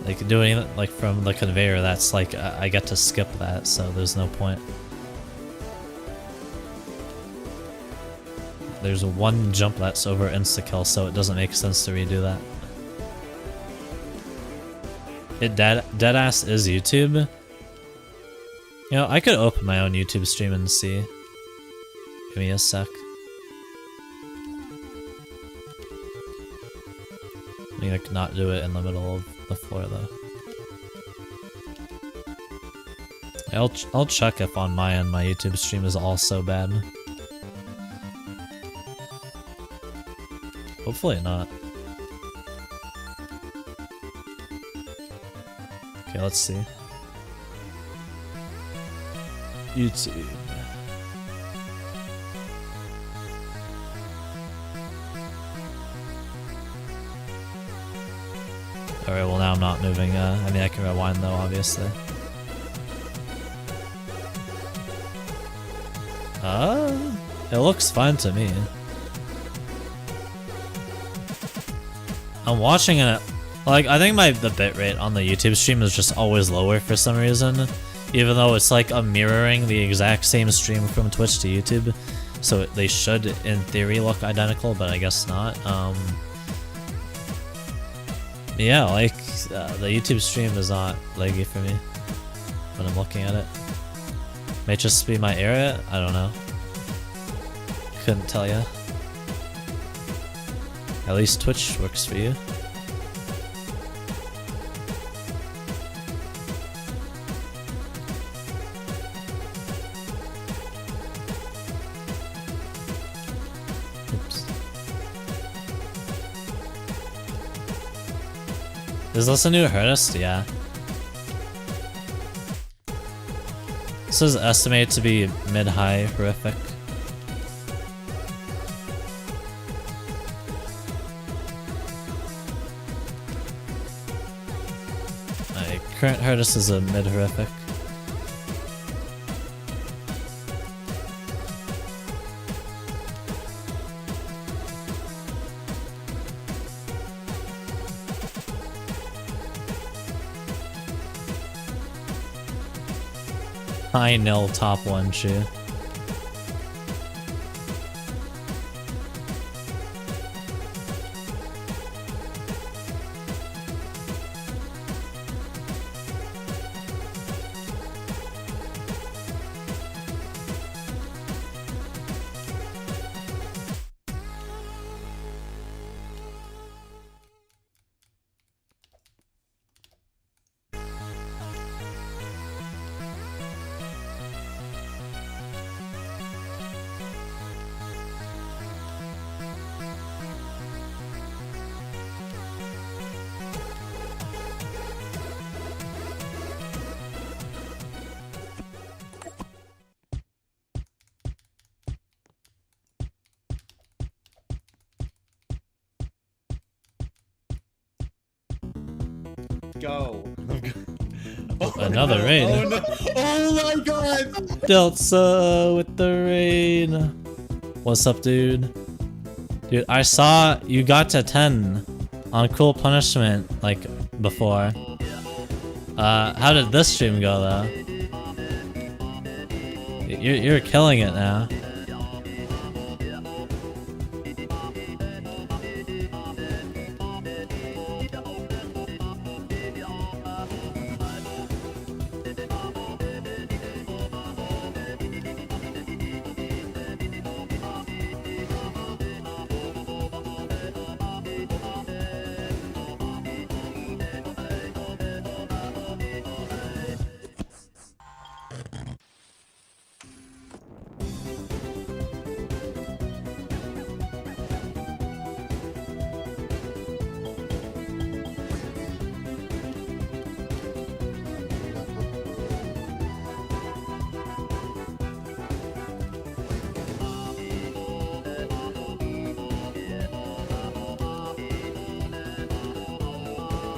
Like, doing it like from the conveyor, that's like, I get to skip that, so there's no point. There's one jump that's over insta-kill, so it doesn't make sense to redo that. Deadass is YouTube? You know, I could open my own YouTube stream and see. Give me a sec. Let me like not do it in the middle of the floor though. I'll check if on my end my YouTube stream is also bad. Hopefully not. Okay, let's see. YouTube. Alright, well now I'm not moving, I mean I can rewind though, obviously. It looks fine to me. I'm watching it. Like, I think the bitrate on the YouTube stream is just always lower for some reason. Even though it's like a mirroring the exact same stream from Twitch to YouTube. So they should, in theory, look identical, but I guess not. Yeah, like, the YouTube stream is not laggy for me when I'm looking at it. May just be my area? I don't know. Couldn't tell ya. At least Twitch works for you. Oops. Is this a new hardest? Yeah. This is estimated to be mid-high horrific. My current hardest is a mid-horrific. High nil top one shoe. Go. Another raid. Oh, no. Oh my god! Delta with the rain. What's up, dude? Dude, I saw you got to 10 on Cool Punishment, like, before. How did this stream go, though? You're killing it now.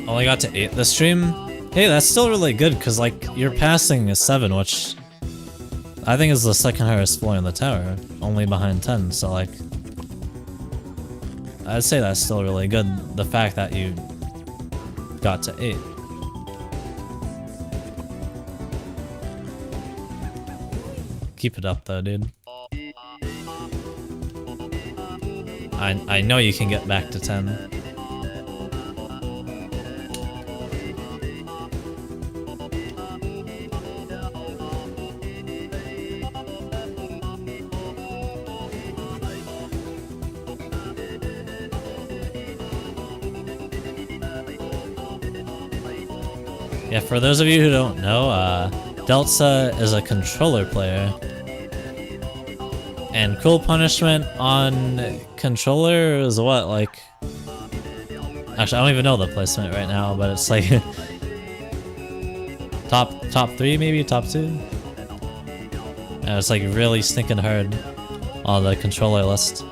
Only got to 8 this stream? Hey, that's still really good, because, like, you're passing a 7, which I think is the second highest floor in the tower, only behind 10, so, like, I'd say that's still really good, the fact that you got to 8. Keep it up, though, dude. I know you can get back to 10. Yeah, for those of you who don't know, Delta is a controller player. And Cool Punishment on controller is what, like... Actually, I don't even know the placement right now, but it's like... top 3 maybe? Top 2? Yeah, it's like really stinking hard on the controller list.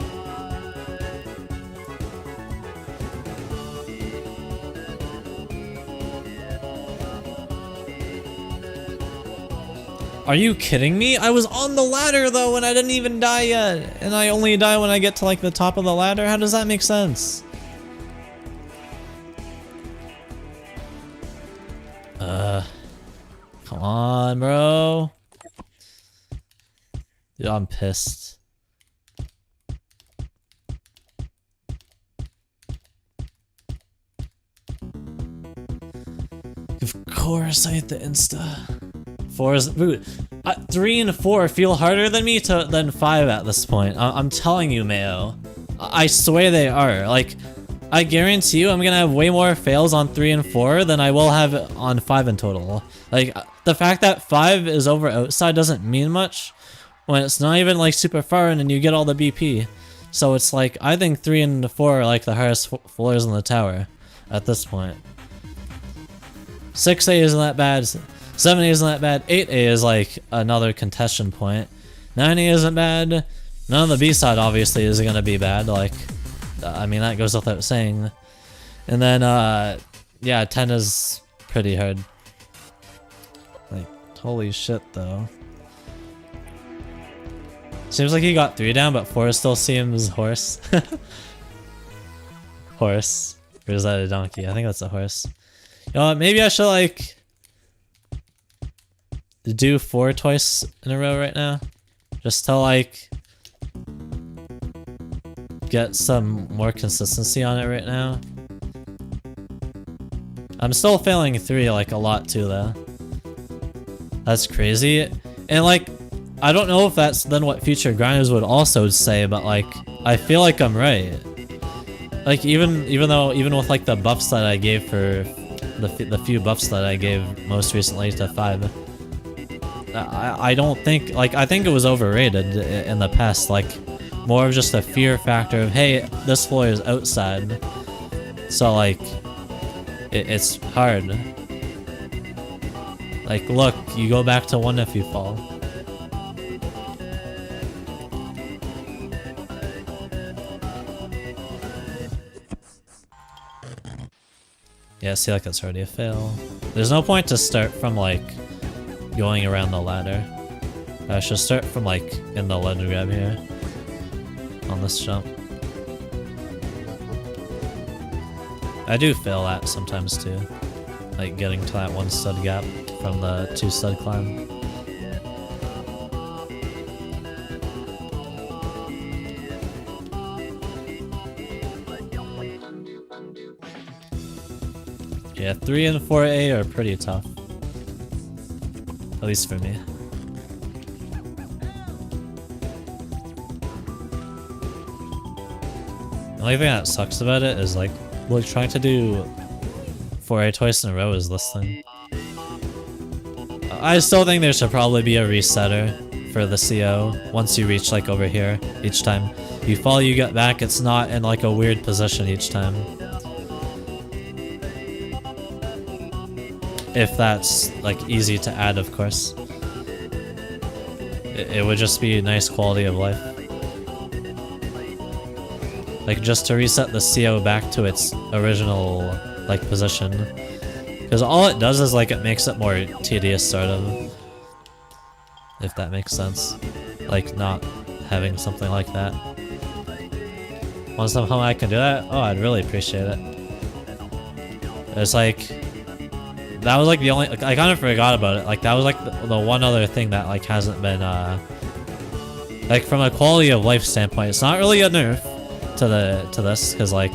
Are you kidding me? I was on the ladder though and I didn't even die yet. And I only die when I get to like the top of the ladder? How does that make sense? Come on, bro. Dude, I'm pissed. Of course I hit the insta. 4 is dude, 3 and 4 feel harder than me than 5 at this point. I'm telling you, Mayo. I swear they are. Like, I guarantee you I'm gonna have way more fails on 3 and 4 than I will have on 5 in total. Like, the fact that 5 is over outside doesn't mean much when it's not even like super far in and you get all the BP. So it's like, I think 3 and 4 are like the hardest floors in the tower at this point. 6A isn't that bad. 7A isn't that bad. 8A is like another contestation point. 9A isn't bad. None of the B side obviously is gonna be bad. Like, I mean, that goes without saying. And then, yeah, 10 is pretty hard. Like, holy shit, though. Seems like he got 3 down, but 4 still seems horse. Horse. Or is that a donkey? I think that's a horse. You know what, maybe I should, like, do 4 twice in a row right now. Just to, like, get some more consistency on it right now. I'm still failing 3 like a lot too though. That's crazy. And like, I don't know if that's then what future grinders would also say, but like, I feel like I'm right. Like even with like the buffs that I gave for the few buffs that I gave most recently to 5, I don't think, like, I think it was overrated in the past. Like, more of just a fear factor of, hey, this floor is outside, so like, it's hard. Like, look, you go back to 1 if you fall. Yeah, see, like, that's already a fail. There's no point to start from, like, going around the ladder. I should start from, like, in the ledge grab here. On this jump. I do fail that sometimes too. Like getting to that 1 stud gap from the 2 stud climb. Yeah, 3 and 4A are pretty tough. At least for me. The only thing that sucks about it is like trying to do 4A twice in a row is this thing. I still think there should probably be a resetter for the CO once you reach like over here each time. You fall, you get back, it's not in like a weird position each time. If that's like easy to add, of course. It would just be a nice quality of life. Like, just to reset the CO back to its original, like, position. Because all it does is, like, it makes it more tedious, sort of. If that makes sense. Like, not having something like that. Want somehow I can do that? Oh, I'd really appreciate it. It's like... That was, like, the only... I kind of forgot about it. Like, that was, like, the one other thing that, like, hasn't been, like, from a quality of life standpoint, it's not really a nerf to this, because like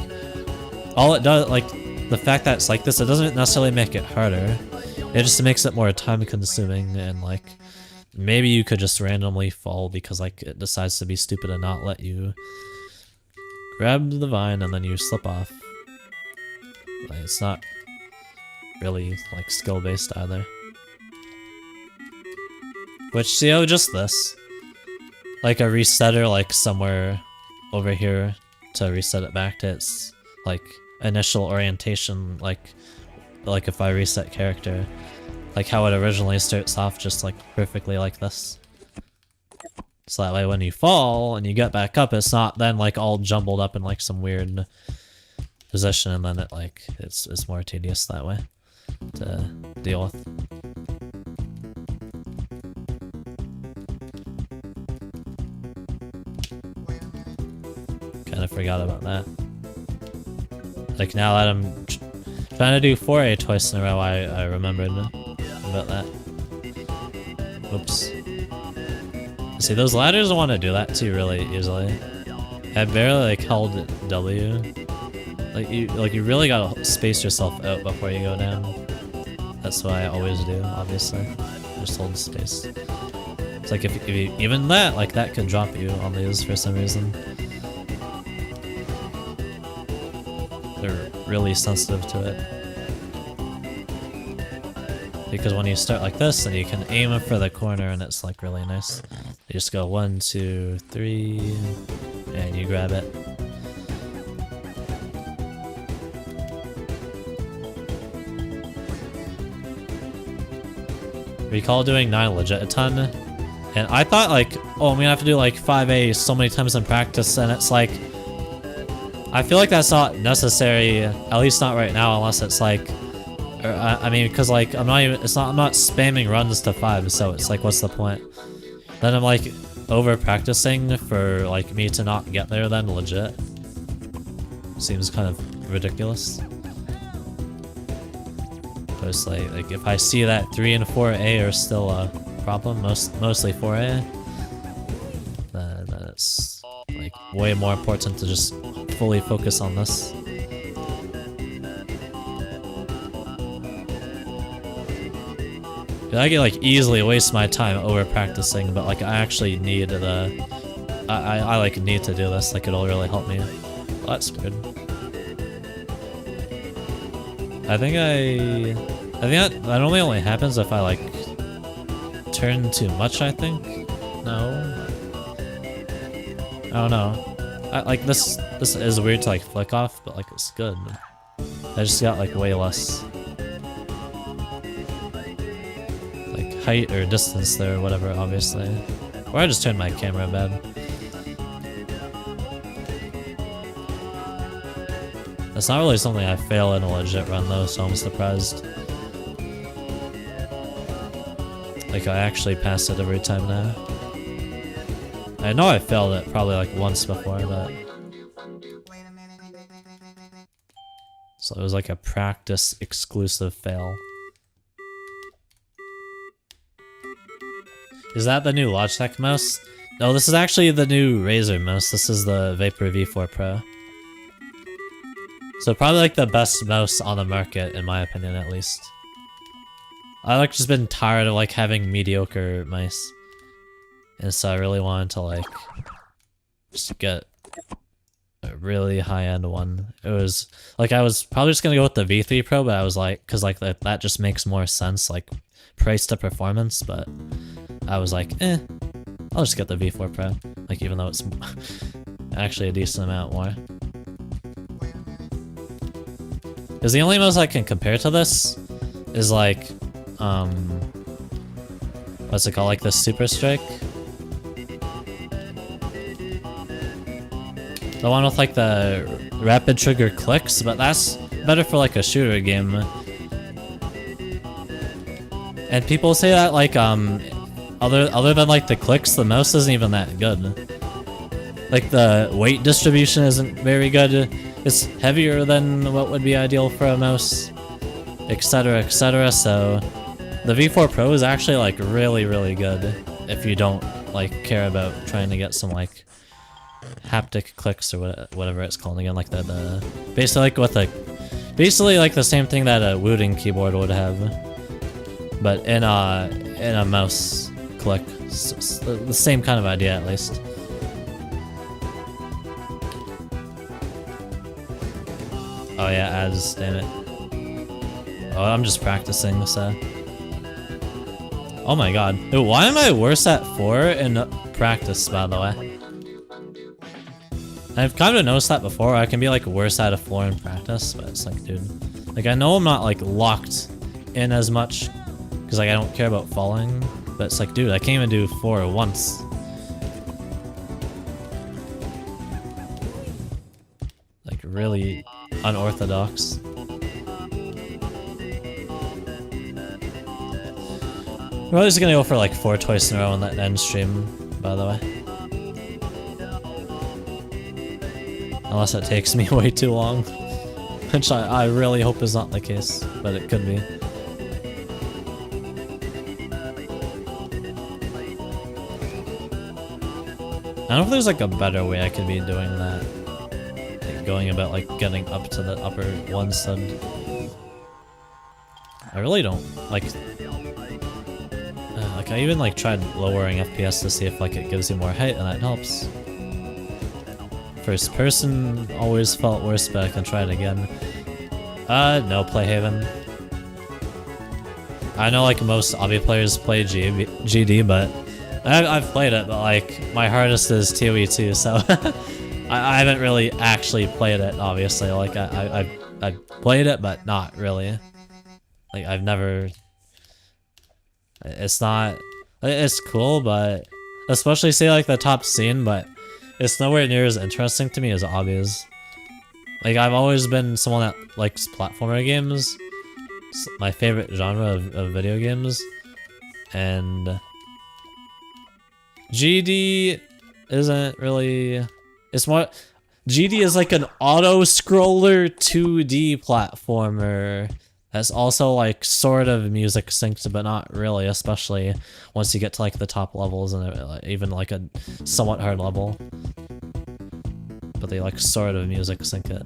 all it does, like the fact that it's like this, it doesn't necessarily make it harder, it just makes it more time consuming, and like maybe you could just randomly fall because like it decides to be stupid and not let you grab the vine and then you slip off. Like, it's not really like skill based either. Which, you know, just this, like a resetter like somewhere over here to reset it back to its like initial orientation, like if I reset character, like how it originally starts off, just like perfectly like this. So that way when you fall and you get back up, it's not then like all jumbled up in like some weird position, and then it like it's more tedious that way to deal with. forgot about that. Like now that I'm trying to do 4A twice in a row, I remembered about that. Whoops. See, those ladders want to do that too really easily. I barely like held W. Like you really gotta space yourself out before you go down. That's what I always do, obviously. Just hold space. It's like if you, even that, like that could drop you on these for some reason. They're really sensitive to it. Because when you start like this, then you can aim for the corner and it's like really nice. You just go 1, 2, 3, and you grab it. Recall doing 9 legit a ton, and I thought like, oh, I'm gonna have to do like 5A so many times in practice, and it's like, I feel like that's not necessary, at least not right now, unless it's like, or, I mean, because like I'm not spamming runs to 5, so it's like, what's the point? Then I'm like over practicing for like me to not get there. Then legit seems kind of ridiculous. But it's like if I see that 3 and 4A are still a problem, mostly 4A, then it's like way more important to just fully focus on this. I can like easily waste my time over practicing, but like I actually need the I like need to do this. Like it'll really help me. Well, that's good. I think that only happens if I like turn too much. I think no. I don't know. Like this is weird to like flick off, but like it's good. I just got like way less height or distance there or whatever, obviously. Or I just turned my camera bad. That's not really something I fail in a legit run though, so I'm surprised. Like I actually pass it every time now. I know I failed it probably like once before, but so it was like a practice exclusive fail. Is that the new Logitech mouse? No, this is actually the new Razer mouse. This is the Vapor V4 Pro. So probably like the best mouse on the market, in my opinion at least. I like just been tired of like having mediocre mice. And so I really wanted to like just get a really high-end one. It was like I was probably just gonna go with the V3 Pro, but I was like, cause like that just makes more sense, like price to performance, but I was like, I'll just get the V4 Pro. Like even though it's actually a decent amount more. Cause the only mouse I can compare to this is like, what's it called? Like the Super Strike? The one with like the rapid trigger clicks, but that's better for like a shooter game. And people say that like other than like the clicks, the mouse isn't even that good. Like the weight distribution isn't very good. It's heavier than what would be ideal for a mouse, etc, etc. So the V4 Pro is actually like really, really good if you don't like care about trying to get some like haptic clicks or whatever it's called again, like the basically like with basically like the same thing that a Wooting keyboard would have, but in a mouse click. It's the same kind of idea at least. Oh yeah, ads, damn it. Oh, I'm just practicing, so. Oh my god. Dude, why am I worse at 4 in practice, by the way? I've kind of noticed that before. I can be like worse at a 4 in practice, but it's like, dude. Like, I know I'm not like locked in as much, because like I don't care about falling, but it's like, dude, I can't even do 4 once. Like, really unorthodox. We're probably just gonna go for like 4 twice in a row on that end stream, by the way. Unless it takes me way too long. Which I really hope is not the case, but it could be. I don't know if there's like a better way I could be doing that. Like going about like getting up to the upper one stud. I really don't like I even like tried lowering FPS to see if like it gives you more height and that helps. First person always felt worse, but I can try it again. No, Playhaven. I know like most obby players play GD, but I've played it, but like my hardest is ToE2, so I haven't really actually played it. Obviously, like I've played it, but not really. Like I've never. It's not. It's cool, but especially say like the top scene, but it's nowhere near as interesting to me as obbies. Like I've always been someone that likes platformer games. It's my favorite genre of video games, and GD isn't really. It's more. GD is like an auto-scroller 2D platformer that's also like sort of music synced, but not really, especially once you get to like the top levels and even like a somewhat hard level. But they like sort of music sync it.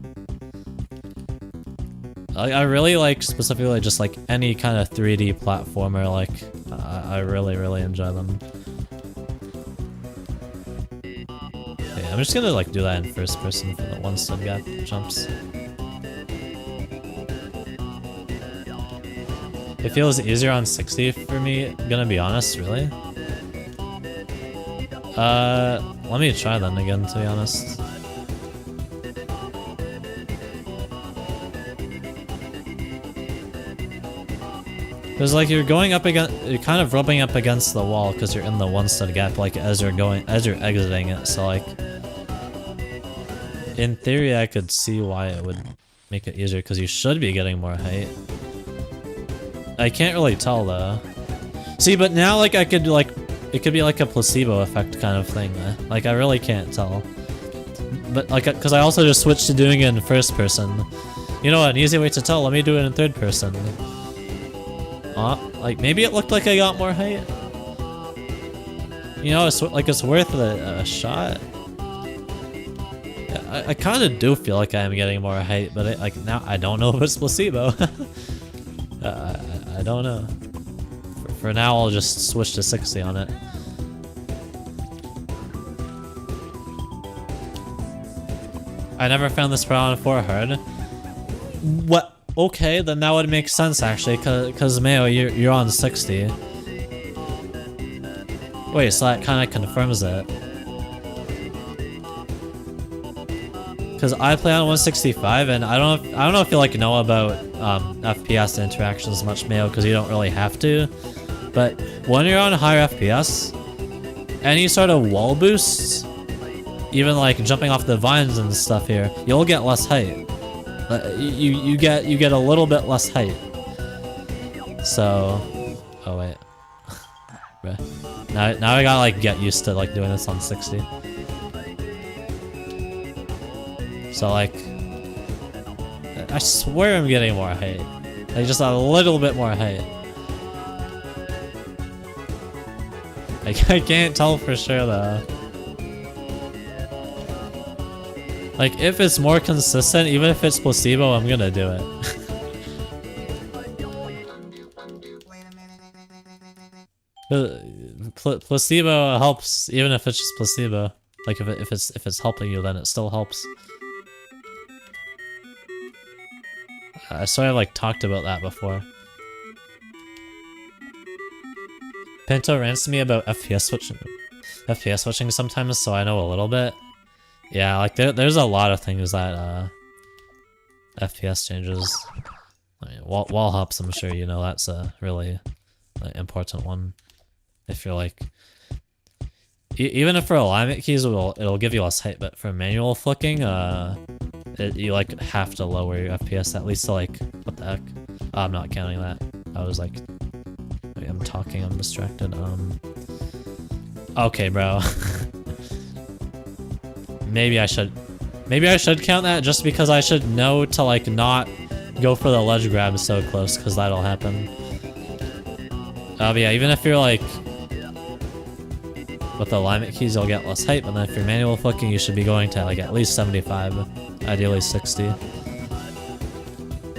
I really like specifically just like any kind of 3D platformer, like I really enjoy them. Yeah, I'm just gonna like do that in first person for the one stud gap jumps. It feels easier on 60 for me, gonna be honest, really. Let me try then again, to be honest. Cause like you're going up against, you're kind of rubbing up against the wall because you're in the one stud gap, like as you're exiting it. So like, in theory, I could see why it would make it easier because you should be getting more height. I can't really tell though. See, but now like I could like, it could be like a placebo effect kind of thing. Like I really can't tell. But like, cause I also just switched to doing it in first person. You know, an easy way to tell, let me do it in third person. Like maybe it looked like I got more height. You know, it's like it's worth a shot. Yeah, I kind of do feel like I am getting more height, but like now I don't know if it's placebo. I don't know. For now, I'll just switch to 60 on it. I never found this Piranha 4 hard. What? Okay, then that would make sense actually, cause Mayo, you're on 60. Wait, so that kind of confirms it. Cause I play on 165, and I don't know if you like know about FPS interactions much, Mayo, cause you don't really have to. But when you're on higher FPS, any sort of wall boosts, even like jumping off the vines and stuff here, you'll get less height. You get a little bit less height. So, oh wait, now I gotta like get used to like doing this on 60. So like, I swear I'm getting more height, like just a little bit more height. I can't tell for sure though. Like, if it's more consistent, even if it's placebo, I'm gonna do it. Placebo helps, even if it's just placebo. Like, if it's helping you, then it still helps. I sort of like talked about that before. Pinto rants to me about FPS switching sometimes, so I know a little bit. Yeah, like there's a lot of things that FPS changes. I mean, wall hops, I'm sure you know that's a really important one. If you're like, even if for alignment keys it'll give you less height, but for manual flicking, you like have to lower your FPS at least to like, what the heck? Oh, I'm not counting that. I was like, wait, I'm talking, I'm distracted. Okay, bro. Maybe I should Maybe I should count that just because I should know to like not go for the ledge grab so close, because that'll happen. But yeah, even if you're like with the alignment keys, you'll get less height, but then if you're manual flicking, you should be going to like at least 75, ideally 60.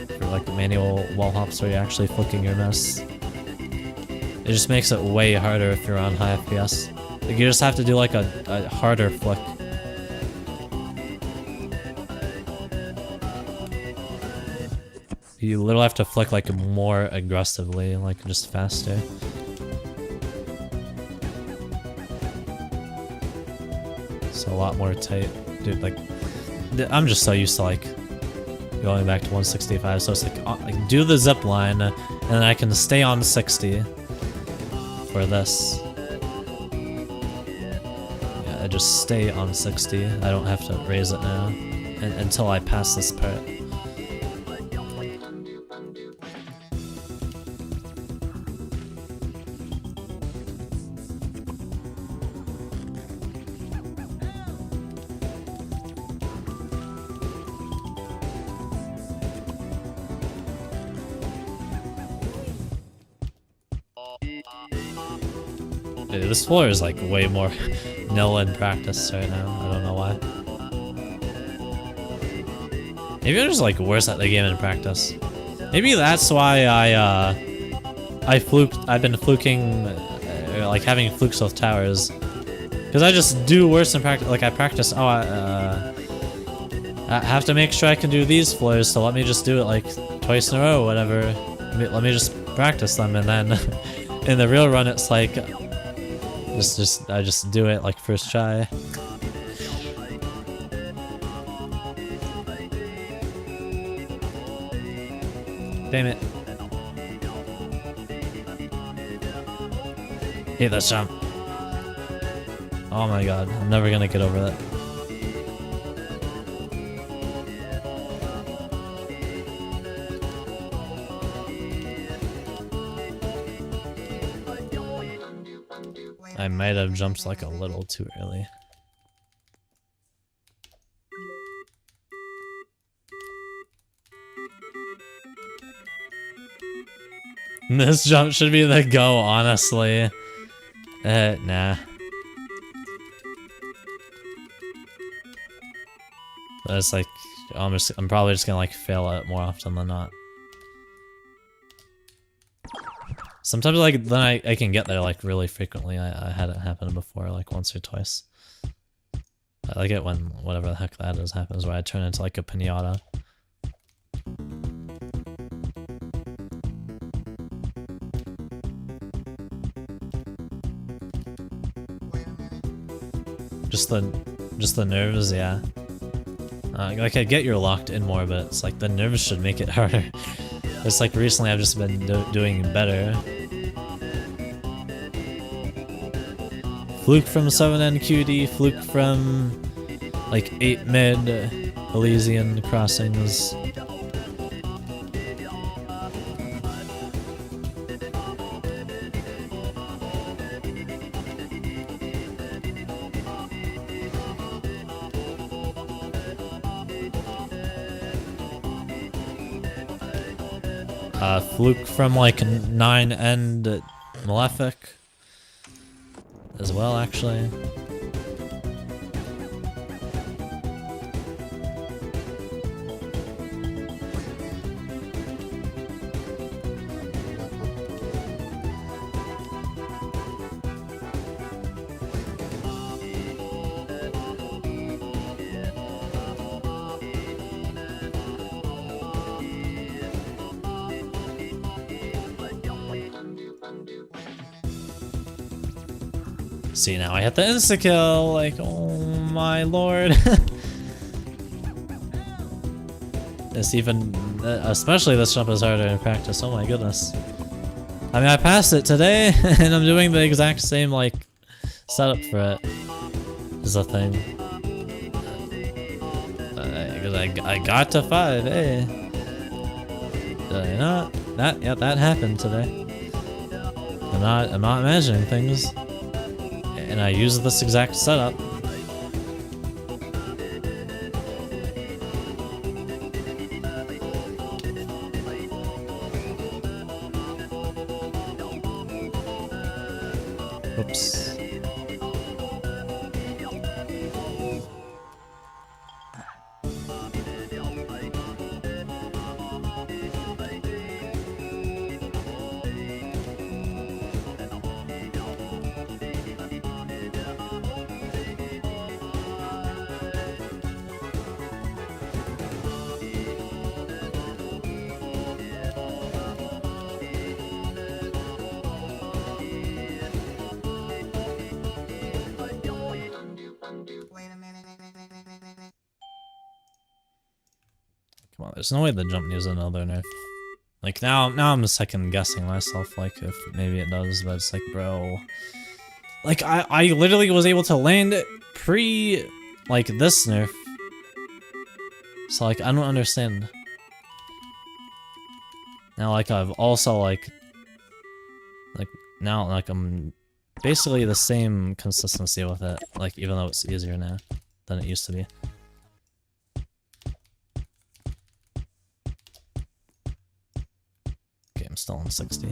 For like manual wall hops where you're actually flicking your mouse. It just makes it way harder if you're on high FPS. Like you just have to do like a harder flick. You literally have to flick like more aggressively, like just faster. So a lot more tight. Dude, like, I'm just so used to like going back to 165, so it's like do the zip line, and then I can stay on 60 for this. Yeah, I just stay on 60. I don't have to raise it now until I pass this part. Dude, this floor is like way more nil in practice right now. I don't know why. Maybe I'm just like worse at the game in practice. Maybe that's why I've been fluking, like having flukes with towers. Because I just do worse in practice. Like I practice, I have to make sure I can do these floors, so let me just do it like twice in a row, whatever. Let me just practice them, and then in the real run it's like I just do it like first try. Damn it. Hate that jump. Oh my god, I'm never gonna get over that. I might have jumped like a little too early. This jump should be the go, honestly. Nah. But it's like, I'm probably just gonna like fail it more often than not. Sometimes like then I can get there like really frequently. I had it happen before like once or twice. I like it when whatever the heck that is happens, where I turn into like a pinata. Just the nerves, yeah. Like I get you're locked in more, but it's like the nerves should make it harder. It's like recently I've just been doing better. Fluke from 7NQD, fluke from like 8 mid Elysian crossings. Fluke from like 9 end Malefic as well, actually. See, now I hit the insta-kill, like, oh my lord. This even, especially this jump is harder in practice, oh my goodness. I mean, I passed it today, and I'm doing the exact same, like, setup for it, is the thing. Because I got to 5, hey. Did I not? Yeah, that happened today. I'm not imagining things. And I use this exact setup. Oops. Come on, there's no way the jump needs another nerf. Like now I'm second guessing myself, like if maybe it does, but it's like, bro. Like I literally was able to land it pre like this nerf. So like I don't understand. Now like I've also like now like I'm basically the same consistency with it, like even though it's easier now than it used to be. Okay, I'm still on 60.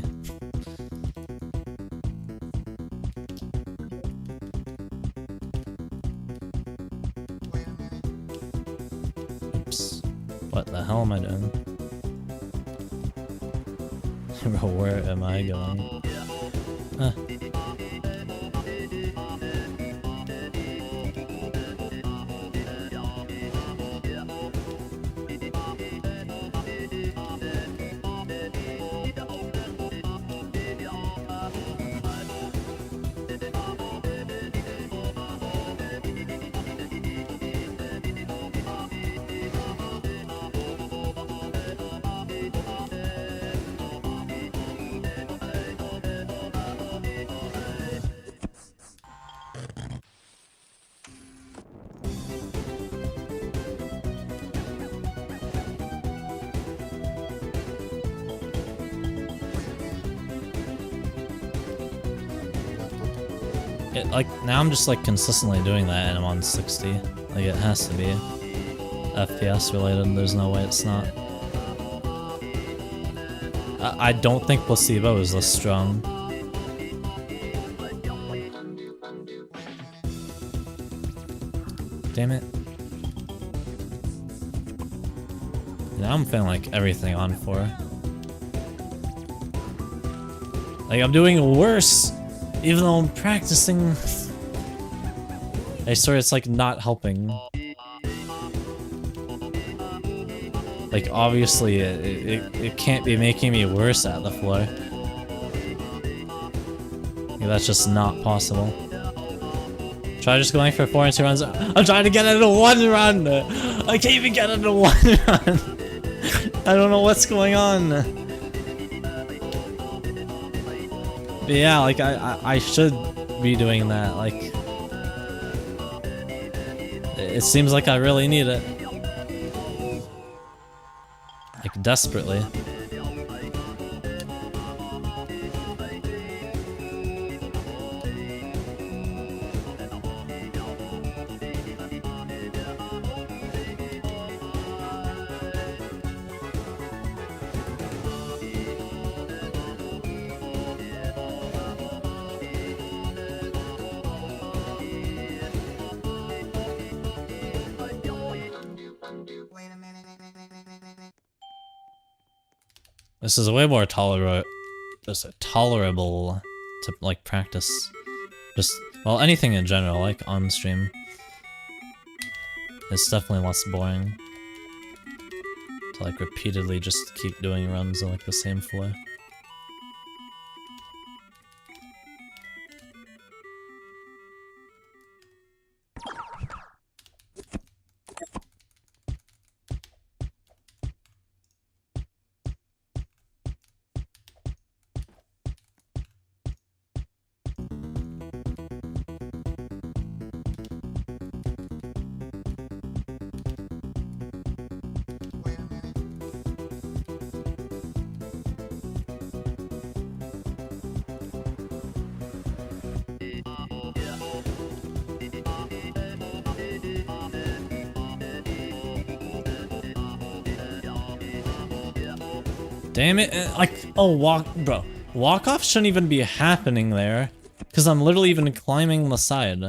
Oops. What the hell am I doing? Bro, where am I going? Huh. Like, now I'm just like consistently doing that and I'm on 60. Like, it has to be FPS related, there's no way it's not. I don't think placebo is this strong. Damn it. Now I'm feeling like everything on 4. Like, I'm doing worse! Even though I'm practicing. I swear it's like not helping. Like obviously it can't be making me worse at the floor. Like, that's just not possible. Try just going for 4 and 2 runs. I'm trying to get it in 1 run! I can't even get it in 1 run! I don't know what's going on. But yeah, like I should be doing that, like it seems like I really need it. Like desperately. This is way more tolerable to like practice. Just well, anything in general, like on stream. It's definitely less boring to like repeatedly just keep doing runs on like the same floor. Damn it, like, oh, walk-off shouldn't even be happening there. Because I'm literally even climbing the side.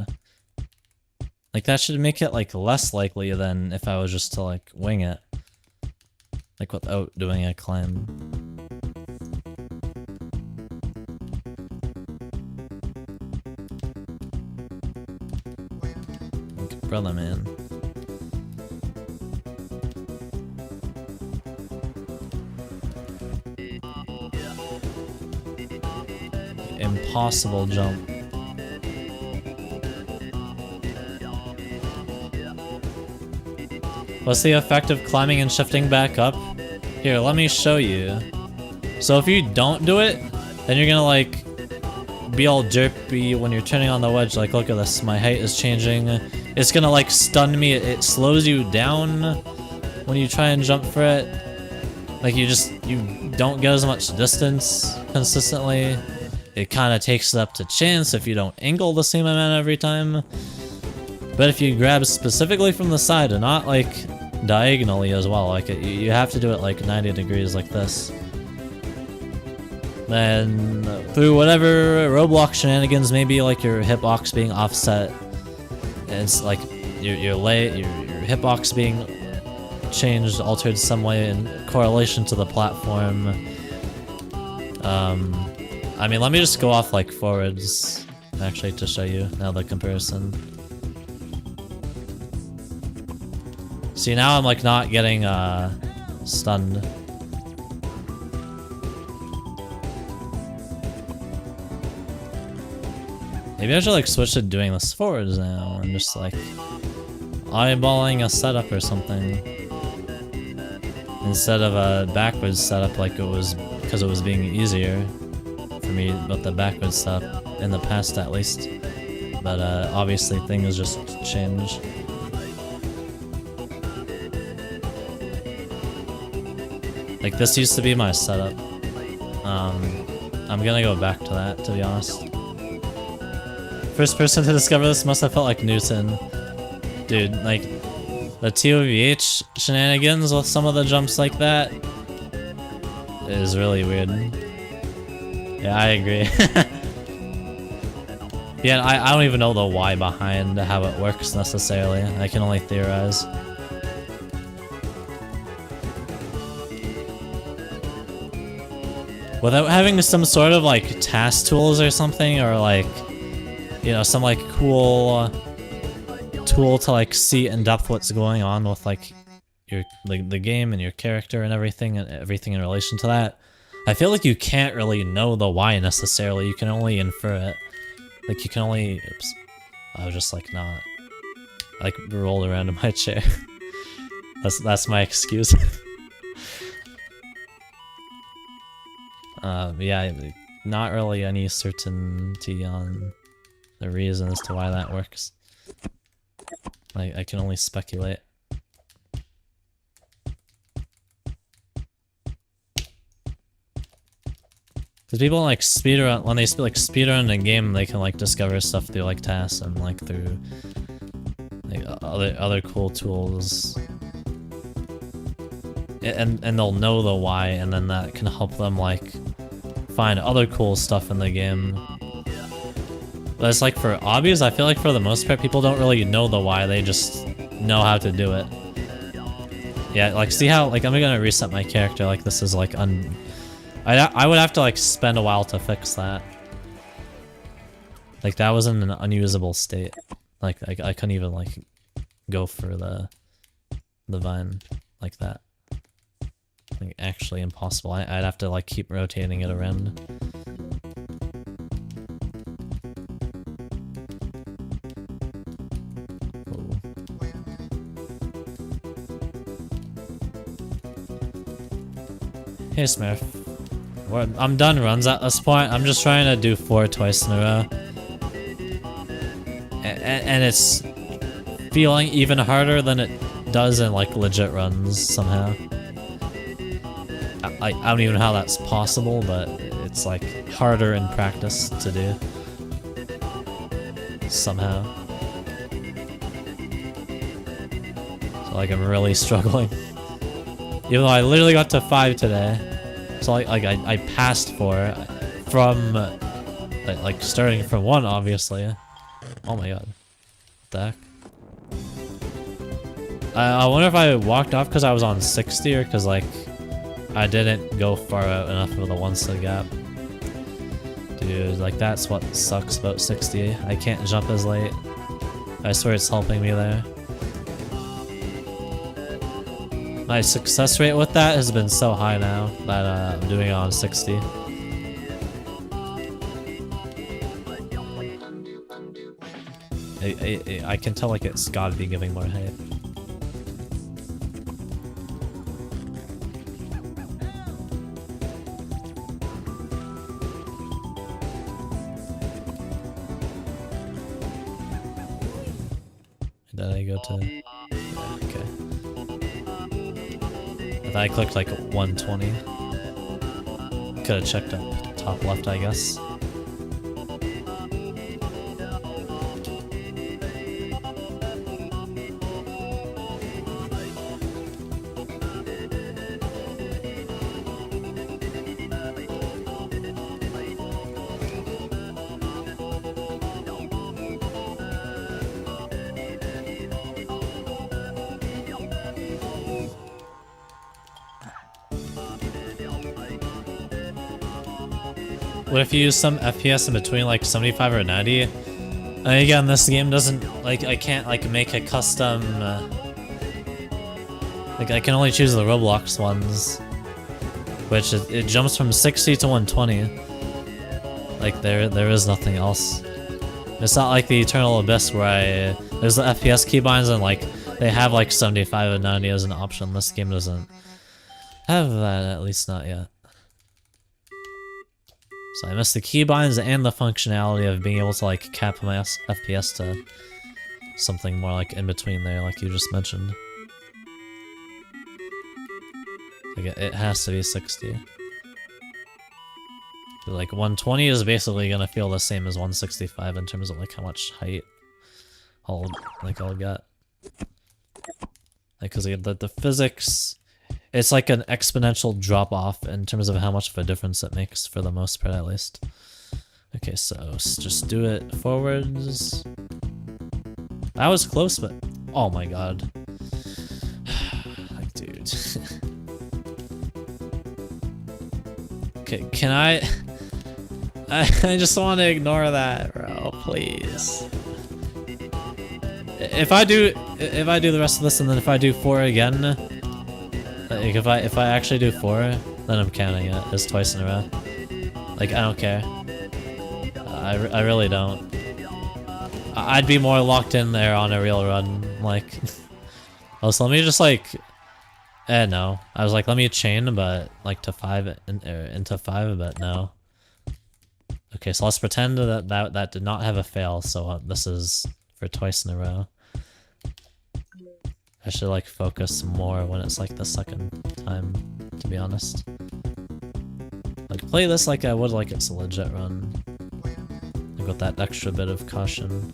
Like, that should make it, like, less likely than if I was just to, like, wing it. Like, without doing a climb. Like, brother, man. Impossible jump. What's the effect of climbing and shifting back up? Here, let me show you. So if you don't do it, then you're gonna like be all derpy when you're turning on the wedge. Like, look at this, my height is changing. It's gonna like stun me. It slows you down when you try and jump for it. Like you don't get as much distance consistently. It kind of takes it up to chance if you don't angle the same amount every time. But if you grab specifically from the side and not like diagonally as well, like you have to do it like 90 degrees like this. Then through whatever Roblox shenanigans, maybe like your hitbox being offset, it's like your hitbox being changed, altered some way in correlation to the platform. I mean, let me just go off like forwards actually to show you now the comparison. See, now I'm like not getting stunned. Maybe I should like switch to doing this forwards now and just like eyeballing a setup or something instead of a backwards setup like it was, because it was being easier for me with the backwards setup in the past at least. But obviously things just change. Like this used to be my setup. I'm gonna go back to that, to be honest. First person to discover this must have felt like Newton. Dude, like, the TOVH shenanigans with some of the jumps like that is really weird. Yeah, I agree. Yeah, I don't even know the why behind how it works necessarily. I can only theorize. Without having some sort of like task tools or something, or like, you know, some like cool tool to like see in depth what's going on with like your the game and your character and everything in relation to that, I feel like you can't really know the why necessarily. You can only infer it. Like you can only, oops, I was just like not, I like rolled around in my chair. that's my excuse. Yeah, not really any certainty on the reason as to why that works. I can only speculate. Because people like speedrun, when they like speedrun a game, they can like discover stuff through like tasks and like through like other cool tools. And they'll know the why, and then that can help them like find other cool stuff in the game. But it's like for obbies, I feel like for the most part people don't really know the why, they just know how to do it. Yeah, like see how, like I'm gonna reset my character, like this is like I would have to like spend a while to fix that. Like that was in an unusable state. Like I couldn't even like go for the vine like that. Like actually impossible. I'd have to like keep rotating it around. Ooh. Hey Smurf. I'm done runs at this point. I'm just trying to do 4 twice in a row. And it's feeling even harder than it does in like legit runs somehow. I don't even know how that's possible, but it's like harder in practice to do. Somehow. So like I'm really struggling. Even though I literally got to 5 today. So like I passed 4 from Like starting from 1, obviously. Oh my god. What the heck? I wonder if I walked off because I was on 60 or because like I didn't go far out enough of the 1 sig gap. Dude, like that's what sucks about 60. I can't jump as late. I swear it's helping me there. My success rate with that has been so high now that I'm doing it on 60. I can tell like it's gotta be giving more height. Did I go to... Yeah, okay. I thought I clicked like 120. Could have checked up top left, I guess. What if you use some FPS in between, like 75 or 90? And again, this game doesn't, like, I can't, like, make a custom, like, I can only choose the Roblox ones. Which, it jumps from 60 to 120. Like, there is nothing else. It's not like the Eternal Abyss where there's the FPS keybinds and, like, they have, like, 75 and 90 as an option. This game doesn't have that, at least not yet. So I missed the keybinds and the functionality of being able to like cap my FPS to something more like in between there, like you just mentioned. Like it has to be 60. But like 120 is basically gonna feel the same as 165 in terms of like how much height I'll get. Like, cause the physics. It's like an exponential drop off in terms of how much of a difference it makes for the most part, at least. Okay, so just do it forwards. That was close, but oh my god. Like, dude. Okay, can I just want to ignore that, bro, please. If I do the rest of this and then if I do 4 again, like if I actually do 4, then I'm counting it as twice in a row. Like I don't care. I really don't. I'd be more locked in there on a real run. Like, oh, so let me just like, no. I was like, let me chain, but like to 5 into 5, but no. Okay, so let's pretend that did not have a fail. So this is for twice in a row. I should like focus more when it's like the second time, to be honest. Like play this like I would like it's a legit run. Like with that extra bit of caution.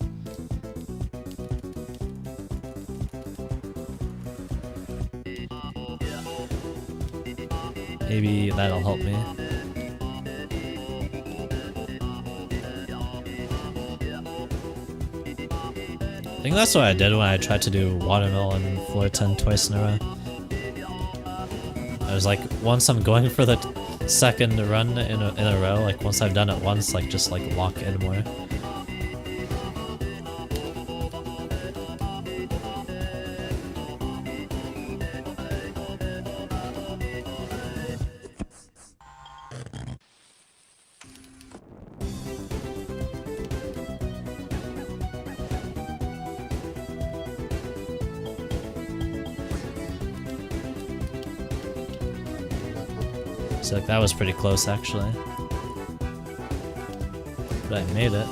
Maybe that'll help me. I think that's what I did when I tried to do watermelon floor 10 twice in a row. I was like, once I'm going for the second run in a row, like once I've done it once, like just like lock in more. So like, that was pretty close actually. But I made it.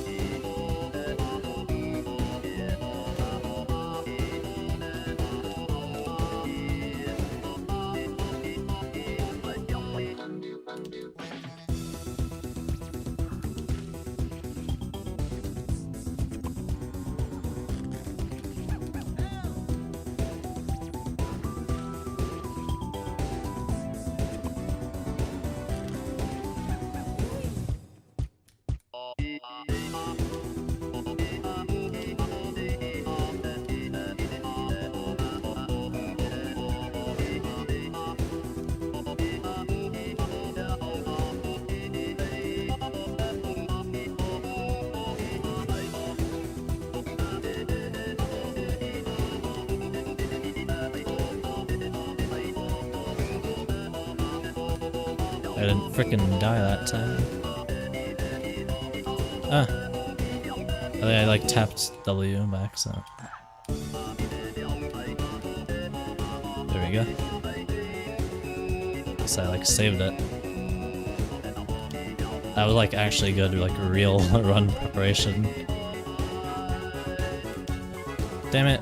I didn't frickin' die that time. Ah. I think I like tapped W back, so. There we go. So I like saved it. That was like actually good, like real run preparation. Damn it.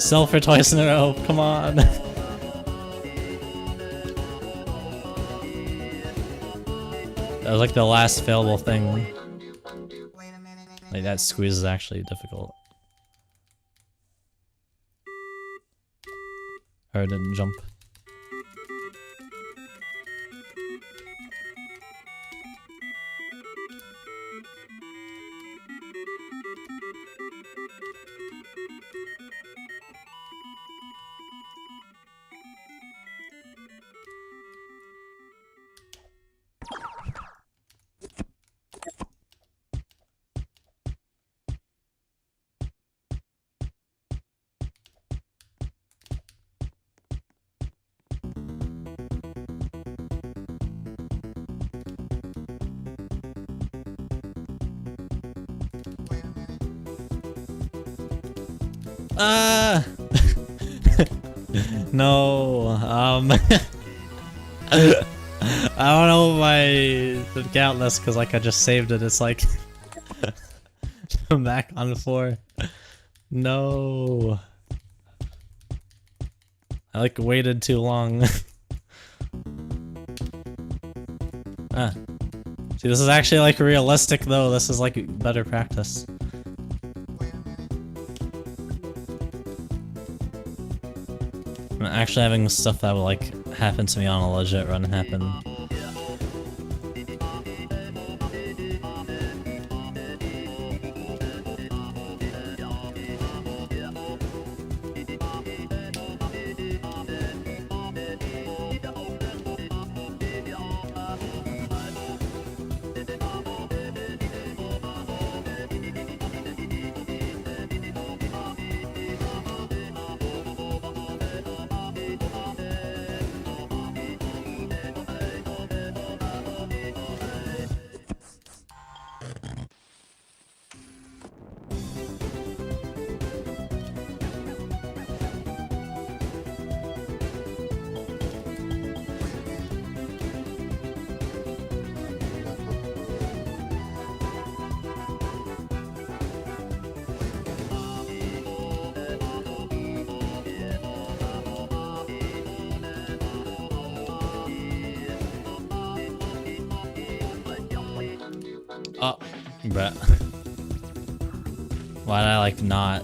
Sell for twice in a row, come on. That was like the last failable thing. Like that squeeze is actually difficult. Or I didn't jump. Ah! No, I don't know if I should count this because like I just saved it. It's like I'm back on the floor. No, I like waited too long. Ah, see, this is actually like realistic though. This is like better practice. I'm actually having stuff that would like happen to me on a legit run happen. Oh, bruh. Why did I like not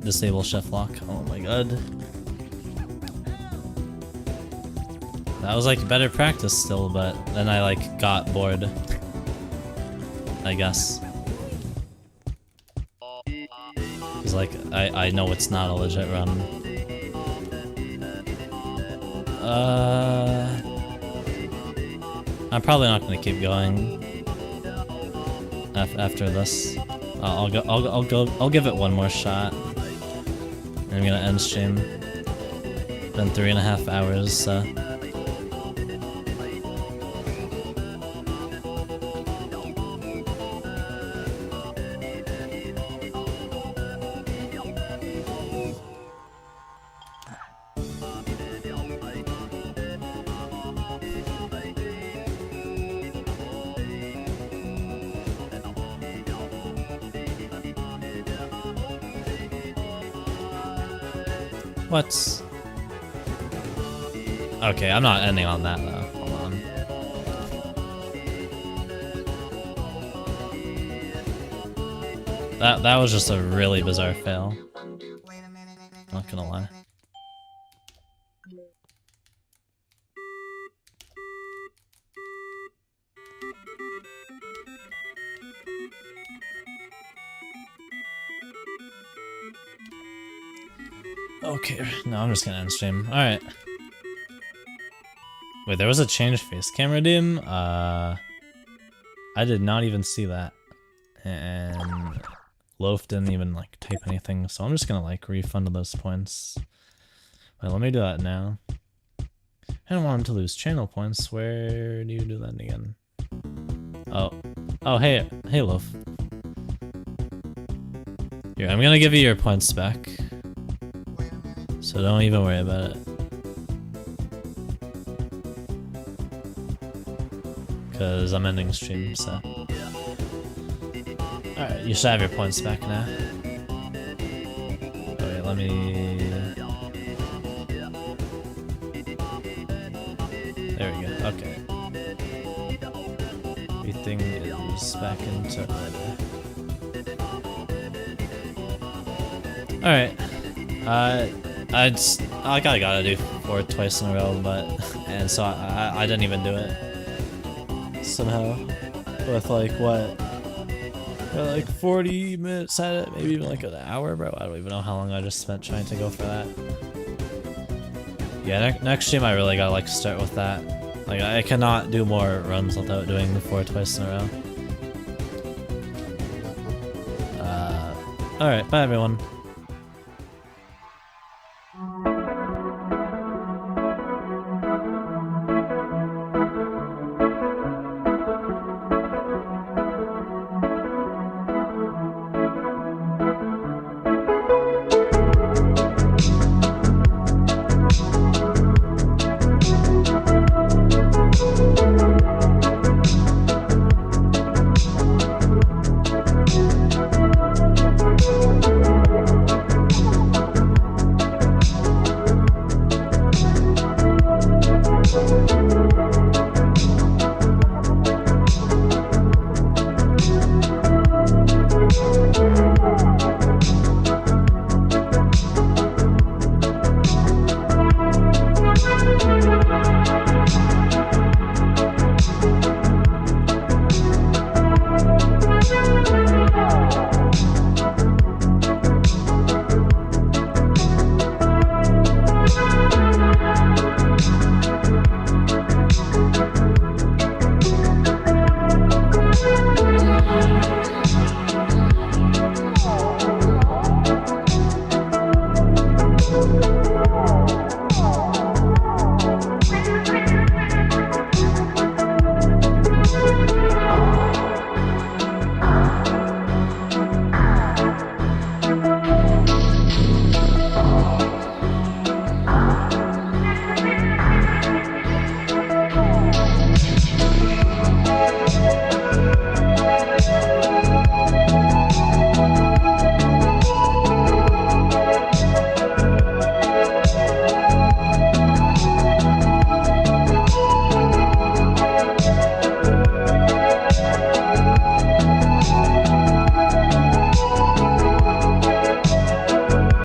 disable shift lock? Oh my god. That was like better practice still, but then I like got bored. I guess. Cause like I know it's not a legit run. I'm probably not gonna keep going after this. I'll give it one more shot. And I'm gonna end stream. Been 3.5 hours, so. What? Okay, I'm not ending on that though. Hold on. That was just a really bizarre fail. Not gonna lie. Okay, no, I'm just gonna end stream. Alright. Wait, there was a change face camera dim? I did not even see that. And Loaf didn't even like type anything, so I'm just gonna like refund those points. Wait, let me do that now. I don't want him to lose channel points. Where do you do that again? Oh. Oh, hey, Loaf. Here, I'm gonna give you your points back. So don't even worry about it. Because I'm ending stream, so. Alright, you should have your points back now. Okay, let me... There we go, okay. Everything is back into order. Alright. I gotta do 4 twice in a row, but... And so I didn't even do it. Somehow. With like, what? Like 40 minutes at it, maybe even like an hour, bro. I don't even know how long I just spent trying to go for that. Yeah, next stream I really gotta like start with that. Like I cannot do more runs without doing the 4 twice in a row. Alright, bye everyone.